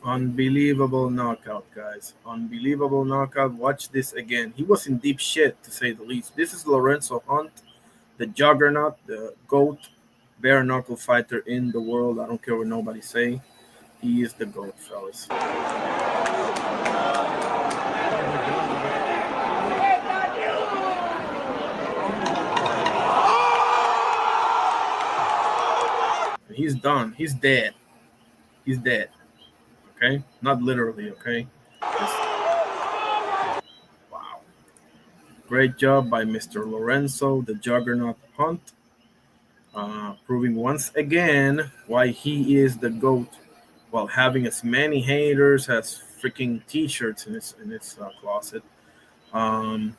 Unbelievable knockout, guys. Unbelievable knockout. Watch this again. He was in deep shit, to say the least. This is Lorenzo Hunt, the juggernaut, the GOAT, bare knuckle fighter in the world. I don't care what nobody say. He is the GOAT, fellas. He's done. He's dead. He's dead. Okay, not literally. Okay. Wow. Great job by Mr. Lorenzo, the Juggernaut Hunt, proving once again why he is the GOAT while having as many haters as freaking t-shirts in his closet. Um,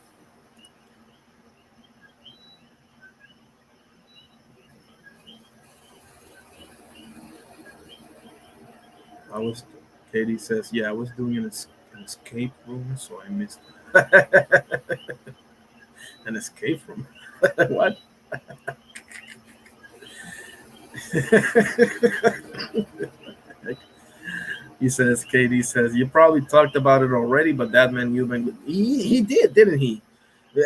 I was, Katie says, yeah, I was doing an escape room, so I missed an escape room. What? He says, Katie says, you probably talked about it already, but that man Eubank, he did, didn't he?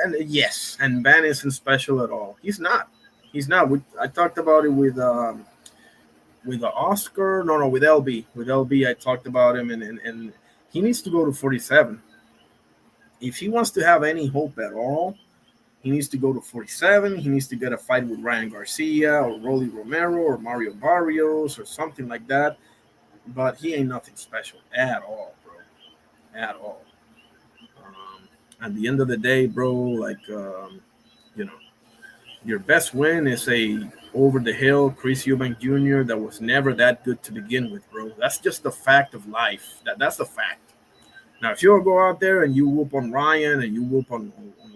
And yes, and Van isn't special at all. He's not. He's not. I talked about it with the Oscar. No, with LB. With LB, I talked about him, and he needs to go to 47. If he wants to have any hope at all, he needs to go to 47. He needs to get a fight with Ryan Garcia or Rolly Romero or Mario Barrios or something like that. But he ain't nothing special at all, bro. At all. At the end of the day, bro, like, you know, your best win is a over the hill Chris Eubank Jr. that was never that good to begin with, bro. That's just the fact of life. That's the fact. Now, if you go out there and you whoop on Ryan and you whoop on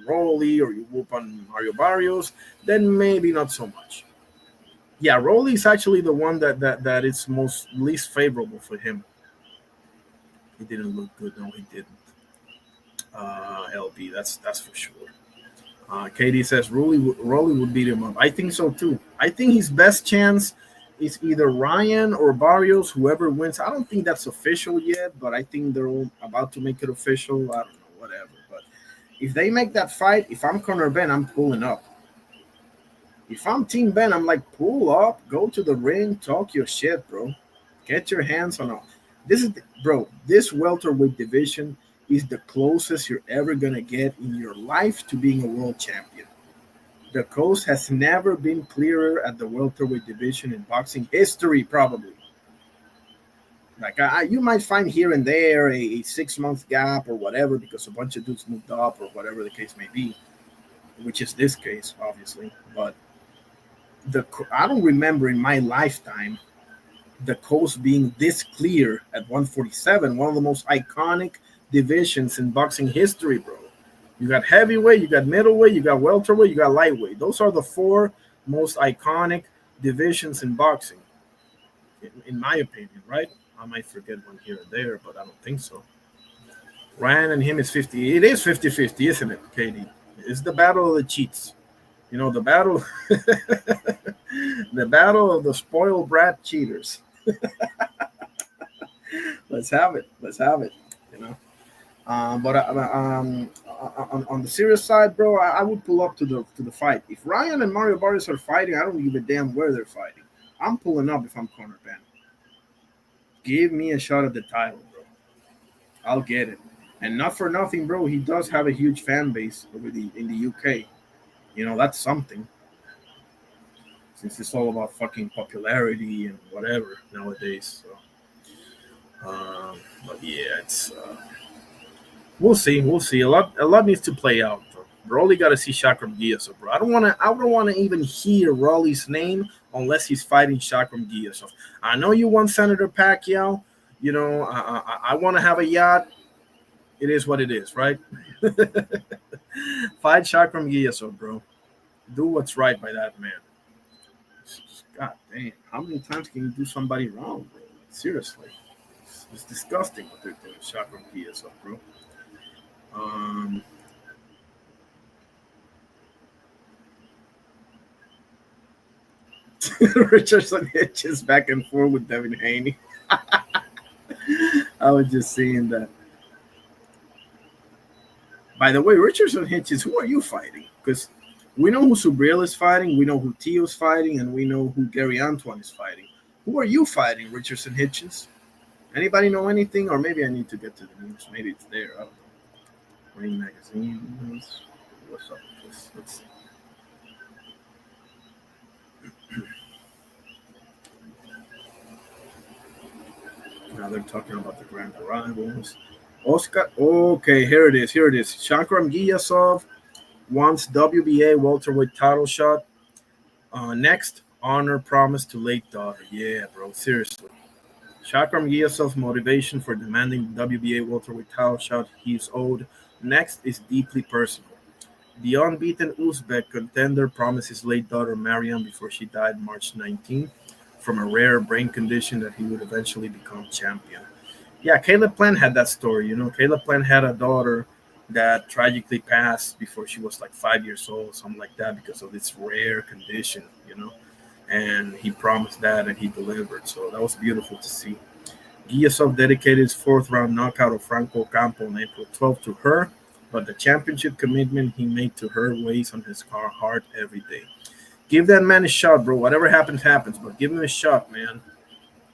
Rolly or you whoop on Mario Barrios, then maybe not so much. Yeah, Rolly is actually the one that is most least favorable for him. He didn't look good. No, he didn't. LB, that's for sure. Katie says Rolly would beat him up. I think so too. I think his best chance is either Ryan or Barrios, whoever wins. I don't think that's official yet, but I think they're all about to make it official. I don't know, whatever. But if they make that fight, if I'm Conor Ben, I'm pulling up. If I'm Team Ben, I'm like, pull up, go to the ring, talk your shit, bro. Get your hands on it. This welterweight division is the closest you're ever going to get in your life to being a world champion. The coast has never been clearer at the welterweight division in boxing history, probably. Like, you might find here and there a 6-month gap or whatever because a bunch of dudes moved up or whatever the case may be, which is this case, obviously. But I don't remember in my lifetime the coast being this clear at 147, one of the most iconic divisions in boxing history, bro. You got heavyweight, you got middleweight, you got welterweight, you got lightweight. Those are the 4 most iconic divisions in boxing, in my opinion, right? I might forget one here or there, but I don't think so. Ryan and him is 50. It is 50-50, isn't it, KD? It's the battle of the cheats. You know, the battle the battle of the spoiled brat cheaters. Let's have it. You know. But on the serious side, bro, I would pull up to the fight. If Ryan and Mario Barrios are fighting, I don't give a damn where they're fighting. I'm pulling up if I'm Conor Ben. Give me a shot at the title, bro. I'll get it. And not for nothing, bro. He does have a huge fan base in the UK. You know, that's something. Since it's all about fucking popularity and whatever nowadays. So, but yeah, it's. We'll see. A lot needs to play out. Rolly got to see Shakram Giasov, bro. I don't want to even hear Rolly's name unless he's fighting Shakram Giasov. I know you want Senator Pacquiao. You know, I want to have a yacht. It is what it is, right? Fight Shakram Giasov, bro. Do what's right by that man. God damn, how many times can you do somebody wrong, bro? Seriously, it's disgusting what they're doing, Shakram Giasov, bro. Richardson hitches back and forth with Devin Haney. I was just seeing that. By the way, Richardson hitches, who are you fighting? Because we know who Subriel is fighting, we know who Tio's fighting, and we know who Gary Antoine is fighting. Who are you fighting, Richardson Hitchens? Anybody know anything? Or maybe I need to get to the news. Maybe it's there. I don't know. Ring Magazine news. What's up with this? Let's see. Now they're talking about the grand arrivals. Oscar. Okay, here it is. Here it is. Shakram Giyasov wants WBA welterweight title shot. Next, honor promise to late daughter. Yeah, bro. Seriously. Shakram Giyasov's motivation for demanding the WBA welterweight title shot he's owed next is deeply personal. The unbeaten Uzbek contender promised his late daughter Mariam before she died March 19 from a rare brain condition that he would eventually become champion. Yeah, Caleb Plant had that story. Caleb Plant had a daughter that tragically passed before she was like 5 years old, something like that, because of this rare condition. And he promised that and he delivered. So that was beautiful to see. Giyasov dedicated his fourth round knockout of Franco Campo on April 12th to her, but the championship commitment he made to her weighs on his heart every day. Give that man a shot, bro. Whatever happens, happens, but give him a shot, man.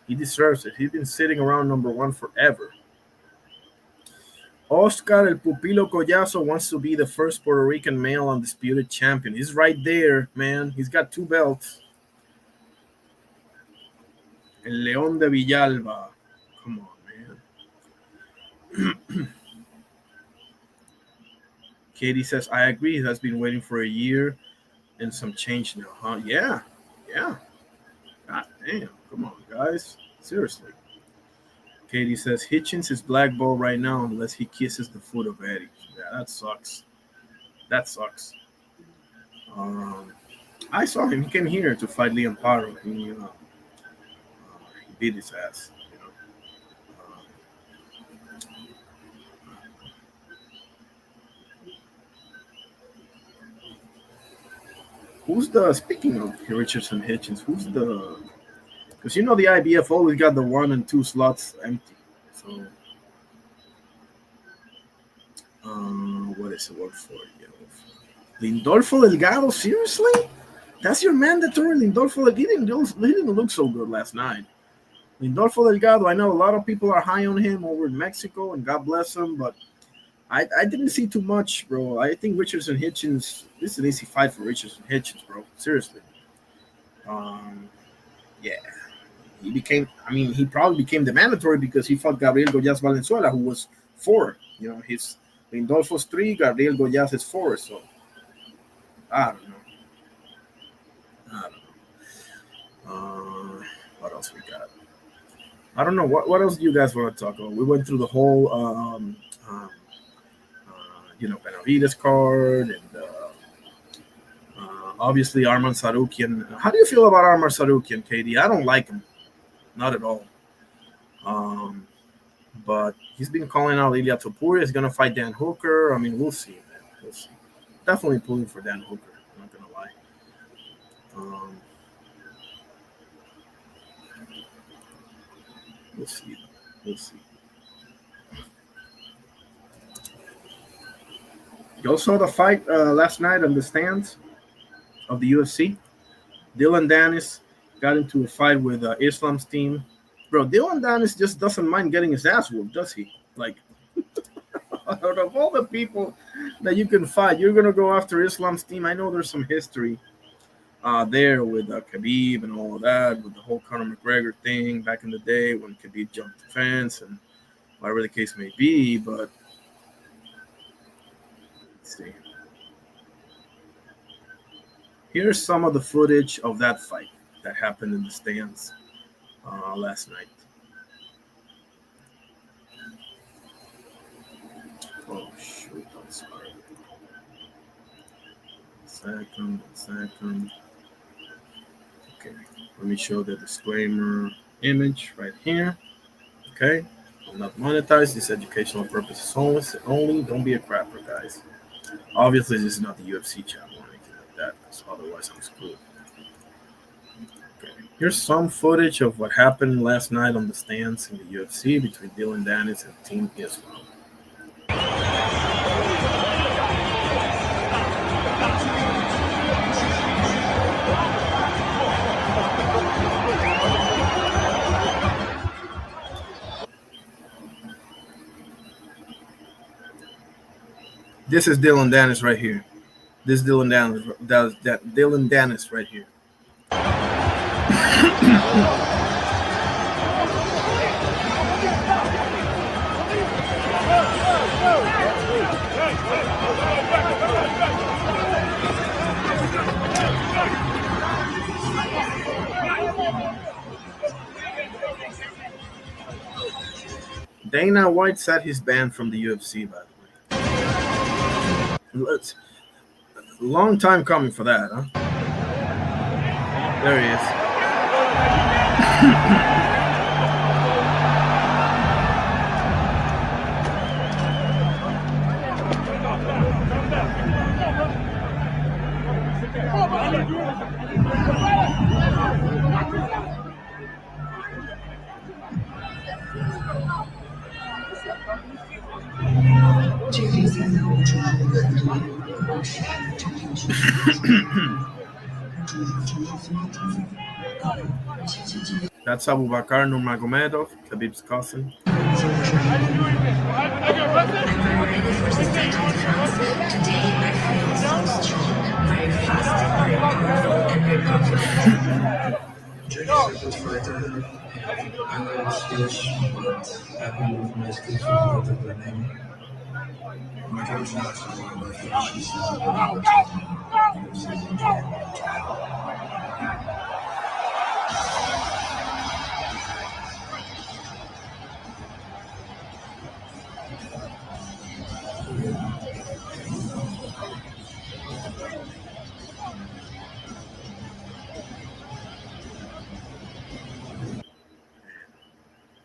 He deserves it. He's been sitting around number one forever. Oscar El Pupilo Collazo wants to be the first Puerto Rican male undisputed champion. He's right there, man. He's got 2 belts. El León de Villalba. Come on, man. Katie says, I agree. He has been waiting for a year and some change now, huh? Yeah. God damn. Come on, guys. Seriously. Katie says, Hitchens is blackballed right now unless he kisses the foot of Eddie. Yeah, that sucks. I saw him. He came here to fight Liam Paro. He beat his ass. Speaking of Richardson Hitchens, because the IBF always got the 1 and 2 slots empty. So, what is the word for it? Lindolfo Delgado, seriously? That's your mandatory Lindolfo? He didn't look so good last night. Lindolfo Delgado, I know a lot of people are high on him over in Mexico, and God bless him, but I didn't see too much, bro. I think Richardson Hitchens, this is an easy fight for Richardson Hitchens, bro. Seriously. Yeah. He probably became the mandatory because he fought Gabriel Goyas Valenzuela, who was 4. His Lindolfo's 3, Gabriel Goyas is 4. So, I don't know. What else we got? I don't know. What else do you guys want to talk about? We went through the whole Benavides card, and obviously Arman Sarukian. How do you feel about Arman Sarukian, Katie? I don't like him, not at all. But he's been calling out Ilya Topuria. He's gonna fight Dan Hooker. I mean, we'll see, man. We'll see. Definitely pulling for Dan Hooker. I'm not gonna lie. We'll see. You all saw the fight last night on the stands of the UFC. Dylan Dennis got into a fight with Islam's team. Bro, Dylan Dennis just doesn't mind getting his ass whooped, does he? Like, out of all the people that you can fight, you're going to go after Islam's team. I know there's some history there with Khabib and all of that, with the whole Conor McGregor thing back in the day when Khabib jumped the fence and whatever the case may be, but let's see. Here's some of the footage of that fight that happened in the stands last night. Oh, shoot. I'm sorry. One second. Okay. Let me show the disclaimer image right here. Okay. I'm not monetized. This educational purposes only. Don't be a crapper, guys. Obviously, this is not the UFC channel or anything like that, because otherwise I'm screwed. Okay. Here's some footage of what happened last night on the stands in the UFC between Dylan Dennis and Team Islam. This is Dylan Dennis right here. Dylan Dennis right here. Dana White said he's banned from the UFC, by the way. It's long time coming for that, huh? There he is. That's Abubakar Nurmagomedov, Khabib's cousin.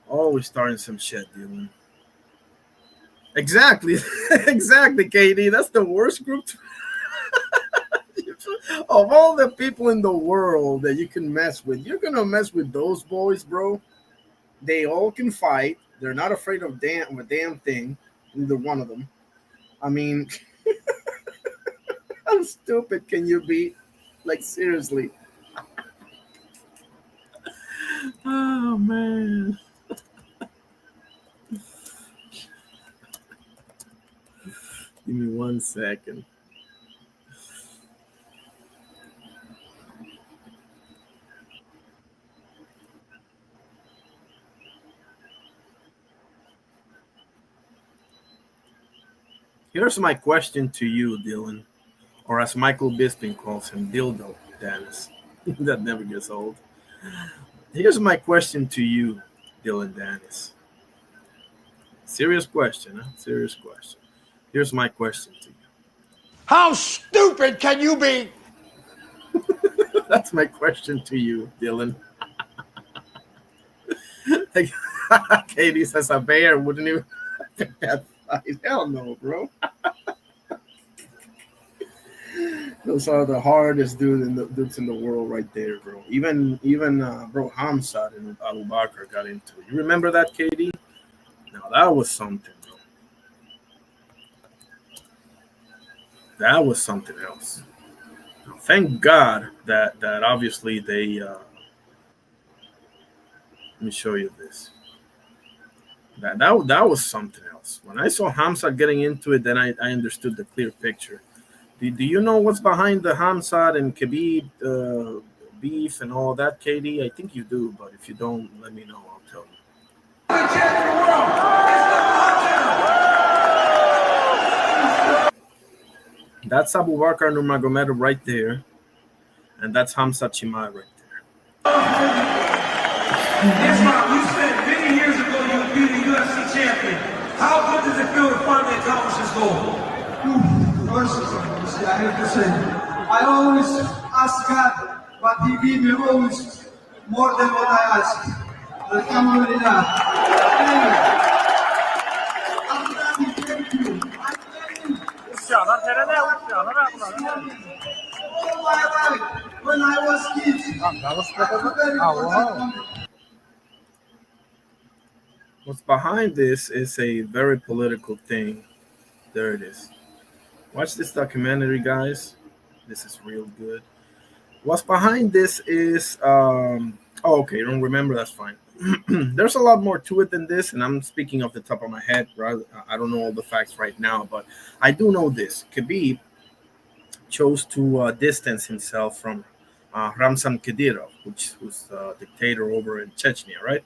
Always starting some shit, dude. Exactly, exactly, KD. That's the worst group of all the people in the world that you can mess with. You're gonna mess with those boys, bro. They all can fight. They're not afraid of a damn thing. Neither one of them. I mean, how stupid can you be? Like, seriously. Oh man. Give me 1 second. Here's my question to you, Dylan, or as Michael Bisping calls him, Dildo Dennis. That never gets old. Here's my question to you, Dylan Dennis. Serious question, huh? Serious question. Here's my question to you. How stupid can you be? That's my question to you, Dylan. Katie says a bear wouldn't you? Hell no, bro. Those are the hardest dudes in the world right there, bro. Even bro, Hamzat and Abu Bakr got into it. You remember that, KD? Now that was something, bro. That was something else. Now, thank God that obviously they. Let me show you this. That was something else. When I saw Hamzat getting into it, then I understood the clear picture. Do you know what's behind the Hamzat and Khabib beef and all that, KD? I think you do, but if you don't, let me know. I'll tell you. That's Abu Bakr Nurmagomedov right there, and that's Hamzat Chimaev right there. Islam, you said many years ago you would be the UFC champion. How good does it feel to finally accomplish this goal? First, I have to say, I always ask God, but He gave me always more than what I ask. Alhamdulillah. Thank you. All my life, when I was kid, What's behind this is a very political thing. There it is. Watch this documentary, guys. This is real good. What's behind this is okay, you don't remember, that's fine. There's a lot more to it than this, and I'm speaking off the top of my head, right? I don't know all the facts right now, but I do know this. Khabib chose to distance himself from Ramzan Kadyrov, who's the dictator over in Chechnya, right?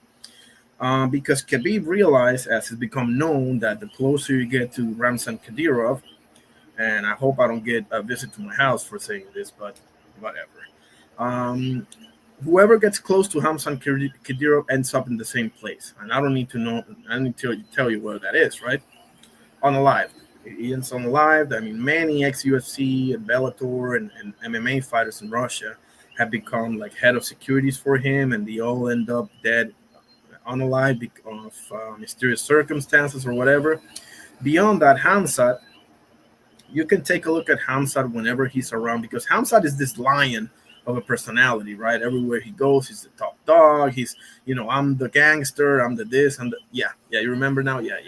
Because Khabib realized, as it's become known, that the closer you get to Ramzan Kadyrov, and I hope I don't get a visit to my house for saying this, but whatever. whoever gets close to Hamzat Kadyrov ends up in the same place. And I don't need to know. I need to tell you where that is, right? On Alive. He ends on Alive. I mean, many ex-UFC and Bellator and MMA fighters in Russia have become like head of securities for him, and they all end up dead on Alive because of mysterious circumstances or whatever. Beyond that, Hamzat, you can take a look at Hamzat whenever he's around, because Hamzat is this lion of a personality, right? Everywhere he goes, he's the top dog. He's, I'm the gangster, I'm the this, yeah, you remember now? Yeah.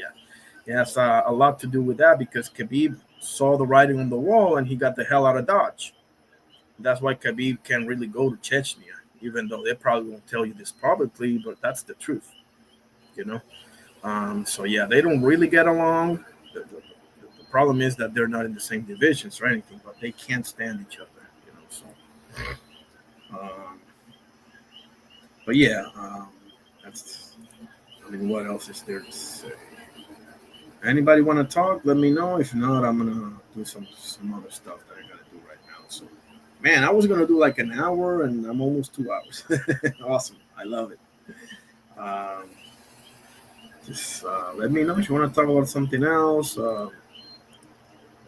It has a lot to do with that, because Khabib saw the writing on the wall and he got the hell out of Dodge. That's why Khabib can't really go to Chechnya, even though they probably won't tell you this publicly, but that's the truth, So yeah, they don't really get along. The problem is that they're not in the same divisions or anything, but they can't stand each other, So, but yeah, that's. I mean, what else is there to say? Anybody want to talk? Let me know. If not, I'm gonna do some other stuff that I gotta do right now. So, man, I was gonna do like an hour, and I'm almost 2 hours. Awesome, I love it. Just let me know if you want to talk about something else, or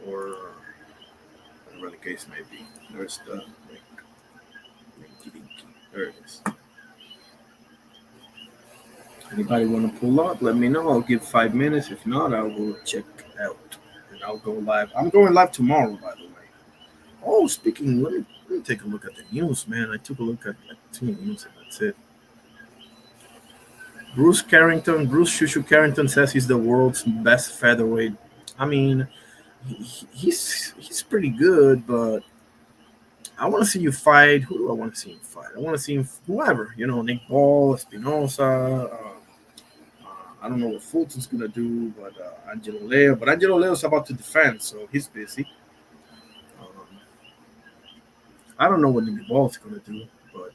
whatever the case may be. There's the link. There it is. Anybody want to pull up? Let me know. I'll give 5 minutes. If not, I will check out and I'll go live. I'm going live tomorrow, by the way. Oh, speaking, let me take a look at the news, man. I took a look at like 2 news and that's it. Bruce Shushu Carrington says he's the world's best featherweight. I mean, he's pretty good, but I want to see you fight. Who do I want to see him fight? I want to see him, whoever, Nick Ball, Espinosa. I don't know what Fulton's going to do, but Angelo Leo. But Angelo Leo's about to defend, so he's busy. I don't know what Nick Ball's going to do, but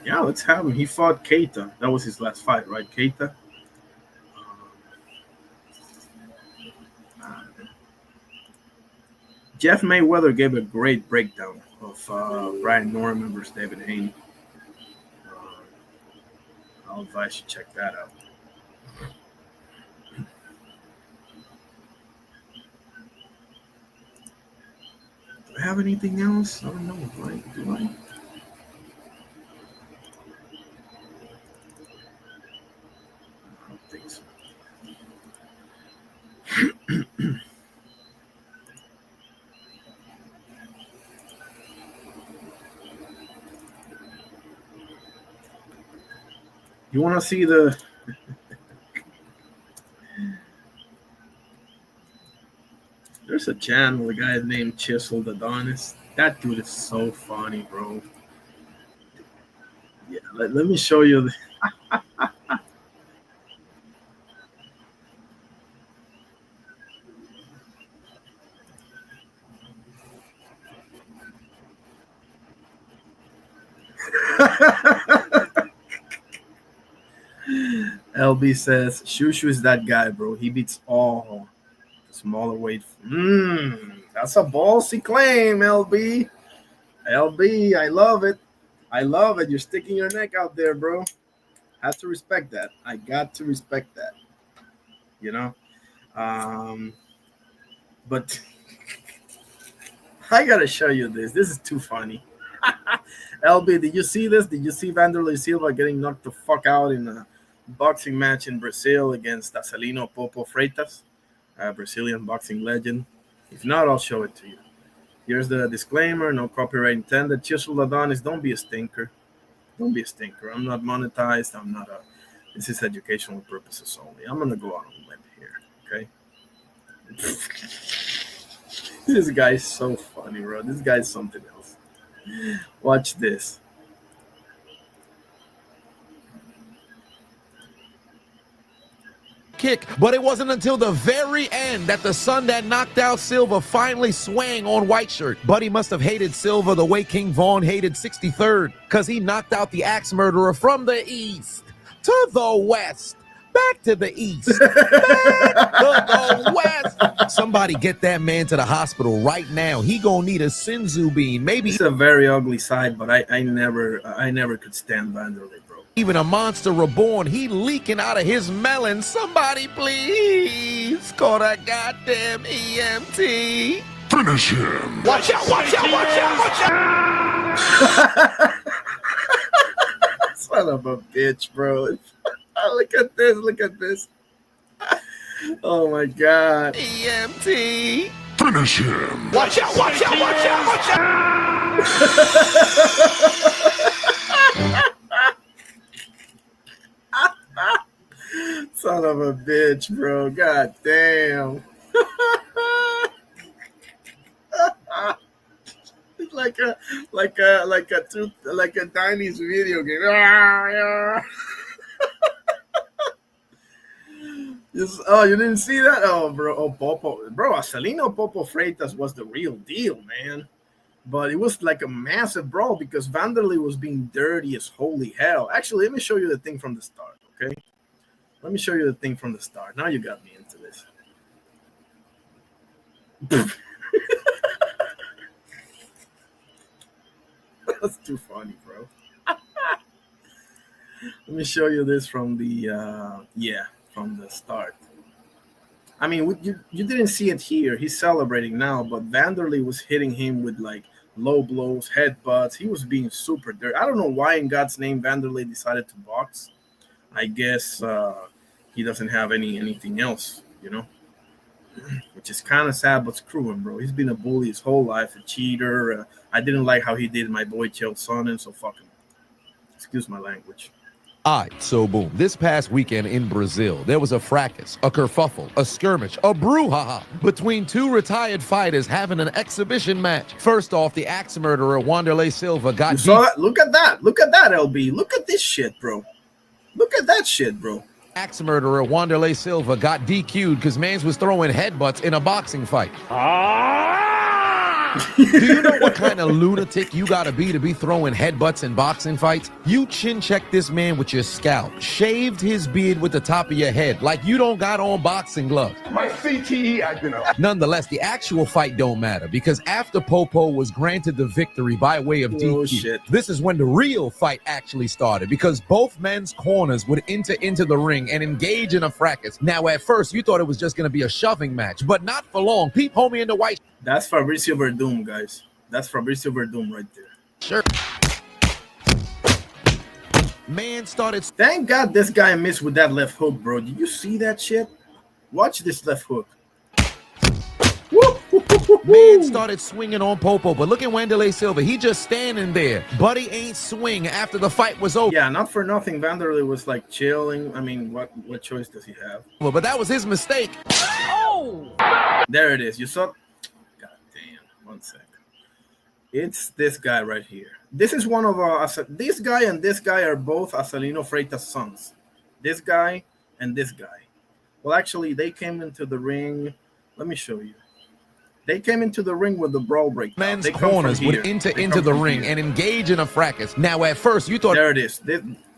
yeah, let's have him. He fought Keita. That was his last fight, right? Keita. Jeff Mayweather gave a great breakdown of Brian Norman versus David Haney. I'll advise you check that out. Do I have anything else? I don't know. Do I? I don't think so. You want to see the there's a channel, a guy named Chisel the Adonis. That dude is so funny, bro. Yeah, let me show you LB says Shushu is that guy, bro. He beats all smaller weight. That's a ballsy claim, LB. LB, I love it. You're sticking your neck out there, bro. Have to respect that. I got to respect that. But I gotta show you this. This is too funny. LB, did you see this? Did you see Vanderlei Silva getting knocked the fuck out in a boxing match in Brazil against Acelino Popo Freitas, a Brazilian boxing legend? If not, I'll show it to you. Here's the disclaimer: no copyright intended. Chisel Adonis, don't be a stinker. Don't be a stinker. I'm not monetized. This is educational purposes only. I'm gonna go out on a limb here, okay? This guy's so funny, bro. This guy's something else. Watch this. Kick, but it wasn't until the very end that the son that knocked out Silva finally swang on White Shirt. Buddy must have hated Silva the way King Vaughn hated 63rd, because he knocked out the axe murderer from the east to the west back to the east, back to the west. Somebody get that man to the hospital right now. He gonna need a Sinzu bean, maybe It's a very ugly sight, but I never could stand Vanderlei, bro. even a monster reborn. He leaking out of his melon. Somebody please call that goddamn EMT. Finish him. Watch out, watch out, watch out, watch out. Son of a bitch, bro. Look at this, look at this. Oh my god. EMT. Finish him. Watch out, watch out, watch out, watch out. Son of a bitch, bro. God damn. It's like a Chinese video game. Oh, you didn't see that? Oh, bro. Oh, Popo. Bro, Acelino Popo Freitas was the real deal, man. But it was like a massive brawl because Vanderlei was being dirty as holy hell. Actually, let me show you the thing from the start, okay? Let me show you the thing from the start. Now you got me into this. That's too funny, bro. Let me show you this from the from the start. I mean, you didn't see it here. He's celebrating now, but Vanderlei was hitting him with like low blows, headbutts. He was being super dirty. I don't know why in God's name Vanderlei decided to box. I guess he doesn't have anything else, you know, which is kind of sad, but screw him, bro. He's been a bully his whole life, a cheater. I didn't like how he did my boy Chael Sonnen, so fuck him. Excuse my language. All right, so boom. This past weekend in Brazil, there was a fracas, a kerfuffle, a skirmish, a brouhaha between two retired fighters having an exhibition match. First off, the axe murderer Wanderlei Silva got... You saw that? Look at that. Look at that, LB. Look at this shit, bro. Look at that shit, bro. Axe murderer Wanderlei Silva got DQ'd because mans was throwing headbutts in a boxing fight. Do you know what kind of lunatic you gotta be throwing headbutts in boxing fights? You chin checked this man with your scalp, shaved his beard with the top of your head like you don't got on boxing gloves. My CTE acting up. Nonetheless, the actual fight don't matter because after Popo was granted the victory by way of DQ, shit. this is when the real fight actually started because both men's corners would enter into the ring and engage in a fracas. Now, at first, you thought it was just gonna be a shoving match, but not for long. Peep homie in the white. That's Fabricio Verdum, guys. That's Fabricio Verdum right there. Sure. Man started. Thank God this guy missed with that left hook, bro. Did you see that shit? Watch this left hook. Man started swinging on Popo, but look at Wanderlei Silva. He just standing there. Buddy ain't swing after the fight was over. Yeah, not for nothing. Vanderlei was like chilling. I mean, what choice does he have? But that was his mistake. Oh! There it is. You saw? God damn. 1 second. It's this guy right here. This is one of our. This guy and this guy are both Acelino Freitas' sons. This guy and this guy. Well, actually, they came into the ring. Let me show you. They came into the ring with the brawl break. Men's corners would enter into the ring and engage in a fracas. Now, at first, you thought there it is.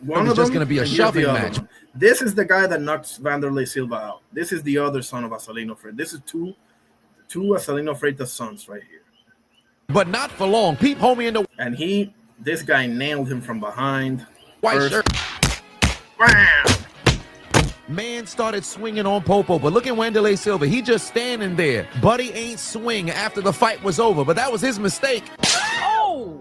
One was just going to be a shoving match. This is the guy that knocks Wanderlei Silva out. This is the other son of Acelino Freitas. This is two Acelino Freitas sons right here. But not for long. Peep homie in the and this guy nailed him from behind. White shirt. Bam! Man started swinging on Popo, but look at Wanderlei Silva. He just standing there. Buddy ain't swing after the fight was over, but that was his mistake. Oh!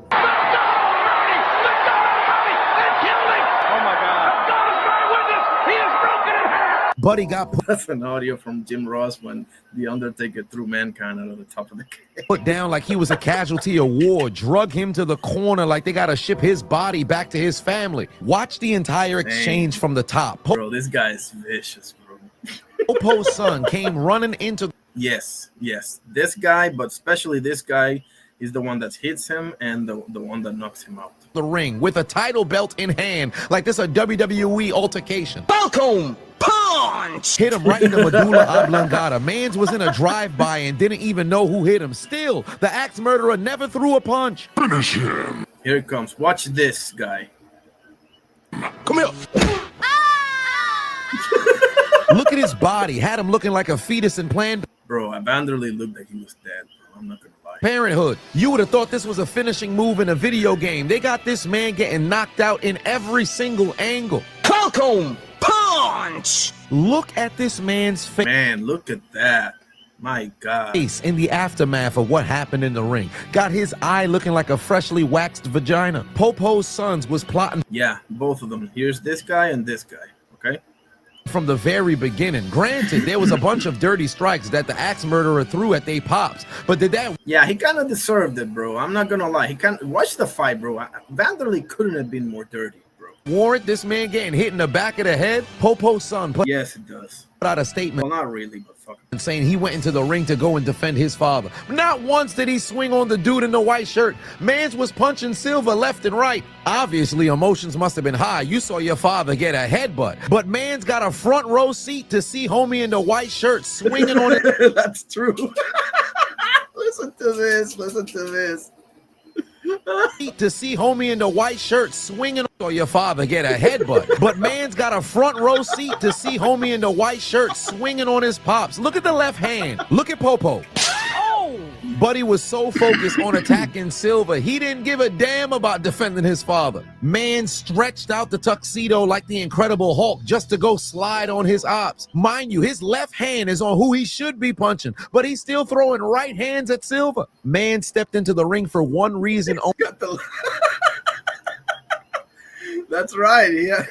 Buddy got That's an audio from Jim Ross when The Undertaker threw Mankind out of the top of the cage. put down like he was a casualty of war, drug him to the corner like they got to ship his body back to his family. Watch the entire exchange from the top. Bro, this guy is vicious, bro. Popo's son came running into Yes. This guy, but especially this guy, is the one that hits him and the one that knocks him out. the ring with a title belt in hand like this a WWE altercation. Falcon punch! Hit him right in the medulla oblongata. Mans was in a drive-by and didn't even know who hit him. Still, the axe murderer never threw a punch. Finish him. Here it comes. Watch this guy. Come here. Look at his body. Had him looking like a fetus in Planned Bro, Vanderlei looked like he was dead, bro. I'm not gonna lie. Parenthood. You would have thought this was a finishing move in a video game. They got this man getting knocked out in every single angle. Conk punch! Look at this man's face. Man, look at that. My God. In the aftermath of what happened in the ring. Got his eye looking like a freshly waxed vagina. Popo's sons was plotting. Yeah, both of them. Here's this guy and this guy, okay? From the very beginning. Granted, there was a bunch of dirty strikes that the axe murderer threw at they pops, but did that? Yeah, he kind of deserved it, bro. I'm not gonna lie. He kind of watch the fight, bro. Vanderlei couldn't have been more dirty, bro. Warrant this man getting hit in the back of the head? Popo's son put Yes, it does. out a statement. Well, not really, but fuck. Saying he went into the ring to go and defend his father. Not once did he swing on the dude in the white shirt. Mans was punching Silva left and right. Obviously, emotions must have been high. You saw your father get a headbutt. But Mans got a front row seat to see homie in the white shirt swinging on it. That's true. Listen to this. Listen to this. To see homie in the white shirt swinging or your father get a headbutt. But man's got a front row seat to see homie in the white shirt swinging on his pops. Look at the left hand. Look at Popo. Buddy was so focused on attacking Silva, he didn't give a damn about defending his father. Man stretched out the tuxedo like the Incredible Hulk just to go slide on his ops. Mind you, his left hand is on who he should be punching, but he's still throwing right hands at Silva. Man stepped into the ring for one reason only. That's right, yeah.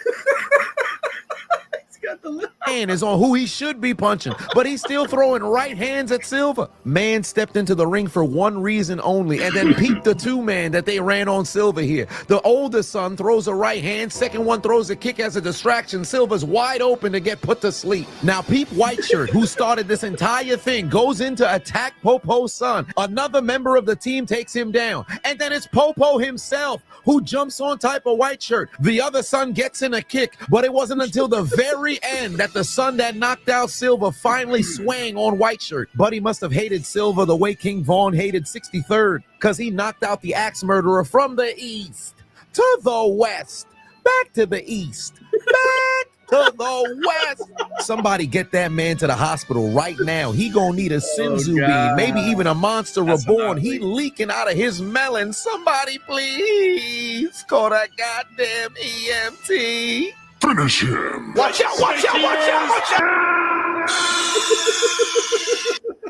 Man is on who he should be punching, but he's still throwing right hands at Silva. Man stepped into the ring for one reason only, and then peeped the two-man that they ran on Silva here. The older son throws a right hand, second one throws a kick as a distraction. Silva's wide open to get put to sleep. Now peep White Shirt, who started this entire thing, goes in to attack Popo's son. Another member of the team takes him down, and then it's Popo himself who jumps on type of White Shirt. The other son gets in a kick, but it wasn't until the very end that the son that knocked out Silva finally swang on White Shirt. Buddy must have hated Silva the way King Vaughn hated 63rd, because he knocked out the axe murderer from the east to the west, back to the east, back to the west. Somebody get that man to the hospital right now. He gonna need a Sinzu bean, maybe even a monster reborn. He leaking out of his melon. Somebody please call that goddamn EMT. Finish him. Watch out, watch out, watch out, watch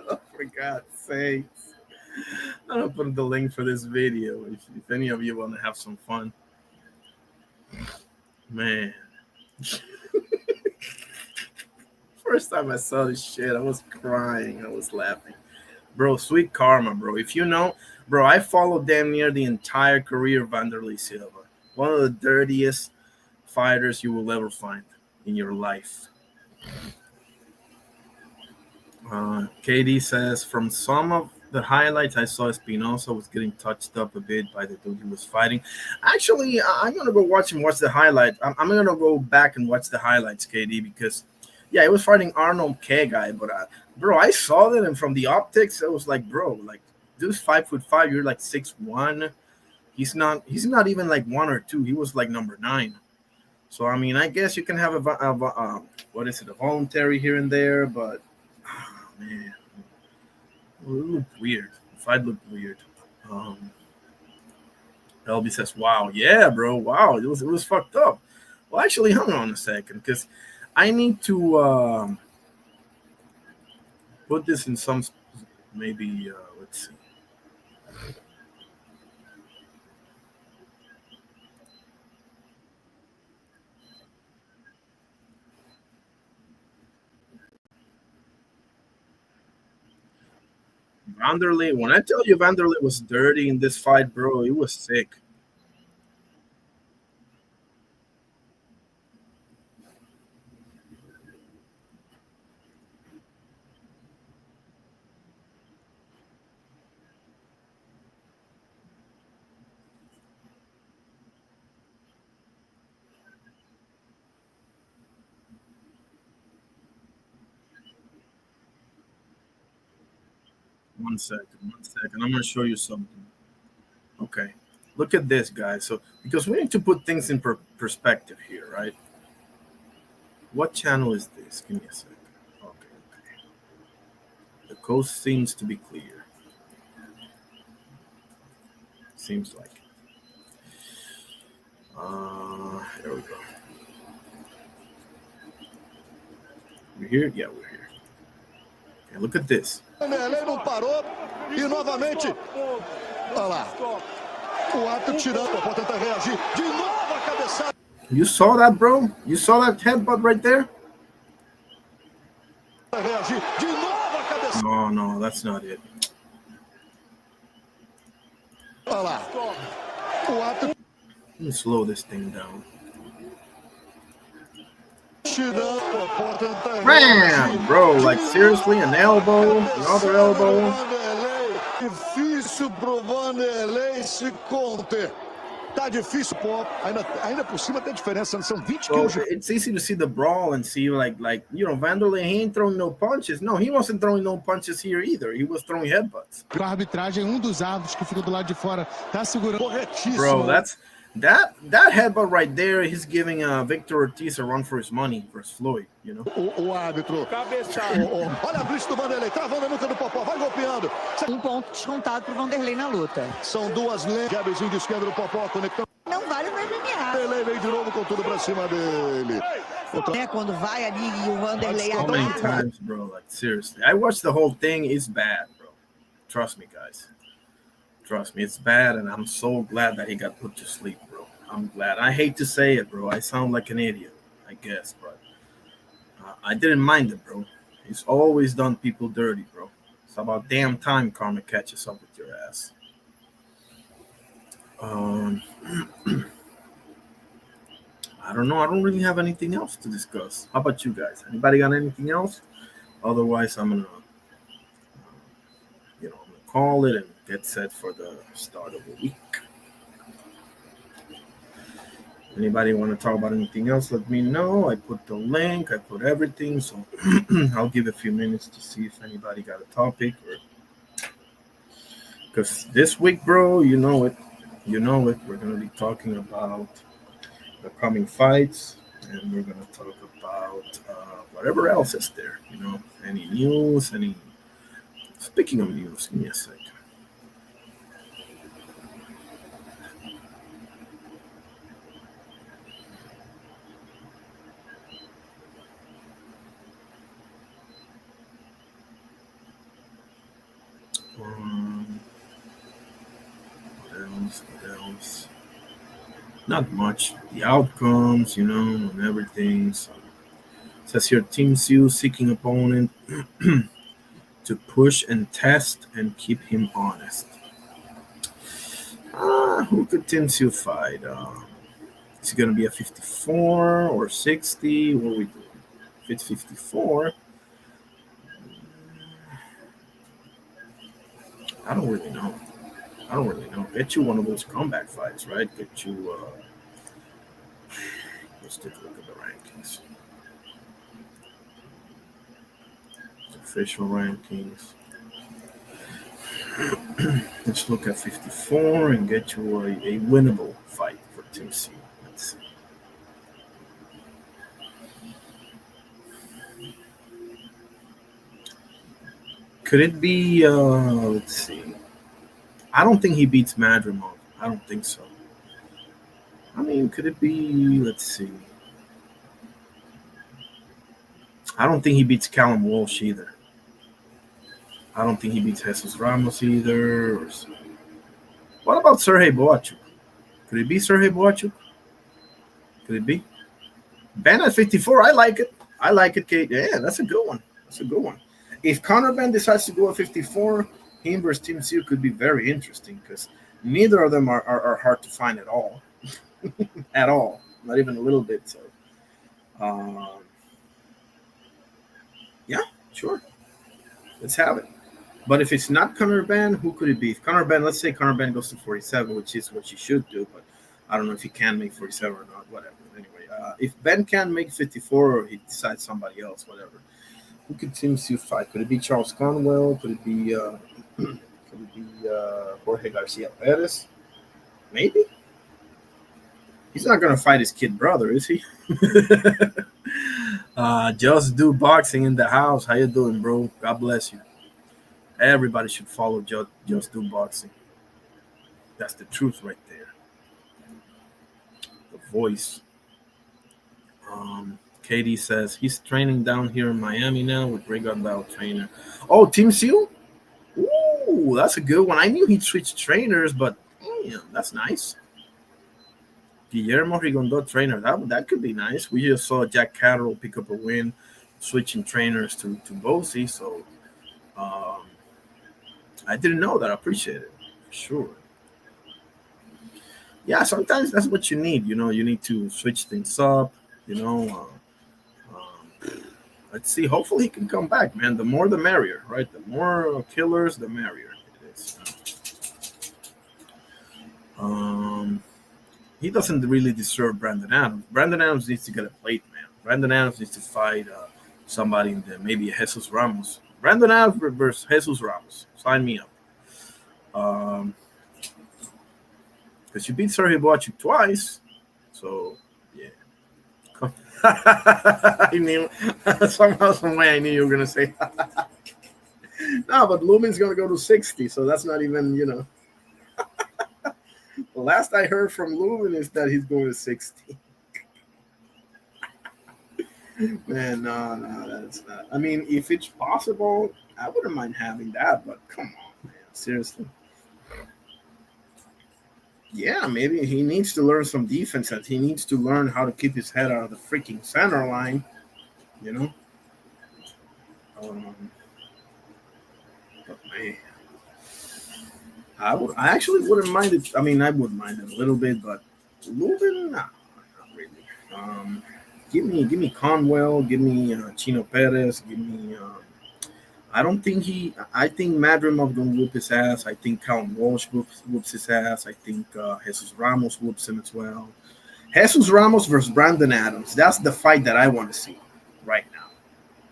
out. For God's sakes. I'm gonna put the link for this video if any of you want to have some fun. Man. First time I saw this shit, I was crying. I was laughing. Bro, sweet karma, bro. If you know, bro, I followed damn near the entire career of Vanderlei Silva. One of the dirtiest fighters you will ever find in your life. KD says, from some of the highlights I saw, Espinosa was getting touched up a bit by the dude he was fighting. Actually, I'm going to go watch the highlight. I'm going to go back and watch the highlights, KD, because, yeah, he was fighting Arnold K guy, but, bro, I saw that, and from the optics, it was like, bro, like, dude's 5'5", you're like 6'1". He's not even like 1 or 2. He was like number 9. So, I mean, I guess you can have a voluntary here and there, but, oh, man, it looked weird. The fight looked weird. LB says, wow, yeah, bro, wow, it was fucked up. Well, actually, hang on a second, because I need to put this in some, maybe, let's see. Vanderlei, when I tell you Vanderlei was dirty in this fight, bro, it was sick. One second. I'm going to show you something. Okay. Look at this, guys. So, because we need to put things in perspective here, right? What channel is this? Give me a second. Okay. The coast seems to be clear. Seems like it. There we go. We're here? Yeah, we're here. Okay, look at this. Vanderlei não parou e novamente. Olha lá. O ato tirando para tentar reagir. De novo a cabeçada. You saw that, bro? You saw that headbutt right there? Reagir. De novo a cabeçada. No, that's not it. Olha lá. O ato Let me slow this thing down. tirando para tentar Bam! Bro, like seriously, an elbow, another elbow. Difícil pro Vanderlei se conter. Tá difícil, pô. Ainda por cima tem diferença, são 20 Well, quilos. it's easy to see the brawl and see like Vanderlei, he ain't throwing no punches. No, he wasn't throwing no punches here either. He was throwing headbutts. A arbitragem, dos árbitros que fica do lado de fora tá segurando. Corretíssimo. Bro, that headbutt right there, he's giving Victor Ortiz a run for his money versus Floyd, you know. O árbitro. Olha a blitz do Vanderlei, travando a nuca do Popó, vai golpeando. Ponto descontado pro Vanderlei na luta. São duas lentes. Gabrizinho de esquerda do Popó, conectando. Não vale no MMA. Vanderlei vem de novo com tudo pra cima dele. Quando vai ali e o Vanderlei How many times, bro? Like seriously, I watched the whole thing. It's bad, bro. Trust me, guys. Trust me, it's bad, and I'm so glad that he got put to sleep, bro. I'm glad. I hate to say it, bro. I sound like an idiot, I guess, but I didn't mind it, bro. He's always done people dirty, bro. It's about damn time karma catches up with your ass. I don't know. I don't really have anything else to discuss. How about you guys? Anybody got anything else? Otherwise, I'm gonna, call it and get set for the start of the week. Anybody want to talk about anything else? Let me know. I put the link. I put everything. So I'll give a few minutes to see if anybody got a topic. Because this week, bro, you know it. We're going to be talking about the coming fights. And we're going to talk about whatever else is there. Any news, Speaking of news, give me a second. What else? Not much. The outcomes, and everything. So it says here, Team Sue seeking opponent to push and test and keep him honest. Who could Tim Sue fight? Is it going to be a 54 or 60? What are we doing? If it's 54, I don't really know. Get you one of those comeback fights, right? Get you, let's take a look at the rankings. Official rankings. Let's look at 54 and get you a winnable fight for Team C. Let's see. Could it be, let's see. I don't think he beats Madrimov. I don't think so. I mean, could it be, let's see. I don't think he beats Callum Walsh either. I don't think he beats Jesus Ramos either. What about Sergey Boachuk? Could it be Sergey Boachuk? Could it be? Ben at 54, I like it, Kate. Yeah, that's a good one. If Conor Ben decides to go at 54, him versus Team Sue could be very interesting because neither of them are hard to find at all. At all. Not even a little bit. So, yeah, sure. Let's have it. But if it's not Conor Ben, who could it be? If Conor Ben, let's say Conor Ben goes to 47, which is what you should do, but I don't know if he can make 47 or not, whatever. Anyway, if Ben can make 54 or he decides somebody else, whatever, who could Team Sue fight? Could it be Charles Conwell? Could it be Jorge Garcia Perez? Maybe. He's not going to fight his kid brother, is he? Just Do Boxing in the house. How you doing, bro? God bless you. Everybody should follow Just Do Boxing. That's the truth right there. The voice. Katie says he's training down here in Miami now with Ray Gunbow trainer. Oh, Team Seal? Ooh, that's a good one. I knew he'd switch trainers, but damn, that's nice. Guillermo Rigondo trainer. That could be nice. We just saw Jack Catterall pick up a win, switching trainers to Bosie. So I didn't know that. I appreciate it. For sure. Yeah, sometimes that's what you need. You need to switch things up. You know, let's see. Hopefully, he can come back, man. The more, the merrier, right? The more killers, the merrier. It is. He doesn't really deserve Brandon Adams. Brandon Adams needs to get a plate, man. Brandon Adams needs to fight somebody in there, maybe Jesus Ramos. Brandon Adams versus Jesus Ramos. Sign me up. Because you beat Sergio Boacic twice, so yeah. I knew somehow, some way, I knew you were gonna say. No, but Lumen's gonna go to 60, so that's not even. The last I heard from Lumen is that he's going to 60. Man, no, that's not. I mean, if it's possible, I wouldn't mind having that, but come on, man, seriously. Yeah, maybe he needs to learn some defense. That he needs to learn how to keep his head out of the freaking center line. You know. But man, I actually wouldn't mind it. I mean, I would mind it a little bit, but Lubin, nah, not really. Give me Conwell, give me Chino Perez, give me. I don't think he. I think Madrimov gonna whoop his ass. I think Callum Walsh whoops his ass. I think Jesus Ramos whoops him as well. Jesus Ramos versus Brandon Adams. That's the fight that I want to see right now.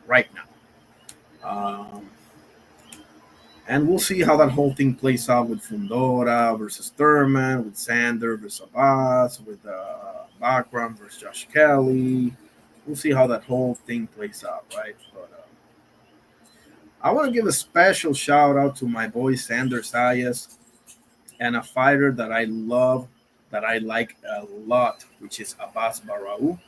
Right now. And we'll see how that whole thing plays out with Fundora versus Thurman, with Sander versus Abbas, with Bakram versus Josh Kelly. We'll see how that whole thing plays out, right? But I want to give a special shout out to my boy Sander Sayas and a fighter that I love, that I like a lot, which is Abbas Barau.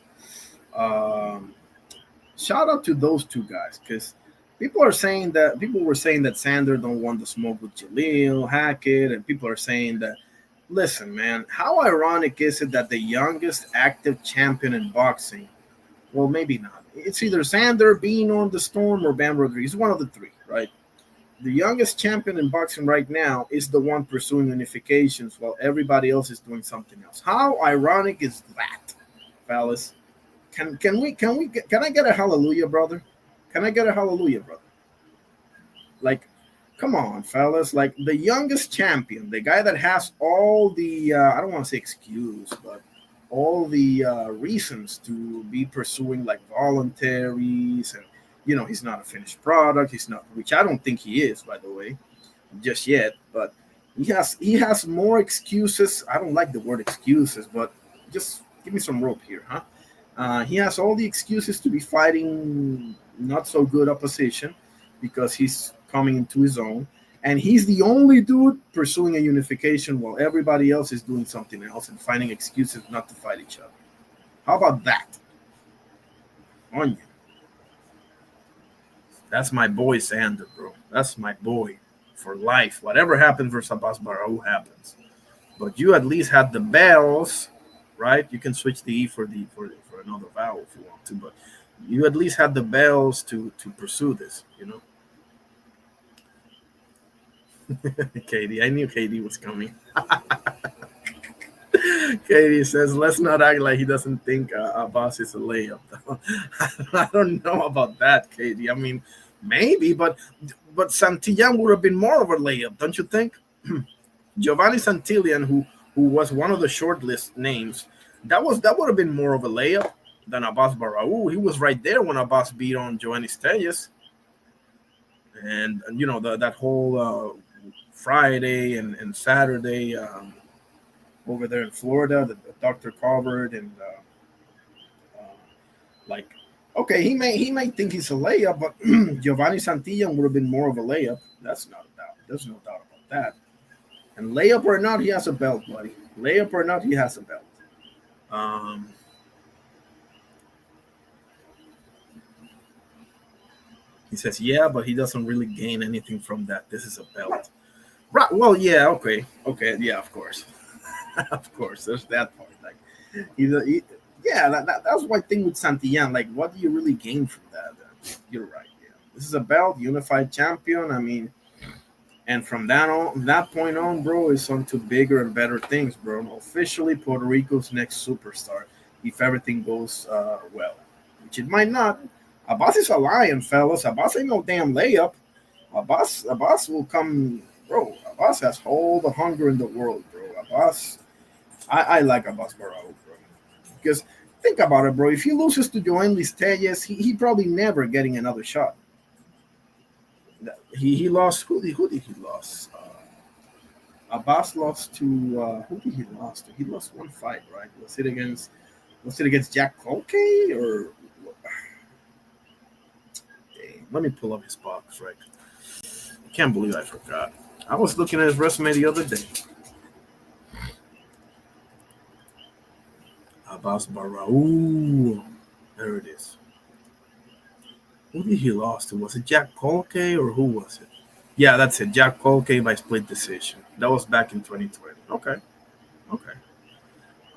Shout out to those two guys, because people were saying that Sander don't want to smoke with Jaleel Hackett, and people are saying that. Listen, man, how ironic is it that the youngest active champion in boxing? Well, maybe not. It's either Sander, Bean on the Storm, or Bam Rodriguez. One of the three, right? The youngest champion in boxing right now is the one pursuing unifications while everybody else is doing something else. How ironic is that, fellas? Can I get a hallelujah, brother? Can I get a hallelujah, brother? Like, come on, fellas. Like, the youngest champion, the guy that has all the I don't want to say excuse, but all the reasons to be pursuing like voluntaries, and he's not a finished product. He's not, which I don't think he is, by the way, just yet. But he has more excuses. I don't like the word excuses, but just give me some rope here, huh? He has all the excuses to be fighting not so good opposition because he's coming into his own. And he's the only dude pursuing a unification while everybody else is doing something else and finding excuses not to fight each other. How about that? On you. That's my boy Sander, bro. That's my boy for life. Whatever happens versus Abbas Barau happens. But you at least had the bells, right? You can switch the E for another vowel if you want to, but you at least had the bells to pursue this, Katie, I knew Katie was coming. Katie says, let's not act like he doesn't think Abbas is a layup. I don't know about that, Katie. I mean, maybe, but Santillan would have been more of a layup, don't you think? Giovanni Santillan, who was one of the shortlist names, that would have been more of a layup than Abbas Barau. He was right there when Abbas beat on Joanny Steyes. And that whole Friday and Saturday over there in Florida, the doctor covered, and like Okay, he may think it's a layup, but Giovanni Santillan would have been more of a layup. That's not a doubt. There's no doubt about that. And layup or not, he has a belt, buddy. Layup or not, he has a belt. Um, he says, yeah, but he doesn't really gain anything from that. This is a belt. Right. Well, yeah, okay. Okay, yeah, of course. Of course, there's that part. Like, yeah, that's one thing with Santillan. Like, what do you really gain from that? You're right. Yeah, this is a belt, unified champion. I mean, and from that point on, bro, it's on to bigger and better things, bro. Officially, Puerto Rico's next superstar, if everything goes well, which it might not. Abbas is a lion, fellas. Abbas ain't no damn layup. Abbas will come, bro. Abbas has all the hunger in the world, bro. Abbas, I like Abbas Barao, bro. Because think about it, bro. If he loses to Joan Listelles, he probably never getting another shot. He lost. Who did he lose? Abbas lost to who did he lost to? He lost one fight, right? Was it against Jack Colkey or? Dang, let me pull up his box, right? I can't believe I forgot. I was looking at his resume the other day. Abbas Barao. There it is. Who did he lost to? Was it Jack Colkey or who was it? Yeah, that's it. Jack Colkey by split decision. That was back in 2020. Okay. Okay.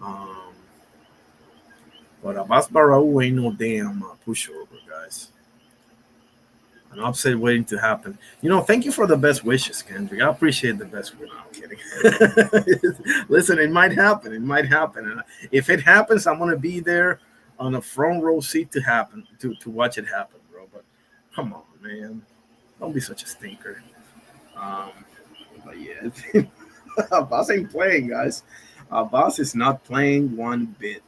Um, but Abbas Barao ain't no damn pushover, guys. An upset waiting to happen. Thank you for the best wishes, Kendrick. I appreciate the best wishes. No, I'm kidding. Listen, it might happen. It might happen. And if it happens, I'm gonna be there on a front row seat to watch it happen, bro. But come on, man. Don't be such a stinker. Um, but yeah, Abbas ain't playing, guys. Abbas is not playing one bit.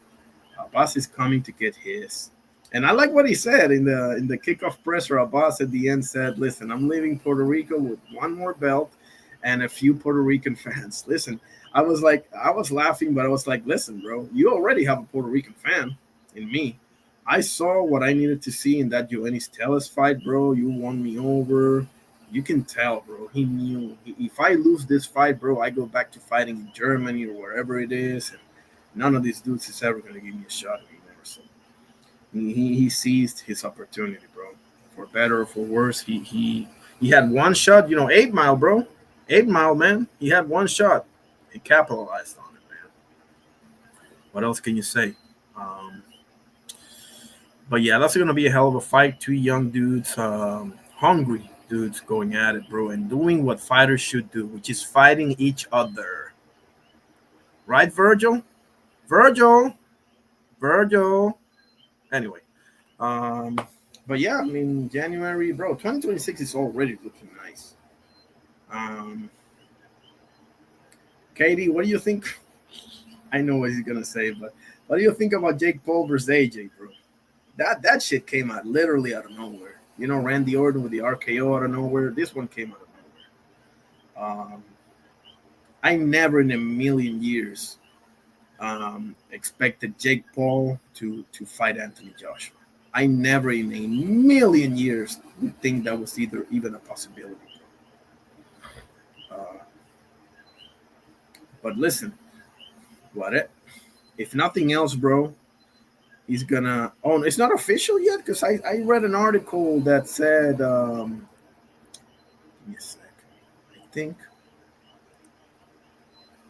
Abbas is coming to get his. And I like what he said in the kickoff presser. Abbas at the end said, "Listen, I'm leaving Puerto Rico with one more belt and a few Puerto Rican fans." Listen, I was laughing, but I was like, "Listen, bro, you already have a Puerto Rican fan in me. I saw what I needed to see in that Joannis Tellez fight, bro. You won me over. You can tell, bro. He knew if I lose this fight, bro, I go back to fighting in Germany or wherever it is, and none of these dudes is ever gonna give me a shot anymore." So he seized his opportunity, bro. For better or for worse, he had one shot. 8 Mile, bro. 8 Mile, man. He had one shot. He capitalized on it, man. What else can you say? But yeah, that's gonna be a hell of a fight. Two young dudes, hungry dudes going at it, bro, and doing what fighters should do, which is fighting each other. Right, Virgil? Virgil. Anyway, but yeah, I mean, January, bro, 2026 is already looking nice. Katie, what do you think? I know what he's gonna say, but what do you think about Jake Paul versus AJ, bro? That shit came out literally out of nowhere. Randy Orton with the RKO out of nowhere. This one came out of nowhere. I never in a million years expected Jake Paul to fight Anthony Joshua. I never in a million years would think that was even a possibility. But listen, if nothing else, bro, he's gonna. Oh, it's not official yet because I read an article that said. Give me a sec. I think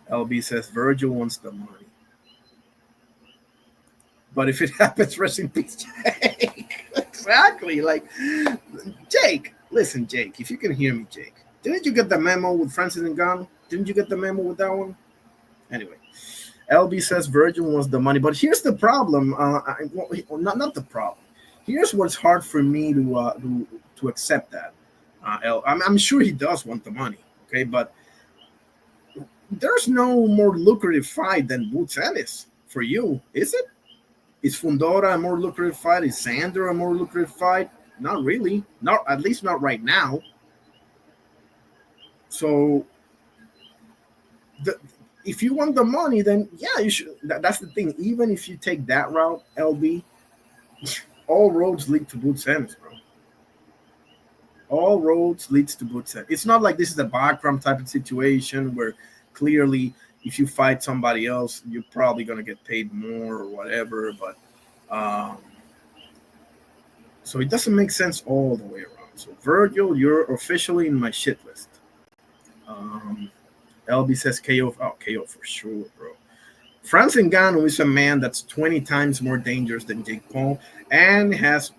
LB says Virgil wants the money. But if it happens, rest in peace, Jake. Exactly. Like, Jake, listen, Jake, if you can hear me, Jake, didn't you get the memo with Francis Ngannou? Didn't you get the memo with that one? Anyway, LB says Virgil wants the money. But here's the problem. Not the problem. Here's what's hard for me to accept that. I'm sure he does want the money, okay? But there's no more lucrative fight than Boots Ennis for you, is it? Is Fundora a more lucrative fight? Is Sander a more lucrative fight? Not really. Not at least not right now. So, if you want the money, then yeah, you should. That's the thing. Even if you take that route, LB, all roads lead to Boots Ennis, bro. All roads leads to Boots Ennis. It's not like this is a background type of situation where clearly if you fight somebody else, you're probably gonna get paid more or whatever. But so it doesn't make sense all the way around. So Virgil, you're officially in my shit list. LB says KO. Oh, KO for sure, bro. Francis Ngannou is a man that's 20 times more dangerous than Jake Paul and has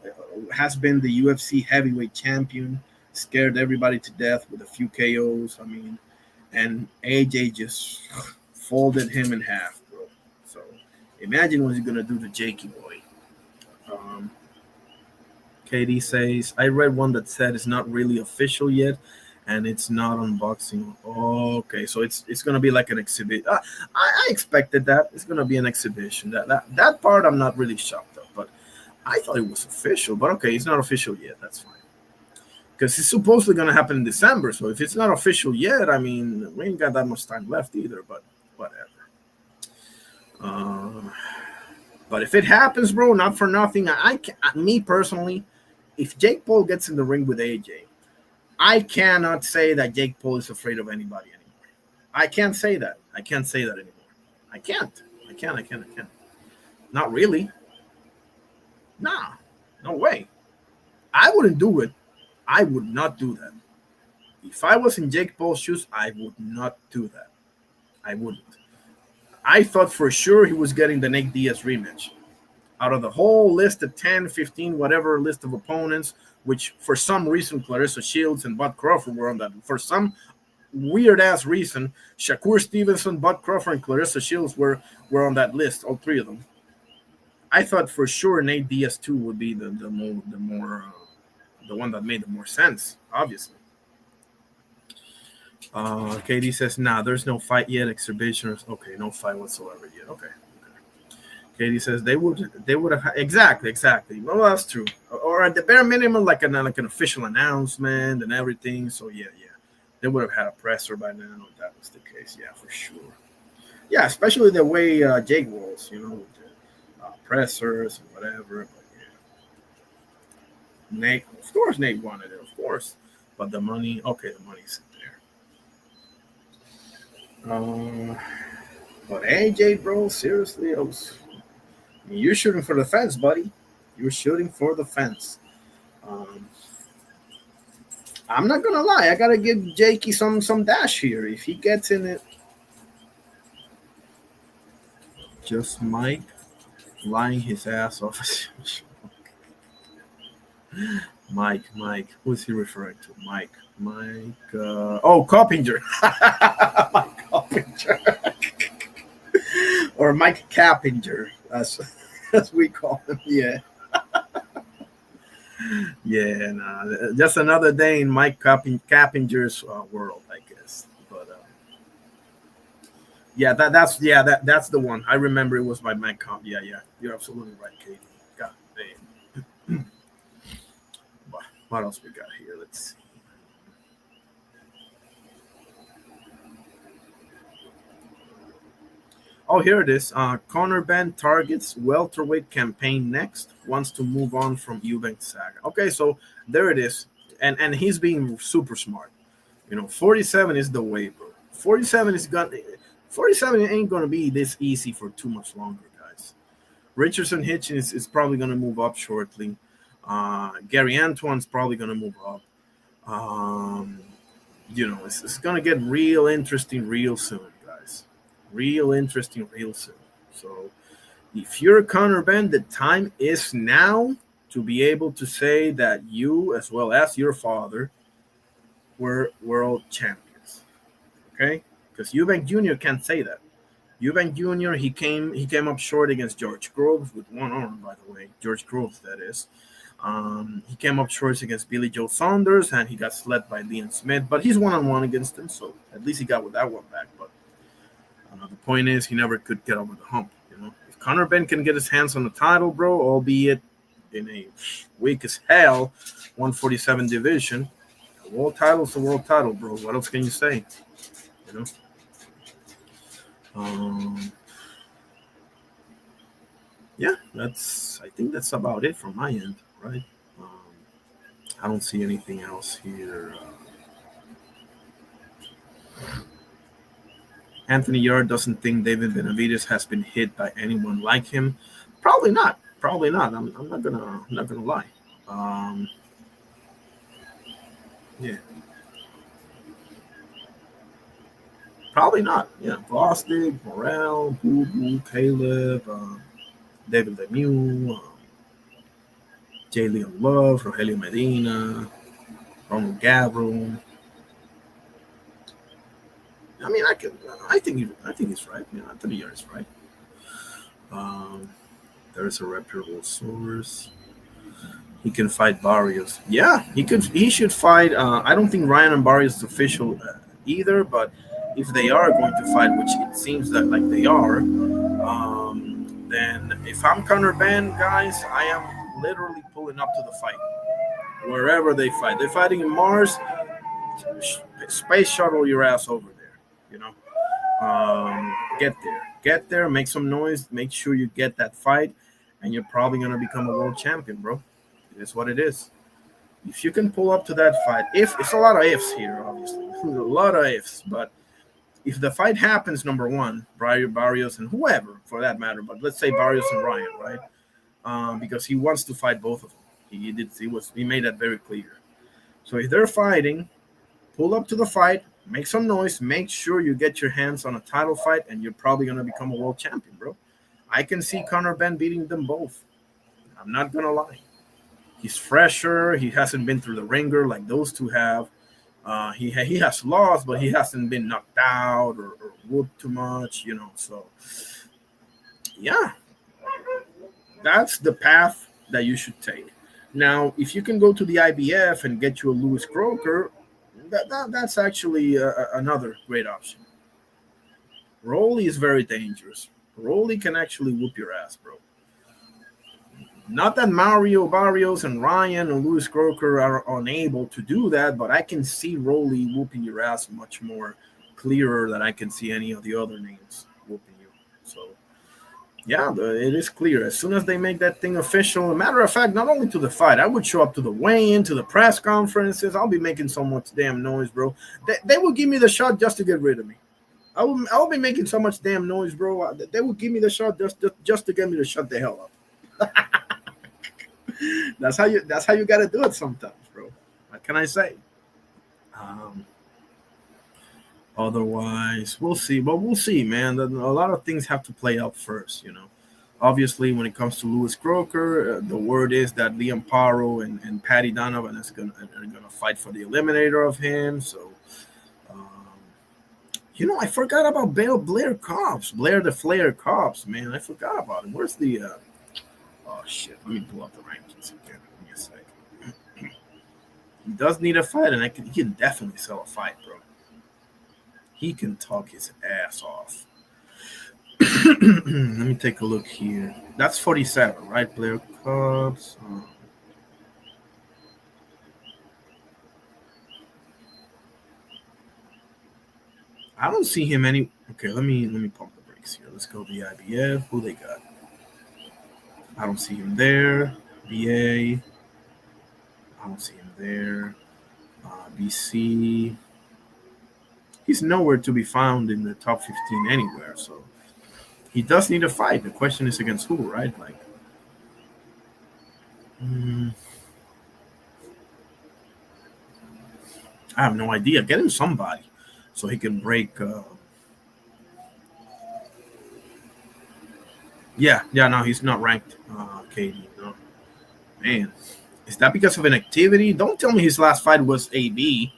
been the UFC heavyweight champion, scared everybody to death with a few KOs. I mean, and AJ just folded him in half, bro. So imagine what he's going to do to Jakey boy. KD says, I read one that said it's not really official yet, and it's not unboxing. Oh, okay, so it's going to be like an exhibit. I expected that. It's going to be an exhibition. That part I'm not really shocked of, but I thought it was official. But okay, it's not official yet. That's fine. Because it's supposedly going to happen in December, so if it's not official yet, I mean, we ain't got that much time left either, but whatever. But if it happens, bro, not for nothing, me personally, if Jake Paul gets in the ring with AJ, I cannot say that Jake Paul is afraid of anybody anymore. I can't say that. I can't say that anymore. I can't. Not really. Nah, no way. I wouldn't do it. I would not do that. If I was in Jake Paul's shoes, I would not do that. I wouldn't. I thought for sure he was getting the Nate Diaz rematch. Out of the whole list of 10, 15, whatever list of opponents, which for some reason Clarissa Shields and Bud Crawford were on that. For some weird-ass reason, Shakur Stevenson, Bud Crawford, and Clarissa Shields were on that list, all three of them. I thought for sure Nate Diaz, too, would be the one that made the more sense, obviously. KD says, nah, there's no fight yet, exhibition. Okay, no fight whatsoever yet. Okay. Katie says they would have exactly. Well, that's true. Or at the bare minimum, like an official announcement and everything. So yeah, they would have had a presser by now if that was the case. Yeah, for sure. Yeah, especially the way Jake was, with the pressers and whatever. But yeah, Nate, of course, Nate wanted it, of course, but the money. Okay, the money's there. But AJ, bro, seriously, you're shooting for the fence, buddy. You're shooting for the fence. I'm not gonna lie. I gotta give Jakey some dash here. If he gets in it, just Mike lying his ass off. Mike. Who is he referring to? Mike. Coppinger. Mike Coppinger. Or Mike Cappinger, as we call him. Yeah. Yeah, nah, just another day in Mike Cappinger's world, I guess. But that's the one. I remember it was by Mike Comp. Yeah, you're absolutely right, Katie. God damn. What else we got here? Let's see. Oh, here it is. Conor Benn targets welterweight campaign next. Wants to move on from Eubank saga. Okay, so there it is. And he's being super smart. 47 is the way, bro. 47 ain't gonna be this easy for too much longer, guys. Richardson Hitchens is probably gonna move up shortly. Gary Antoine's probably gonna move up. It's gonna get real interesting real soon. Real interesting real soon. So if you're Conor Benn, the time is now to be able to say that you, as well as your father, were world champions. Okay? Because Eubank Jr. can't say that. Eubank Jr. he came up short against George Groves with one arm, by the way. George Groves, that is. He came up short against Billy Joe Saunders, and he got slept by Liam Smith. But he's one-on-one against him, so at least he got with that one back. But the point is, he never could get over the hump. If Conor Benn can get his hands on the title, bro, albeit in a weak as hell 147 division, the world title's the world title, bro. What else can you say? Yeah, I think that's about it from my end, right? Um, I don't see anything else here. Anthony Yard doesn't think David Benavides has been hit by anyone like him. Probably not. Probably not. I'm not gonna lie. Um, yeah, probably not. Yeah, Bostic, Morel, Boo, Caleb, David Lemieux, Jalen Love, Rogelio Medina, Ronald Gabriel. I mean, I think he's right. Yeah, Anthony Yard is right. Um, there's a reputable source. He can fight Barrios. Yeah, he could. He should fight. I don't think Ryan and Barrios is official either, but if they are going to fight, which it seems that like they are, then if I'm Conor Ben, guys, I am literally pulling up to the fight wherever they fight. They're fighting in Mars. Space shuttle your ass over there. You know, get there, make some noise, make sure you get that fight, and you're probably gonna become a world champion, bro. It is what it is. If you can pull up to that fight, if it's a lot of ifs here, obviously, a lot of ifs, but if the fight happens, number one, Barrios and whoever for that matter, but let's say Barrios and Ryan, right? Because he wants to fight both of them. He made that very clear. So if they're fighting, pull up to the fight, make some noise, make sure you get your hands on a title fight, and you're probably gonna become a world champion, bro. I can see Conor Ben beating them both. I'm not gonna lie. He's fresher. He hasn't been through the ringer like those two have. He has lost, but he hasn't been knocked out or whooped too much, you know. So, yeah, that's the path that you should take. Now, if you can go to the IBF and get you a Lewis Croker, that's actually another great option. Rolly is very dangerous. Rolly can actually whoop your ass, bro. Not that Mario Barrios and Ryan and Louis Croker are unable to do that, but I can see Rolly whooping your ass much more clearer than I can see any of the other names whooping you. So, yeah, it is clear. As soon as they make that thing official, a matter of fact, not only to the fight, I would show up to the weigh-in, to the press conferences. I'll be making so much damn noise, bro. They will give me the shot just to get rid of me. I'll be making so much damn noise, bro. They will give me the shot just to get me to shut the hell up. That's how you got to do it sometimes, bro. What can I say? Otherwise, we'll see. But we'll see, man. A lot of things have to play out first, you know. Obviously, when it comes to Lewis Croker, the word is that Liam Paro and Patty Donovan are gonna fight for the eliminator of him. So, you know, I forgot about Blair Cobbs, Blair the Flair Cobbs, man. I forgot about him. Where's the? Oh shit! Let me pull up the rankings again. Give me a second. He does need a fight, and he can definitely sell a fight, bro. He can talk his ass off. Let me take a look here. That's 47, right? Blair Cobbs. I don't see him any. Okay, let me pump the brakes here. Let's go the IBF. Who they got? I don't see him there. BA. I don't see him there. BC. He's nowhere to be found in the top 15 anywhere. So he does need a fight. The question is against who, right? Like, I have no idea. Get him somebody so he can break. No, he's not ranked. Katie, no. Man, is that because of an activity? Don't tell me his last fight was AB.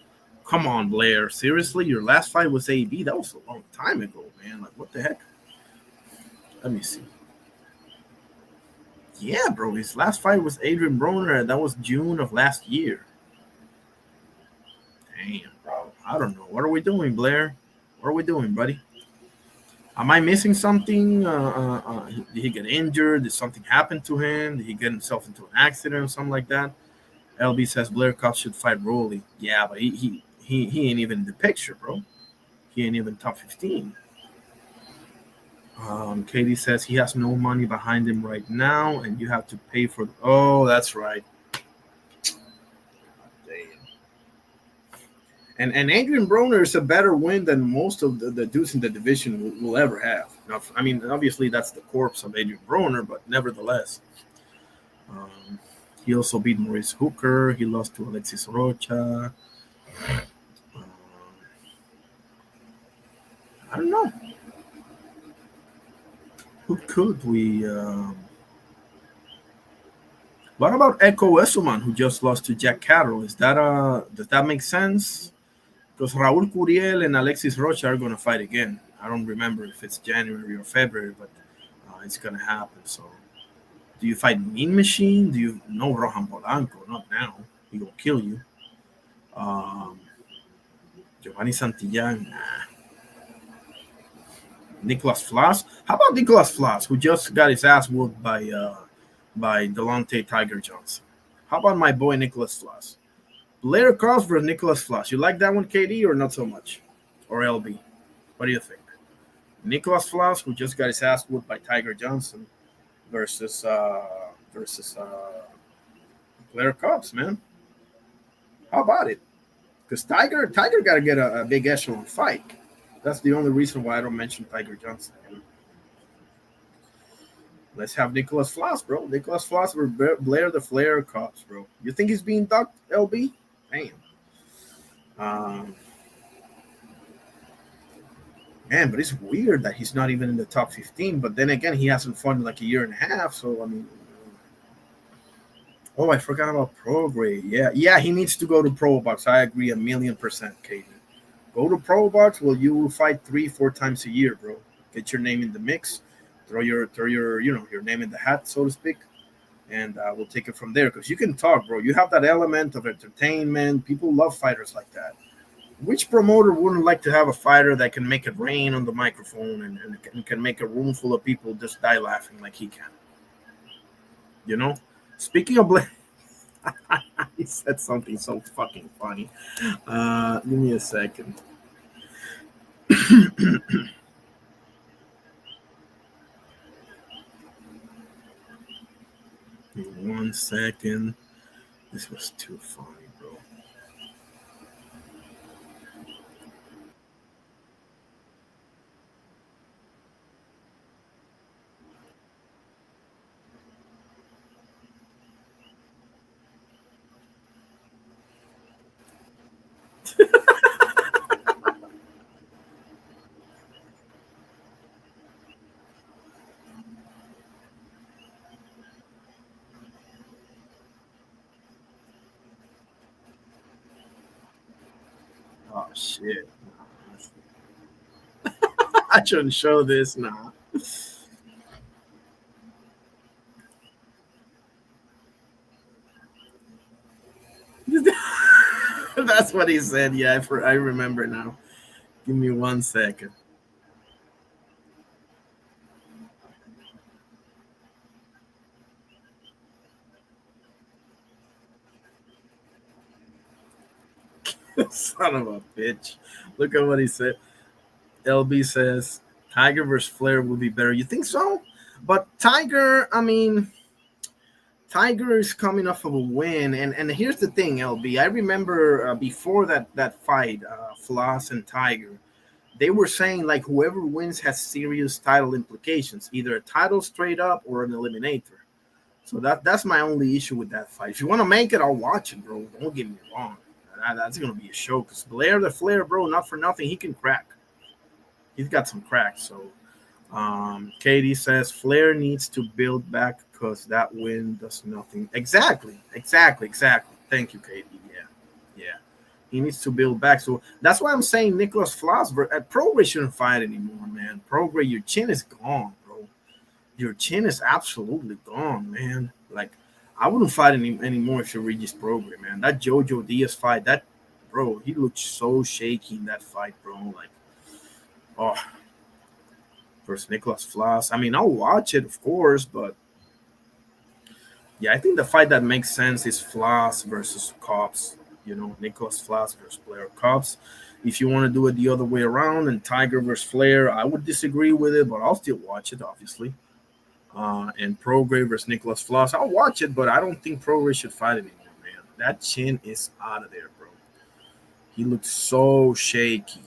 Come on, Blair. Seriously, your last fight was AB? That was a long time ago, man. Like, what the heck? Let me see. Yeah, bro. His last fight was Adrian Broner. That was June of last year. Damn, bro. I don't know. What are we doing, Blair? What are we doing, buddy? Am I missing something? Did he get injured? Did something happen to him? Did he get himself into an accident or something like that? LB says Blair Cobbs should fight Rolly. Yeah, but he ain't even in the picture, bro. He ain't even top 15. Katie says he has no money behind him right now, and you have to pay for. Oh, that's right. And Adrian Broner is a better win than most of the dudes in the division will ever have. Now, I mean, obviously that's the corpse of Adrian Broner, but nevertheless, he also beat Maurice Hooker. He lost to Alexis Rocha. I don't know. Who could we? What about Echo Esselman, who just lost to Jack Catterall? Does that make sense? Because Raul Curiel and Alexis Rocha are going to fight again. I don't remember if it's January or February, but it's going to happen. So, do you fight Mean Machine? Do you know Rohan Polanco? Not now. He will kill you. Giovanni Santillán, nah. Nicholas Floss. How about Nicholas Floss, who just got his ass whooped by Delonte Tiger Johnson? How about my boy Nicholas Floss? Blair Cross versus Nicholas Floss. You like that one, KD, or not so much? Or LB? What do you think? Nicholas Floss, who just got his ass whooped by Tiger Johnson, versus Blair Cobbs, man. How about it? Because Tiger got to get a big echelon fight. That's the only reason why I don't mention Tiger Johnson. Let's have Nicholas Floss, bro. Nicholas Floss versus Blair the Flair Cobbs, bro. You think he's being ducked, LB? Man. Man, but it's weird that he's not even in the top 15. But then again, he hasn't fought in like a year and a half. So, I mean. Oh, I forgot about Prograde. Yeah, he needs to go to Pro Box. I agree 1,000,000%, Katie. Go to Pro Box. Well, you will fight 3-4 times a year, bro. Get your name in the mix. Throw your your name in the hat, so to speak. And we'll take it from there because you can talk, bro. You have that element of entertainment. People love fighters like that. Which promoter wouldn't like to have a fighter that can make it rain on the microphone and can make a room full of people just die laughing like he can? You know? Speaking of he said something so fucking funny. Give me a second. 1 second. This was too funny, bro. Oh shit. I shouldn't show this now. That's what he said. Yeah, I remember now. Give me 1 second. Son of a bitch. Look at what he said. LB says Tiger versus Flair would be better. You think so? But Tiger, I mean, Tiger is coming off of a win, and here's the thing, LB. I remember before that fight, Floss and Tiger, they were saying like whoever wins has serious title implications, either a title straight up or an eliminator. So that's my only issue with that fight. If you want to make it, I'll watch it, bro. Don't get me wrong. That's gonna be a show because Blair the Flair, bro, not for nothing, he can crack. He's got some cracks. So Katie says Flair needs to build back because that win does nothing. Exactly. Thank you, Katie. Yeah. He needs to build back. So that's why I'm saying Nicholas Flossberg at Prograde shouldn't fight anymore, man. Prograde, your chin is gone, bro. Your chin is absolutely gone, man. Like, I wouldn't fight anymore if you Regis Prograde, man. That Jojo Diaz fight, bro, he looked so shaky in that fight, bro. Like, oh, versus Nicholas Floss. I mean, I'll watch it, of course, but yeah, I think the fight that makes sense is Floss versus Cobbs. You know, Nicholas Floss versus Blair Cobbs. If you want to do it the other way around and Tiger versus Flair, I would disagree with it, but I'll still watch it, obviously. And Prograis versus Nicholas Floss, I'll watch it, but I don't think Prograis should fight anymore, man. That chin is out of there, bro. He looks so shaky.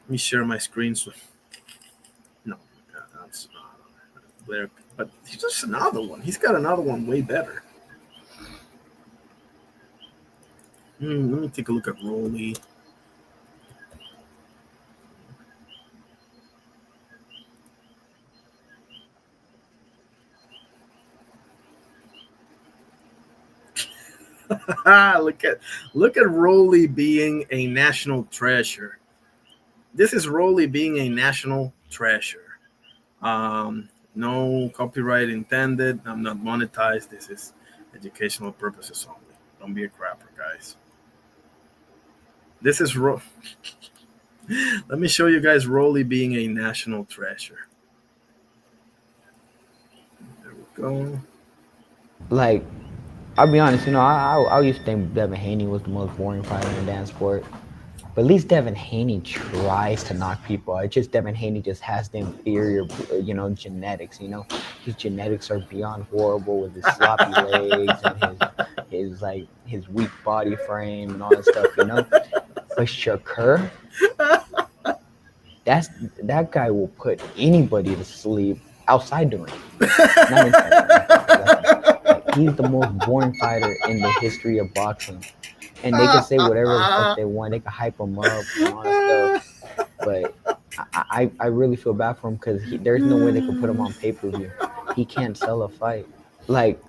Let me share my screen. No, that's Blair. But he's just another one. He's got another one way better. Let me take a look at Rolly. look at Rolly being a national treasure. This is Rolly being a national treasure. No copyright intended. I'm not monetized. This is educational purposes only. Don't be a crapper, guys. This is Let me show you guys Rolly being a national treasure. There we go. Like, I'll be honest, I used to think Devin Haney was the most boring fighter in the dance sport. But at least Devin Haney tries to knock people out. It's just Devin Haney just has the inferior, genetics, His genetics are beyond horrible with his sloppy legs and his weak body frame and all that stuff, But Shakur, that guy will put anybody to sleep outside the ring. Not inside the ring. He's the most boring fighter in the history of boxing. And they can say whatever the fuck they want. They can hype him up and all that stuff. But I really feel bad for him because there's no way they could put him on pay-per-view. He can't sell a fight. Like,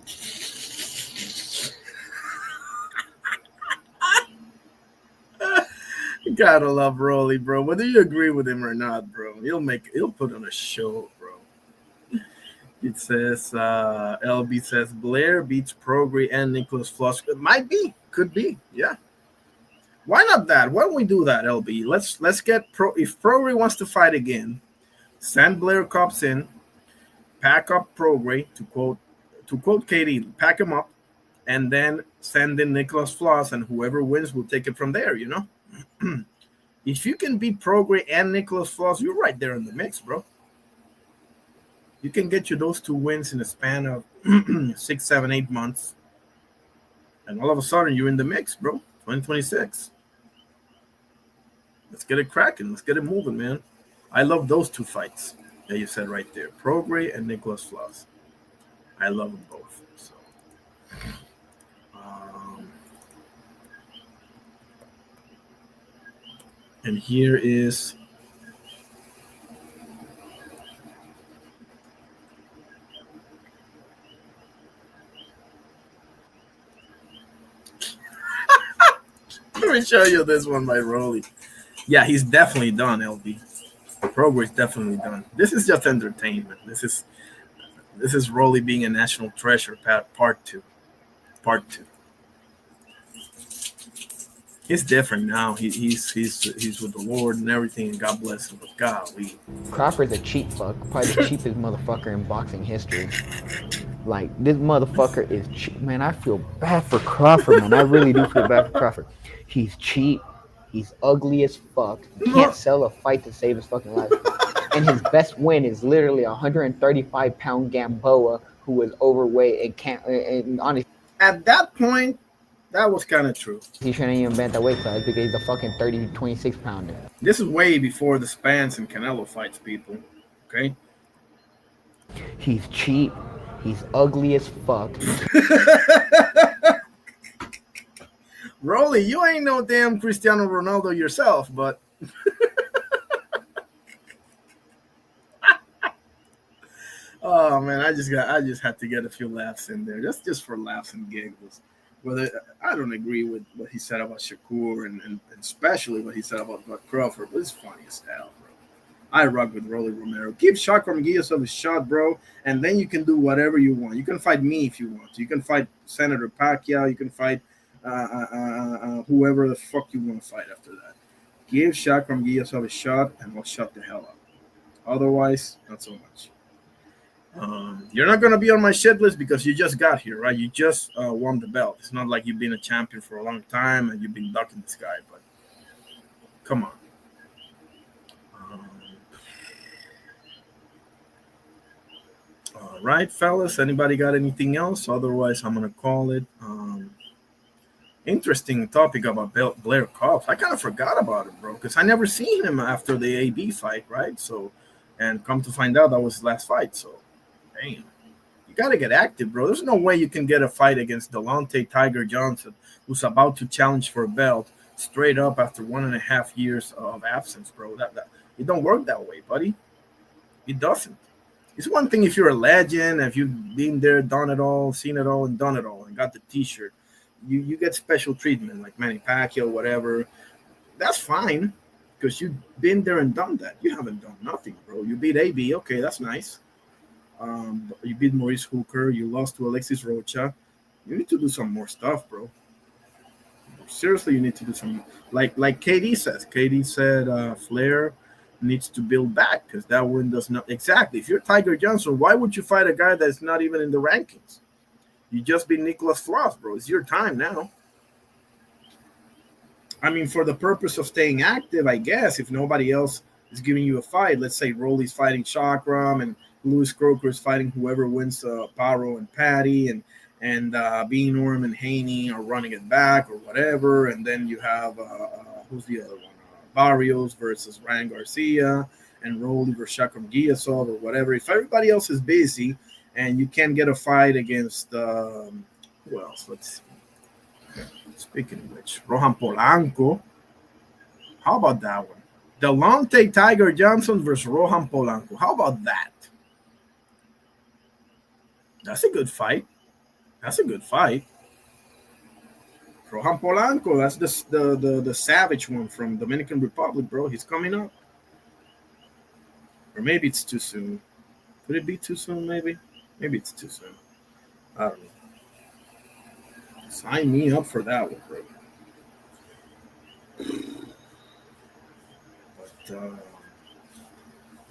you gotta love Rolly, bro. Whether you agree with him or not, bro, he'll put on a show, bro. It says LB says Blair beats Prograis and Nicholas Floss. It might be, could be, yeah. Why not that? Why don't we do that, LB? Let's get if Prograis wants to fight again, send Blair Cops in, pack up Prograis to quote Katie, pack him up, and then send in Nicholas Floss, and whoever wins will take it from there. If you can beat Prograis and Nicholas Floss, you're right there in the mix, bro. You can get you those two wins in a span of 6, 7, 8 months. And all of a sudden, you're in the mix, bro. 2026. Let's get it cracking. Let's get it moving, man. I love those two fights that you said right there. Prograis and Nicholas Floss. I love them both. So, and here is... Let me show you this one by Rolly. Yeah, he's definitely done, LB. Prograis definitely done. This is just entertainment. This is Rolly being a national treasure. Part two. He's different now. He's with the Lord and everything. And God bless him. But golly, Crawford's a cheap fuck. Probably the cheapest motherfucker in boxing history. Like, this motherfucker is cheap. Man, I feel bad for Crawford, man. I really do feel bad for Crawford. He's cheap. He's ugly as fuck. He can't sell a fight to save his fucking life. And his best win is literally a 135-pound Gamboa who was overweight and can't. And honestly, at that point, that was kind of true. He shouldn't even bent that weight class because he's a fucking 26 pounder. This is way before the Spence and Canelo fights, people. Okay? He's cheap. He's ugly as fuck. Rolly, you ain't no damn Cristiano Ronaldo yourself, but oh man, I just had to get a few laughs in there, just for laughs and giggles. Whether I don't agree with what he said about Shakur and especially what he said about Crawford, but it's funny as hell, bro. I rock with Rolly Romero. Give Shakram Giyasov a shot, bro, and then you can do whatever you want. You can fight me if you want to. You can fight Senator Pacquiao. You can fight whoever the fuck you want to fight after that. Give Shakram Giyasov a shot, and we'll shut the hell up. Otherwise, not so much. You're not going to be on my shit list because you just got here, right? You just won the belt. It's not like you've been a champion for a long time and you've been ducking this guy. But Come on. All right, fellas. Anybody got anything else? Otherwise, I'm gonna call it. Interesting topic about Blair Cobbs. I kind of forgot about it, bro, because I never seen him after the AB fight, right? So, and come to find out that was his last fight. So, damn, you gotta get active, bro. There's no way you can get a fight against Delonte Tiger Johnson, who's about to challenge for a belt, straight up after 1.5 years of absence, bro. That it don't work that way, buddy. It doesn't. It's one thing if you're a legend, if you've been there, done it all, seen it all, and done it all, and got the T-shirt. You get special treatment, like Manny Pacquiao, whatever. That's fine, because you've been there and done that. You haven't done nothing, bro. You beat AB, okay, that's nice. You beat Maurice Hooker. You lost to Alexis Rocha. You need to do some more stuff, bro. Seriously, you need to do some, like KD says. KD said Flair needs to build back because that win does not exactly. If you're Tiger Johnson, why would you fight a guy that's not even in the rankings? You just beat Nicholas Floss, bro. It's your time now. I mean, for the purpose of staying active, I guess, if nobody else is giving you a fight, let's say Rolly's fighting Chakram and Louis Croker is fighting whoever wins Paro and Patty, and Bean Orm and Haney are running it back or whatever, and then you have who's the other one? Barrios versus Ryan Garcia and Rolly versus Chakram Giasov or whatever. If everybody else is busy and you can't get a fight against who else? Let's see. Speaking of which, Rohan Polanco. How about that one? Delonte Tiger Johnson versus Rohan Polanco. How about that? That's a good fight. That's a good fight. Rohan Polanco, that's the savage one from Dominican Republic, bro. He's coming up. Or maybe it's too soon. Could it be too soon, maybe? Maybe it's too soon. I don't know. Sign me up for that one, bro.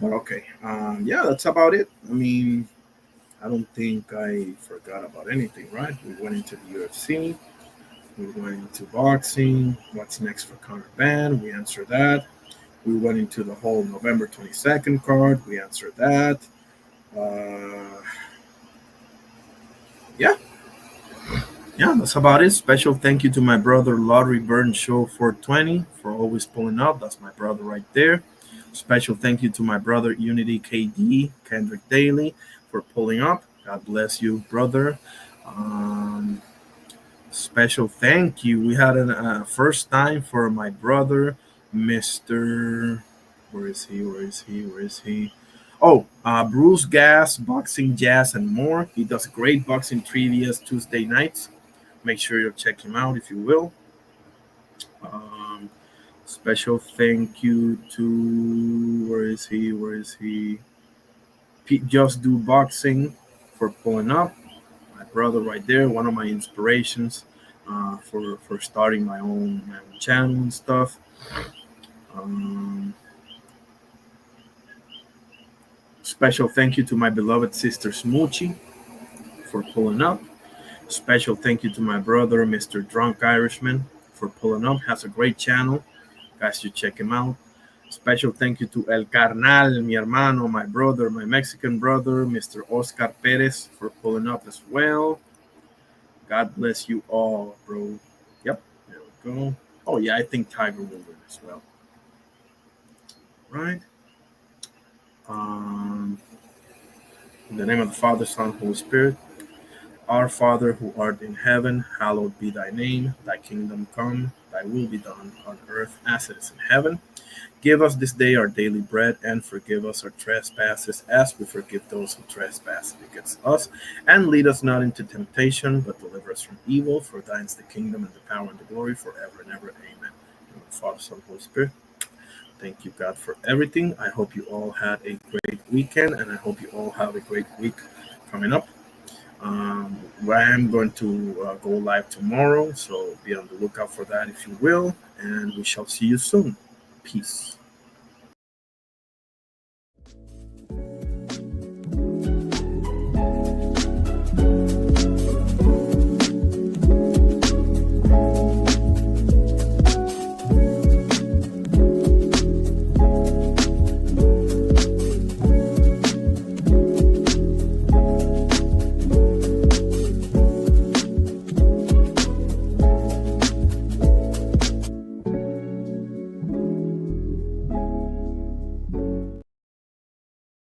But okay. Yeah, that's about it. I mean, I don't think I forgot about anything, right? We went into the UFC. We went into boxing. What's next for Conor Ben? We answered that. We went into the whole November 22nd card. We answered that. Yeah, that's about it. Special thank you to my brother Lottery Burn Show 420 for always pulling up. That's my brother right there. Special thank you to my brother Unity KD, Kendrick Daly, for pulling up. God bless you, brother. Special thank you. We had a first time for my brother, Mr. Where is he? Oh, Bruce Gas, Boxing Jazz, and more. He does great boxing trivias Tuesday nights. Make sure you check him out if you will. Special thank you to where is he? Pete Just Do Boxing for pulling up. My brother right there, one of my inspirations for starting my own channel and stuff. Special thank you to my beloved sister Smoochie for pulling up. Special thank you to my brother, Mr. Drunk Irishman, for pulling up. Has a great channel. Guys should check him out. Special thank you to El Carnal, mi hermano, my brother, my Mexican brother, Mr. Oscar Perez, for pulling up as well. God bless you all, bro. Yep, there we go. Oh, yeah, I think Tiger will win as well. Right? In the name of the Father, Son, Holy Spirit. Our Father, who art in heaven, hallowed be thy name. Thy kingdom come, thy will be done on earth as it is in heaven. Give us this day our daily bread, and forgive us our trespasses as we forgive those who trespass against us. And lead us not into temptation, but deliver us from evil. For thine is the kingdom and the power and the glory forever and ever. Amen. In the Father, Son, Holy Spirit. Thank you, God, for everything. I hope you all had a great weekend, and I hope you all have a great week coming up. I am going to go live tomorrow, so be on the lookout for that if you will, and we shall see you soon. Peace.